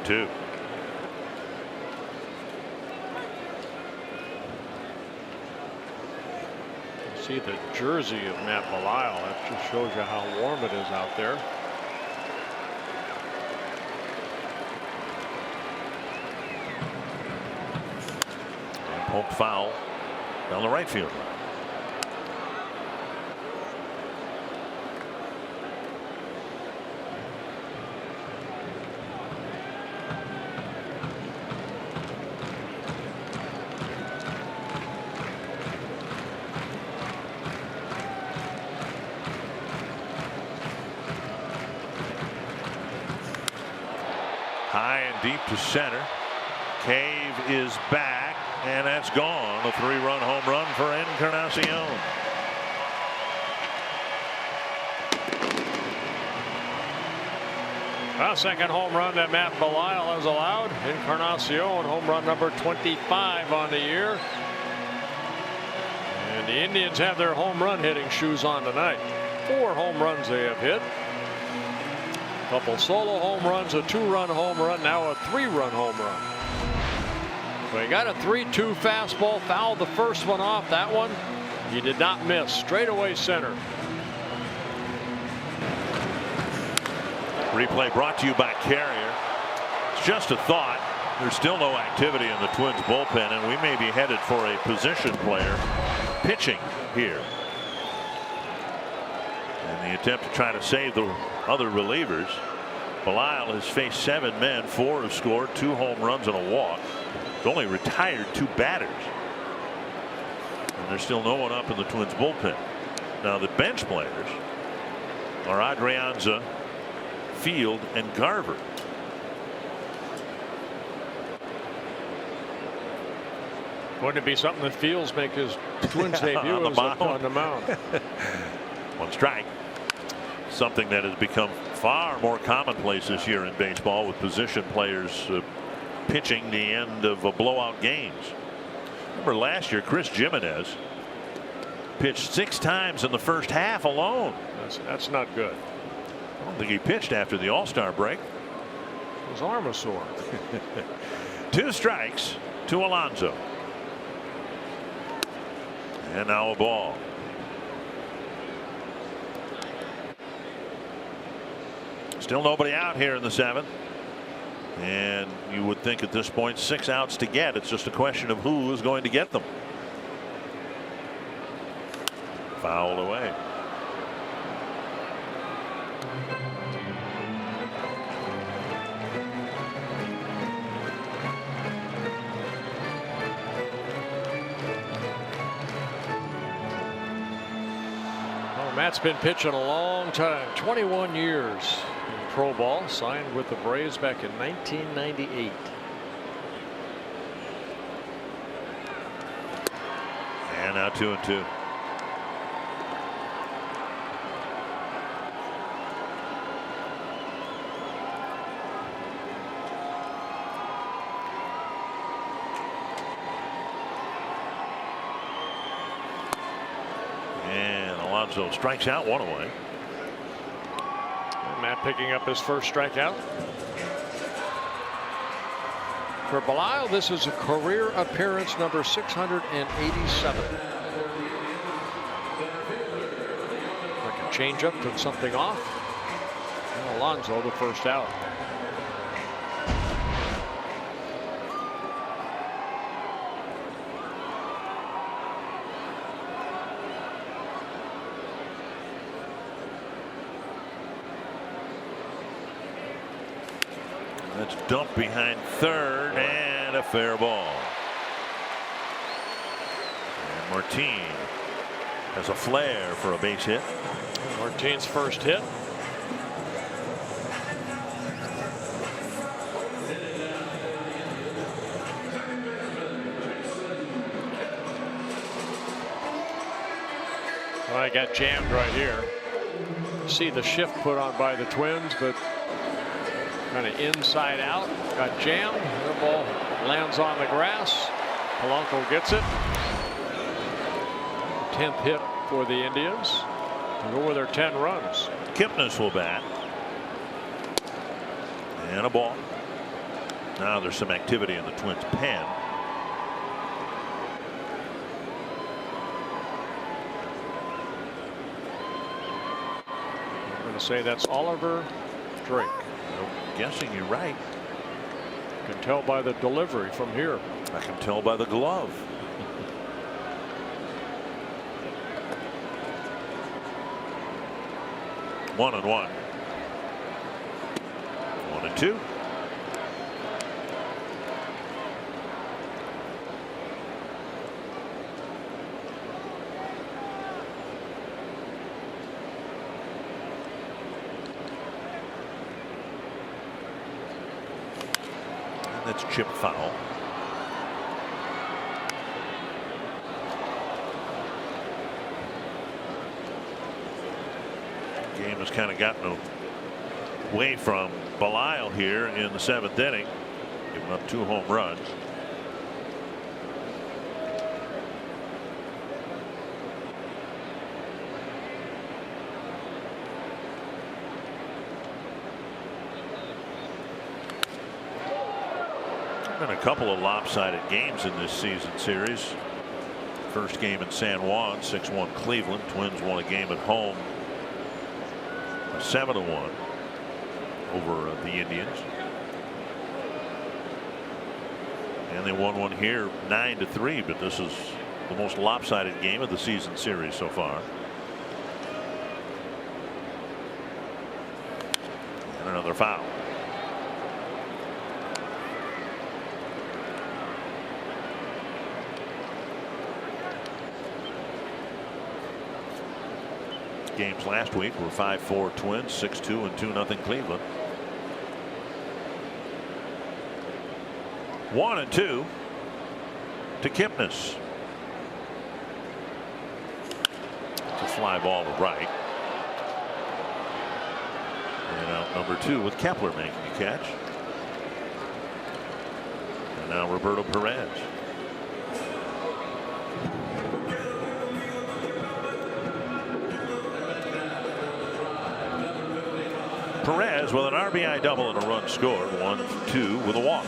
2-2. See the jersey of Matt Belisle. That just shows you how warm it is out there. And poked foul down the right field line. High and deep to center. Cave is back, and that's gone. A 3-run home run for Encarnacion. A second home run that Matt Belisle has allowed. Encarnacion, home run number 25 on the year. And the Indians have their home run hitting shoes on tonight. 4 home runs they have hit. Couple solo home runs, a 2-run home run, now a 3-run home run. So he got a 3-2 fastball, fouled the first one off. That one he did not miss. Straightaway center. Replay brought to you by Carrier. It's just a thought. There's still no activity in the Twins bullpen, and we may be headed for a position player pitching here. In the attempt to try to save the other relievers, Belisle has faced 7 men. 4 have scored, 2 home runs and a walk. He's only retired 2 batters. And there's still no one up in the Twins bullpen. Now the bench players are Adrianza, Field, and Garver. Wouldn't it be something that Fields make his Twins debut on the mound? 1 strike. Something that has become far more commonplace this year in baseball, with position players pitching the end of blowout games. Remember last year, Chris Jimenez pitched 6 times in the first half alone. That's not good. I don't think he pitched after the All-Star break. His arm was sore. 2 strikes to Alonso. And now a ball. Still nobody out here in the 7th. And you would think at this point 6 outs to get. It's just a question of who is going to get them. Fouled away. Matt's been pitching a long time, 21 years in pro ball, signed with the Braves back in 1998. And now 2-2. Alonso strikes out, 1 away. And Matt picking up his first strikeout. For Belisle, this is a career appearance number 687. Like a changeup, took something off. And Alonso the first out. That's dumped behind third, and a fair ball. And Martin has a flair for a base hit. Martin's first hit. Well, I got jammed right here. See the shift put on by the Twins, but kind of inside out, got jammed. The ball lands on the grass. Polanco gets it. 10th hit for the Indians to go with their 10 runs. Kipnis will bat. And a ball. Now there's some activity in the Twins pen. I'm going to say that's Oliver Drake. I'm guessing you're right. You can tell by the delivery from here. I can tell by the glove. 1-1. 1-2. And that's chip foul. Game has kind of gotten away from Belial here in the 7th inning, giving up 2 home runs. Been a couple of lopsided games in this season series. First game in San Juan, 6-1 Cleveland. Twins won a game at home, 7-1 over the Indians. And they won one here 9-3, but this is the most lopsided game of the season series so far. And another foul. Games last week were 5-4 Twins, 6-2 and 2-0 Cleveland. 1-2 to Kipnis. It's a fly ball to right. And out number 2 with Kepler making the catch. And now Roberto Perez. Perez with an RBI double and a run scored. 1-2 with a walk.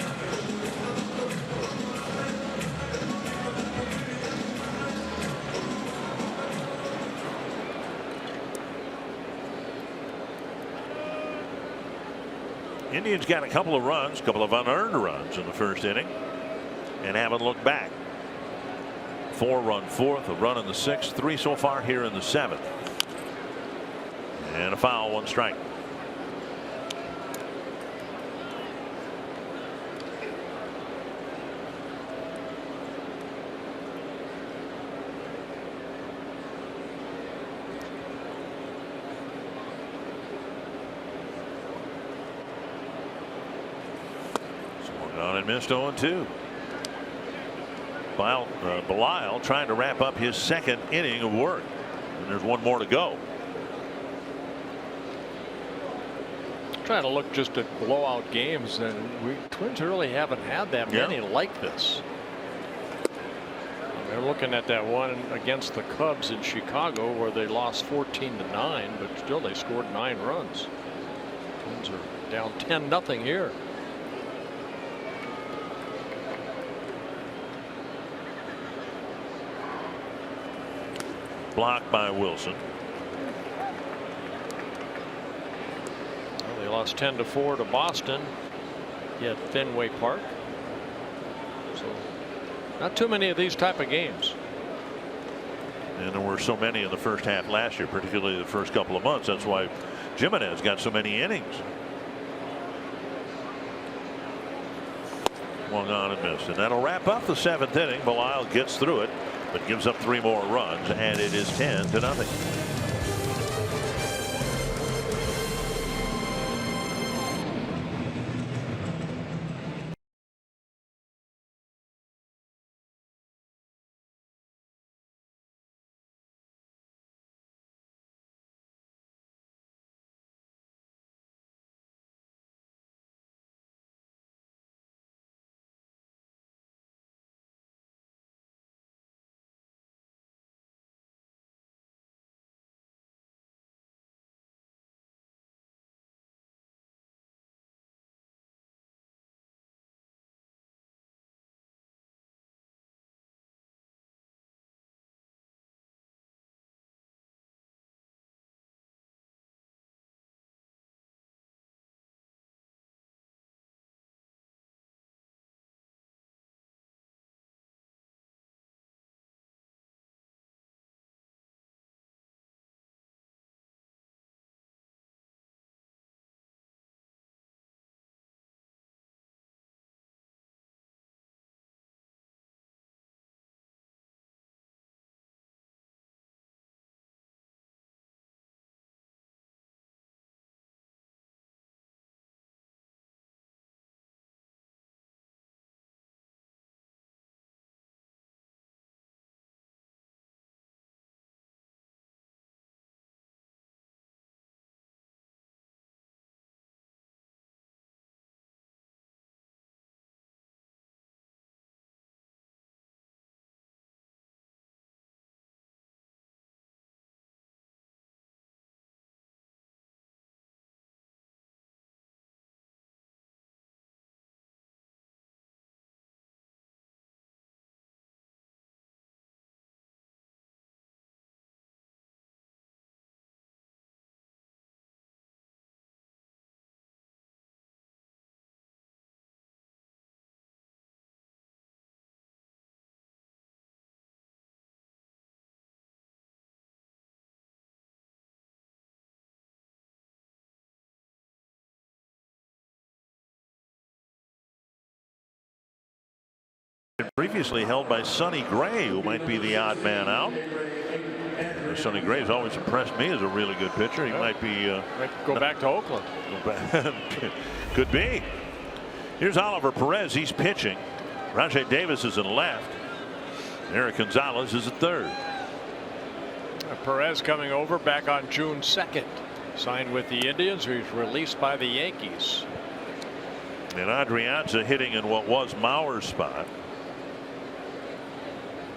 Indians got a couple of runs, a couple of unearned runs in the first inning, and haven't looked back. 4-run 4th, a run in the 6th, 3 so far here in the 7th. And a foul, 1 strike. On and missed 0-2. Belial trying to wrap up his 2nd inning of work, and there's 1 more to go. Trying to look just at blowout games, and Twins really haven't had that many like this. They're looking at that one against the Cubs in Chicago where they lost 14-9, but still they scored 9 runs. Twins are down 10-0 here. Blocked by Wilson. Well, they lost 10-4 to Boston at Fenway Park. So not too many of these type of games. And there were so many in the first half last year, particularly the first couple of months. That's why Jimenez got so many innings. Swung on and missed. And that'll wrap up the 7th inning. Belial gets through it, but gives up 3 more runs, and it is 10-0. previously held by Sonny Gray, who might be the odd man out. Sonny Gray has always impressed me as a really good pitcher. He might be might go back to Oakland. Could be. Here's Oliver Perez. He's pitching. Rajai Davis is in left. Eric Gonzalez is at third. Perez coming over back on June 2nd. Signed with the Indians. He's released by the Yankees. And Adrianza hitting in what was Mauer's spot.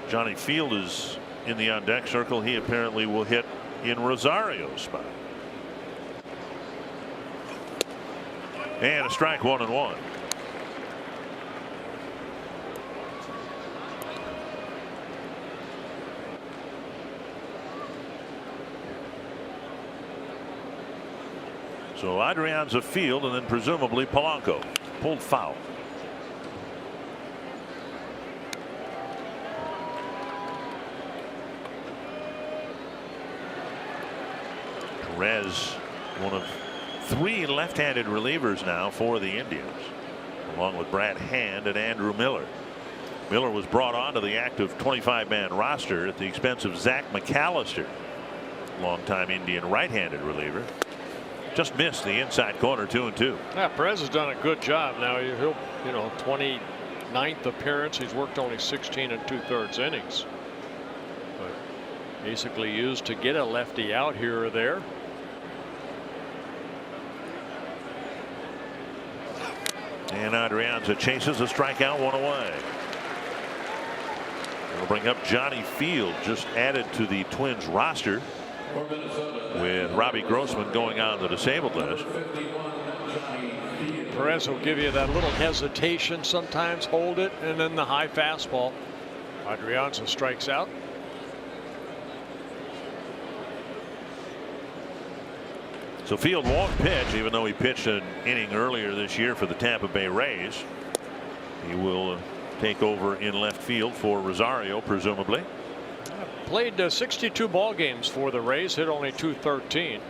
Johnny Field is in the on deck circle. He apparently will hit in Rosario's spot. And a strike, 1-1. So Adrianza Field, and then presumably Polanco. Pulled foul. Perez, one of 3 left-handed relievers now for the Indians, along with Brad Hand and Andrew Miller. Miller was brought onto the active 25-man roster at the expense of Zach McAllister, longtime Indian right-handed reliever. Just missed the inside corner, 2-2. Yeah, Perez has done a good job. Now he'll, 29th appearance. He's worked only 16 2/3 innings, but basically used to get a lefty out here or there. And Adrianza chases a strikeout, 1 away. We'll bring up Johnny Field, just added to the Twins roster, with Robbie Grossman going on the disabled list. Perez will give you that little hesitation sometimes, hold it, and then the high fastball. Adrianza strikes out. So Field won't pitch, even though he pitched an inning earlier this year for the Tampa Bay Rays. He will take over in left field for Rosario, presumably. Played 62 ball games for the Rays, hit only .213.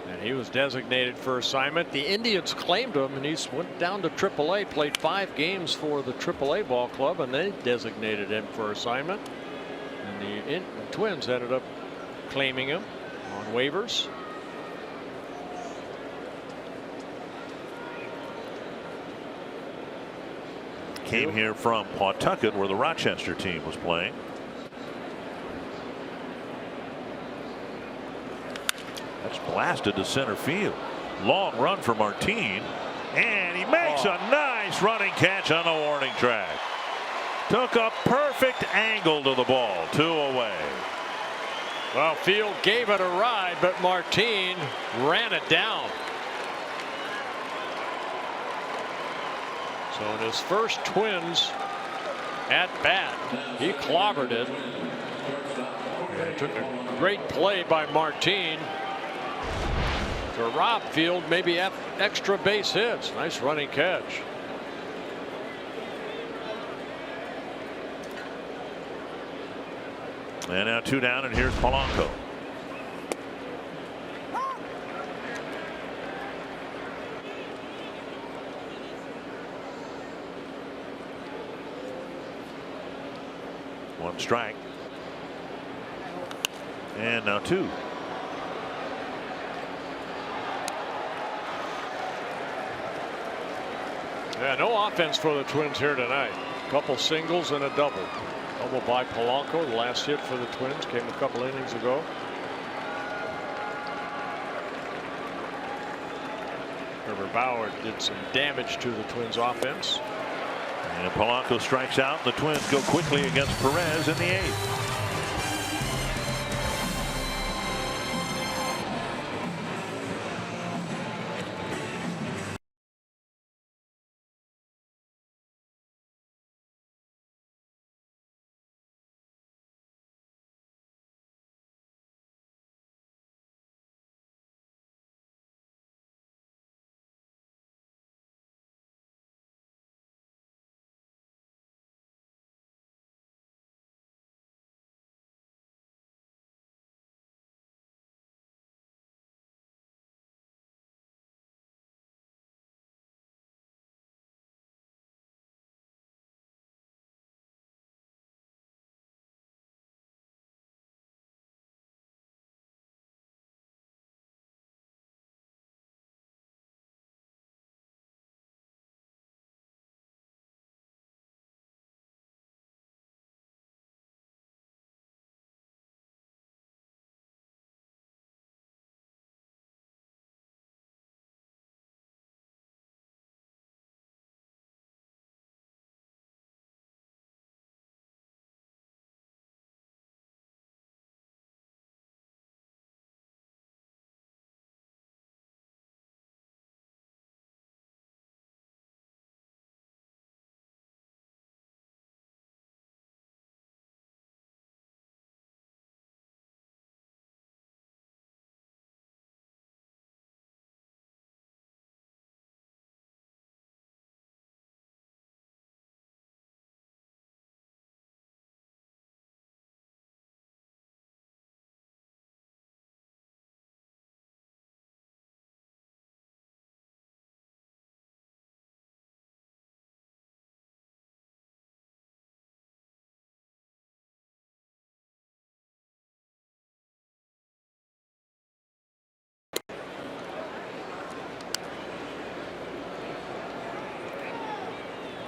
And he was designated for assignment. The Indians claimed him, and he went down to AAA, played 5 games for the AAA ball club, and they designated him for assignment. And the Twins ended up claiming him on waivers. Came here from Pawtucket, where the Rochester team was playing. That's blasted to center field. Long run for Martin, and he makes a nice running catch on the warning track. Took a perfect angle to the ball, 2 away. Well, Field gave it a ride, but Martin ran it down. So in his first Twins at bat, he clobbered it. And it took a great play by Martin to rob Field maybe extra base hits. Nice running catch. And now 2 down, and here's Polanco. One strike. And now 2. Yeah, no offense for the Twins here tonight. Couple singles and a double. Double by Polanco. The last hit for the Twins came a couple innings ago. Trevor Bauer did some damage to the Twins offense. And Polanco strikes out. The Twins go quickly against Perez in the 8th.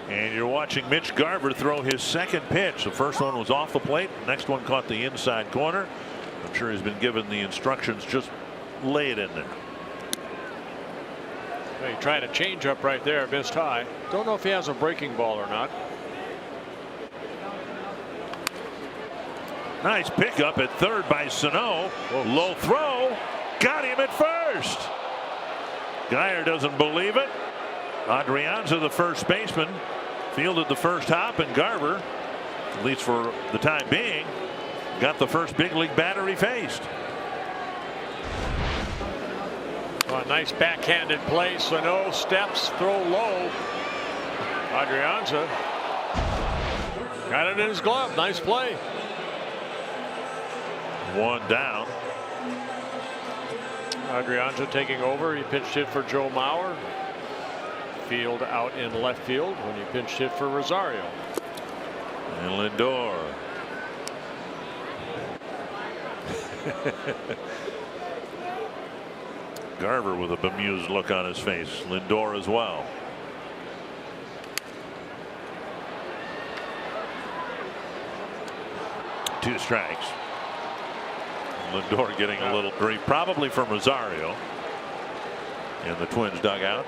And you're watching Mitch Garver throw his second pitch. The first one was off the plate. Next one caught the inside corner. I'm sure he's been given the instructions, just lay it in there. Well, he tried a changeup right there, missed high. Don't know if he has a breaking ball or not. Nice pickup at third by Sano. Low throw. Got him at first. Geyer doesn't believe it. Adrianza, the first baseman, fielded the first hop, and Garver, at least for the time being, got the first big league batter he faced. A nice backhanded play. Sano steps, throw low. Adrianza got it in his glove. Nice play. One down. Adrianza taking over. He pinched hit for Joe Mauer. Field out in left field when he pinched hit for Rosario. And Lindor. Garver with a bemused look on his face. Lindor as well. Two strikes. Lindor getting a little grief, probably from Rosario in the Twins dugout.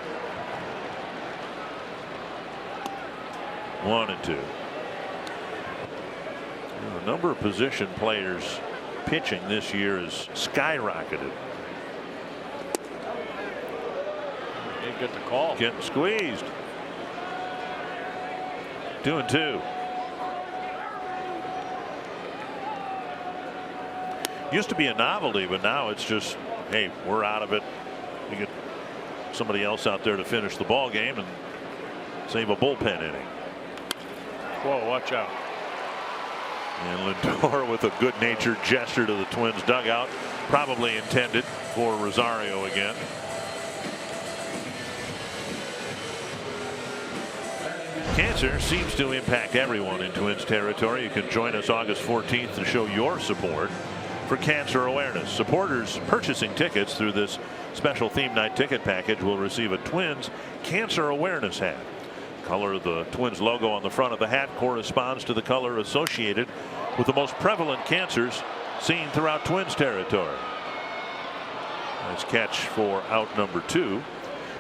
1-2. The number of position players pitching this year has skyrocketed. Didn't get the call. Getting squeezed. 2-2. Used to be a novelty, but now it's just, hey, we're out of it. We get somebody else out there to finish the ball game and save a bullpen inning. Whoa, watch out. And Lindor with a good-natured gesture to the Twins dugout, probably intended for Rosario again. Cancer seems to impact everyone in Twins territory. You can join us August 14th to show your support for cancer awareness. Supporters purchasing tickets through this special theme night ticket package will receive a Twins cancer awareness hat. Color of the Twins logo on the front of the hat corresponds to the color associated with the most prevalent cancers seen throughout Twins territory. Nice catch for out number 2.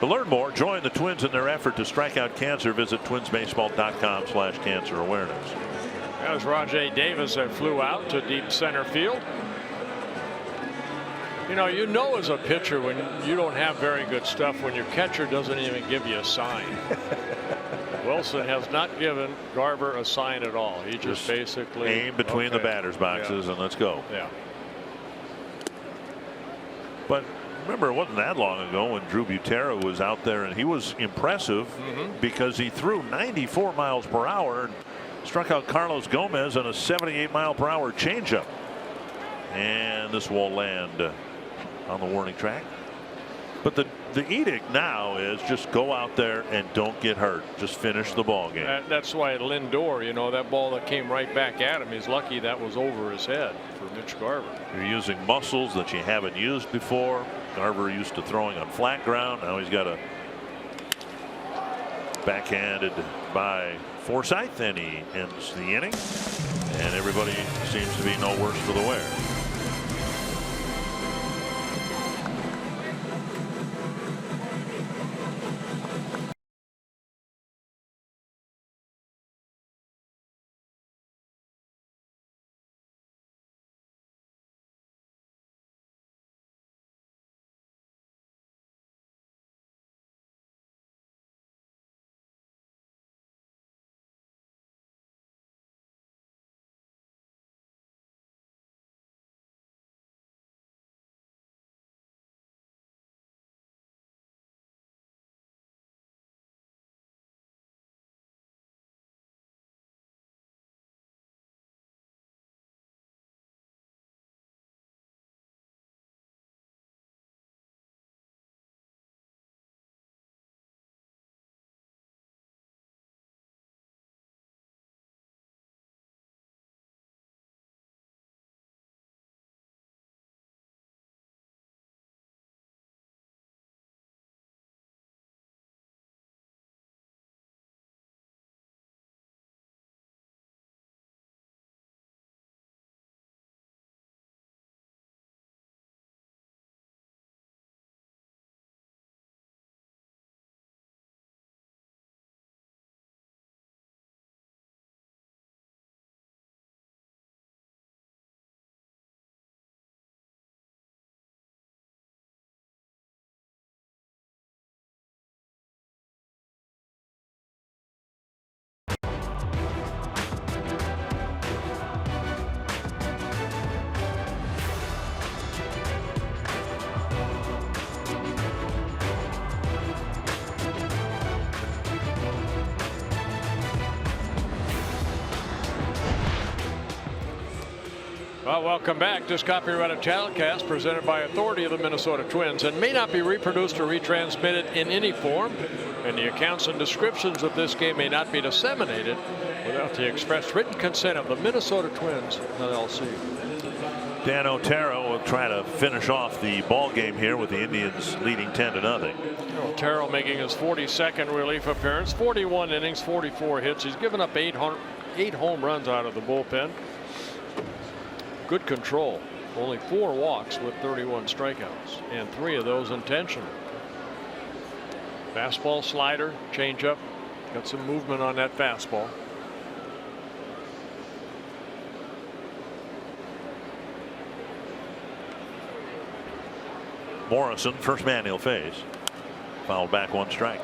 To learn more, join the Twins in their effort to strike out cancer. Visit twinsbaseball.com/cancer awareness. That was Rajay Davis that flew out to deep center field. You know as a pitcher when you don't have very good stuff, when your catcher doesn't even give you a sign. Wilson has not given Garver a sign at all. He just basically aim between the batter's boxes and let's go. Yeah. But remember, it wasn't that long ago when Drew Butera was out there, and he was impressive because he threw 94 miles per hour and struck out Carlos Gomez on a 78-mile-per-hour changeup. And this will land on the warning track. But the edict now is just go out there and don't get hurt. Just finish the ball game. That's why Lindor, that ball that came right back at him, he's lucky that was over his head for Mitch Garver. You're using muscles that you haven't used before. Garver used to throwing on flat ground. Now he's got a backhanded by Forsythe, and he ends the inning. And everybody seems to be no worse for the wear. Well, welcome back. This copyrighted telecast presented by authority of the Minnesota Twins and may not be reproduced or retransmitted in any form. And the accounts and descriptions of this game may not be disseminated without the express written consent of the Minnesota Twins LLC. Dan Otero will try to finish off the ball game here with the Indians leading 10-0. Otero making his 42nd relief appearance, 41 innings, 44 hits. He's given up 8 home runs out of the bullpen. Good control. Only 4 walks with 31 strikeouts, and 3 of those intentional. Fastball, slider, changeup. Got some movement on that fastball. Morrison, first man he'll face. Fouled back, 1 strike.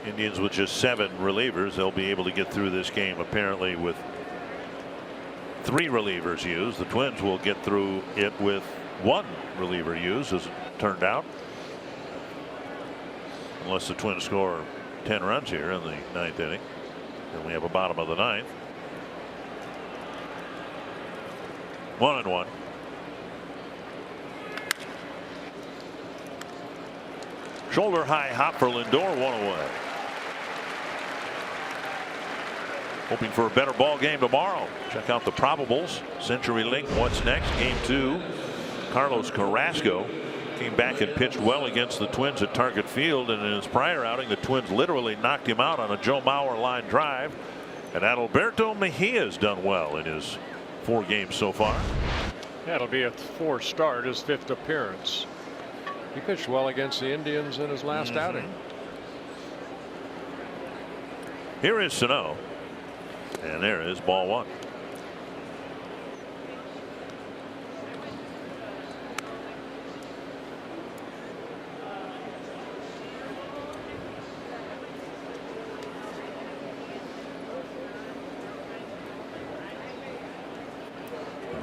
Indians with just 7 relievers. They'll be able to get through this game apparently with 3 relievers used. The Twins will get through it with 1 reliever used, as it turned out, unless the Twins score 10 runs here in the 9th inning. Then we have a bottom of the 9th. 1-1. Shoulder high hop for Lindor, 1 away. Hoping for a better ball game tomorrow. Check out the probables. CenturyLink, what's next? Game 2. Carlos Carrasco came back and pitched well against the Twins at Target Field, and in his prior outing the Twins literally knocked him out on a Joe Mauer line drive. And Adalberto Mejia's done well in his 4 games so far. That'll be a 4th start, his 5th appearance. He pitched well against the Indians in his last outing. Here is Sano, and there is ball 1.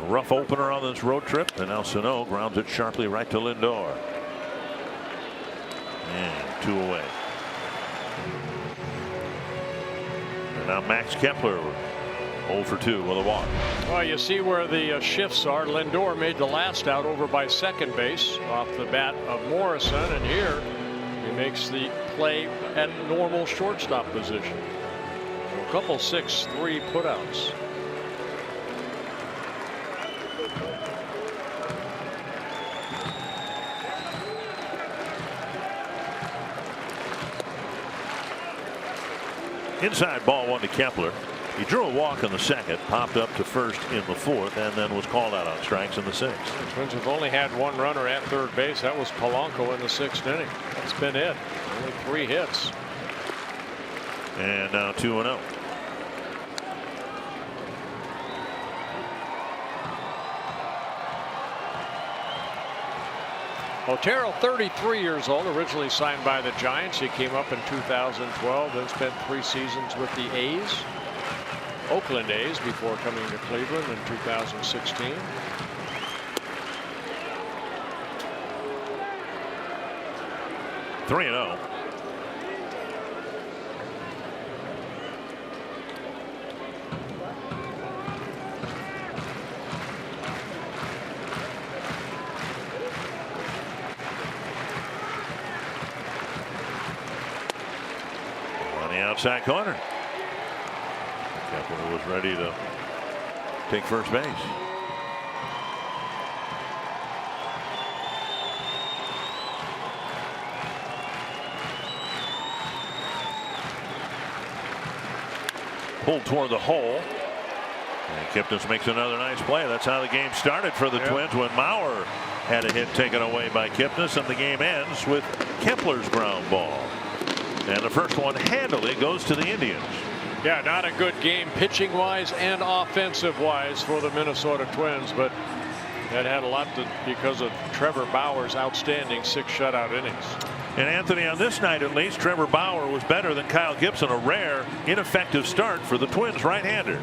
Rough opener on this road trip, and now Sano grounds it sharply right to Lindor. And 2 away. And now Max Kepler 0 for 2 with a walk. Well, you see where the shifts are. Lindor made the last out over by second base off the bat of Morrison, and here he makes the play at normal shortstop position. A couple 6-3 putouts. Inside, ball 1 to Kepler. He drew a walk in the 2nd, popped up to first in the 4th, and then was called out on strikes in the 6th. The Twins have only had 1 runner at third base. That was Polanco in the 6th inning. That's been it. Only 3 hits. And now 2-0. Otero, 33 years old, originally signed by the Giants. He came up in 2012, then spent 3 seasons with the A's, Oakland A's, before coming to Cleveland in 2016. (3-0). Outside corner. Kepler was ready to take first base. Pulled toward the hole. And Kipnis makes another nice play. That's how the game started for the Twins when Mauer had a hit taken away by Kipnis, and the game ends with Kepler's ground ball. And the first one handily goes to the Indians. Yeah, not a good game pitching wise and offensive wise for the Minnesota Twins, but that had a lot to because of Trevor Bauer's outstanding 6 shutout innings. And Anthony, on this night at least, Trevor Bauer was better than Kyle Gibson, a rare ineffective start for the Twins right-hander.